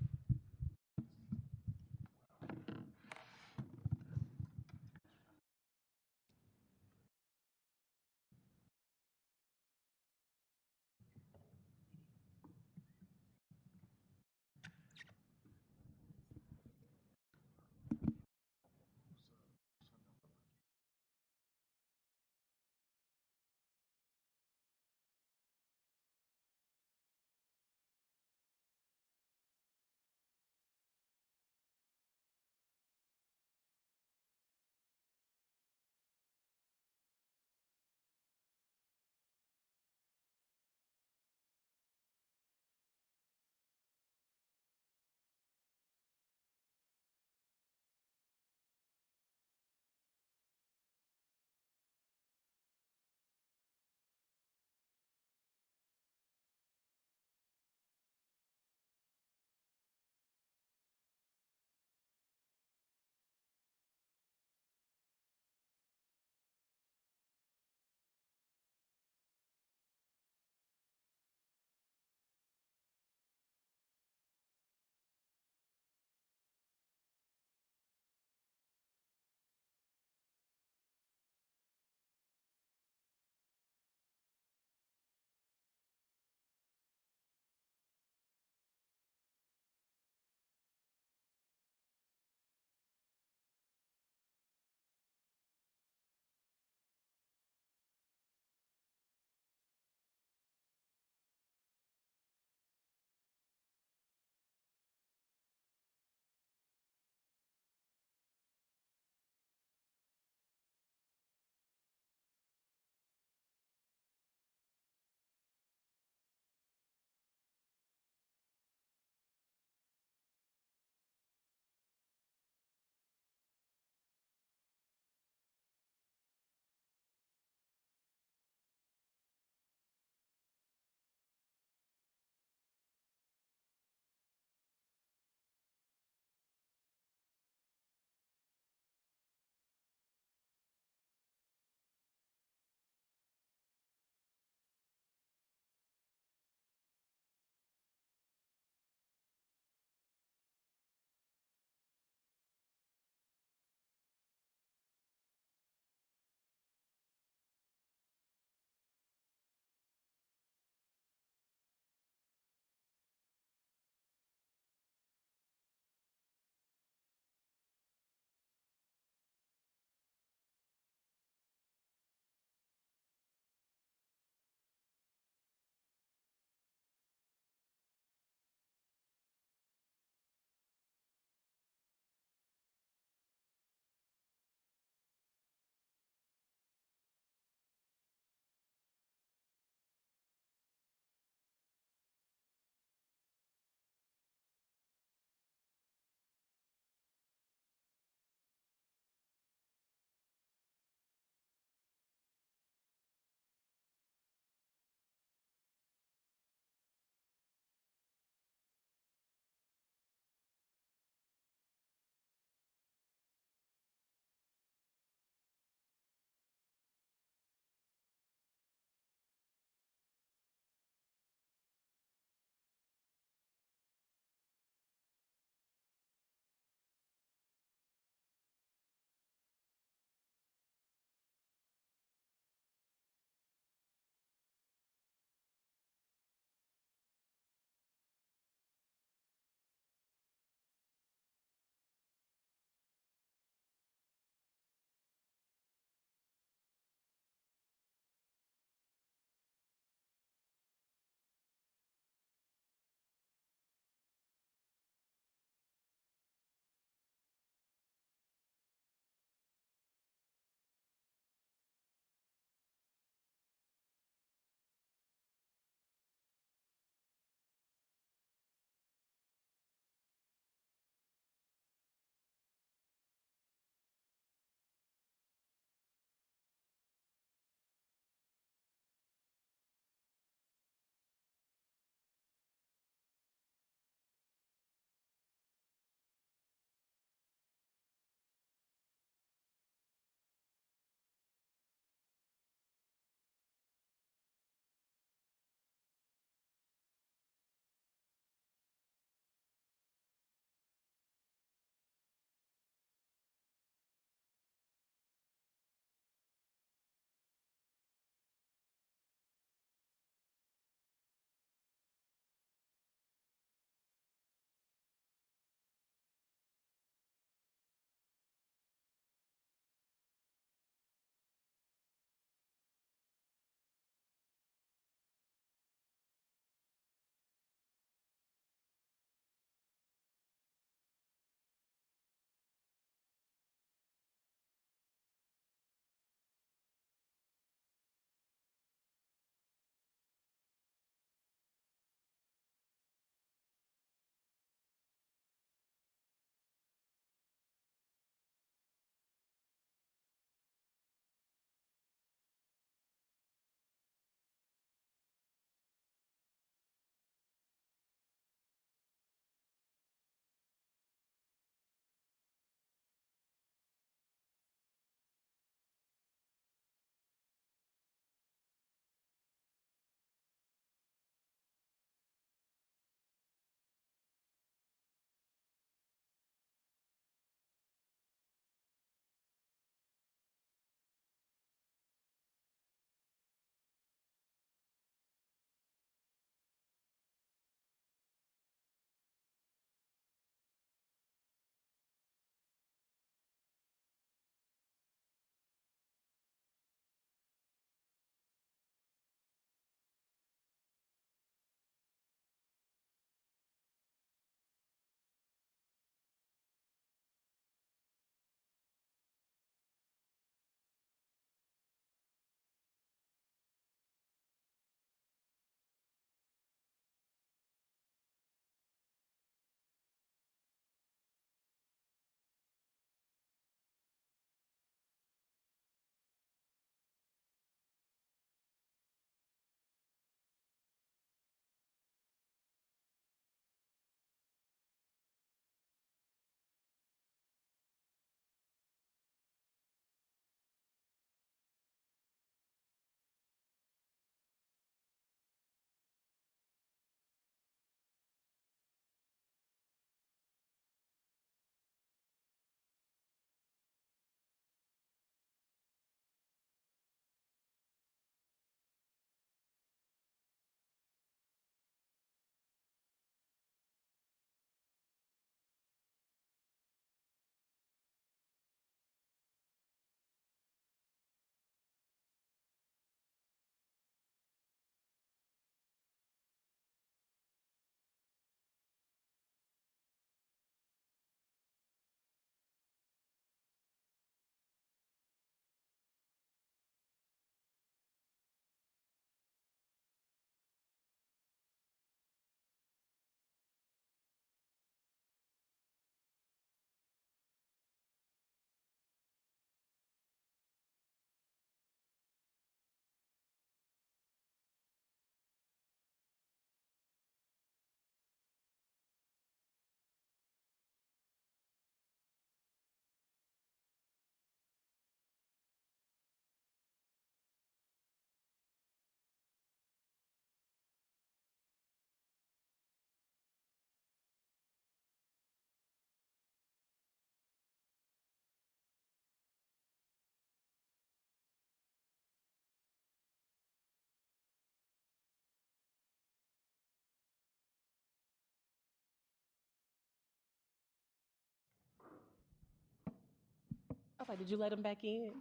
was like, did you let him back in?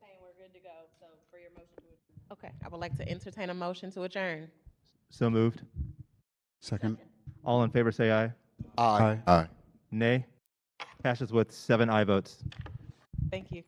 Saying we're good to go, so for your motion to Okay, I would like to entertain a motion to adjourn. So moved. Second. All in favor, say aye. Aye. Aye. Nay. Passes with 7 aye votes. Thank you.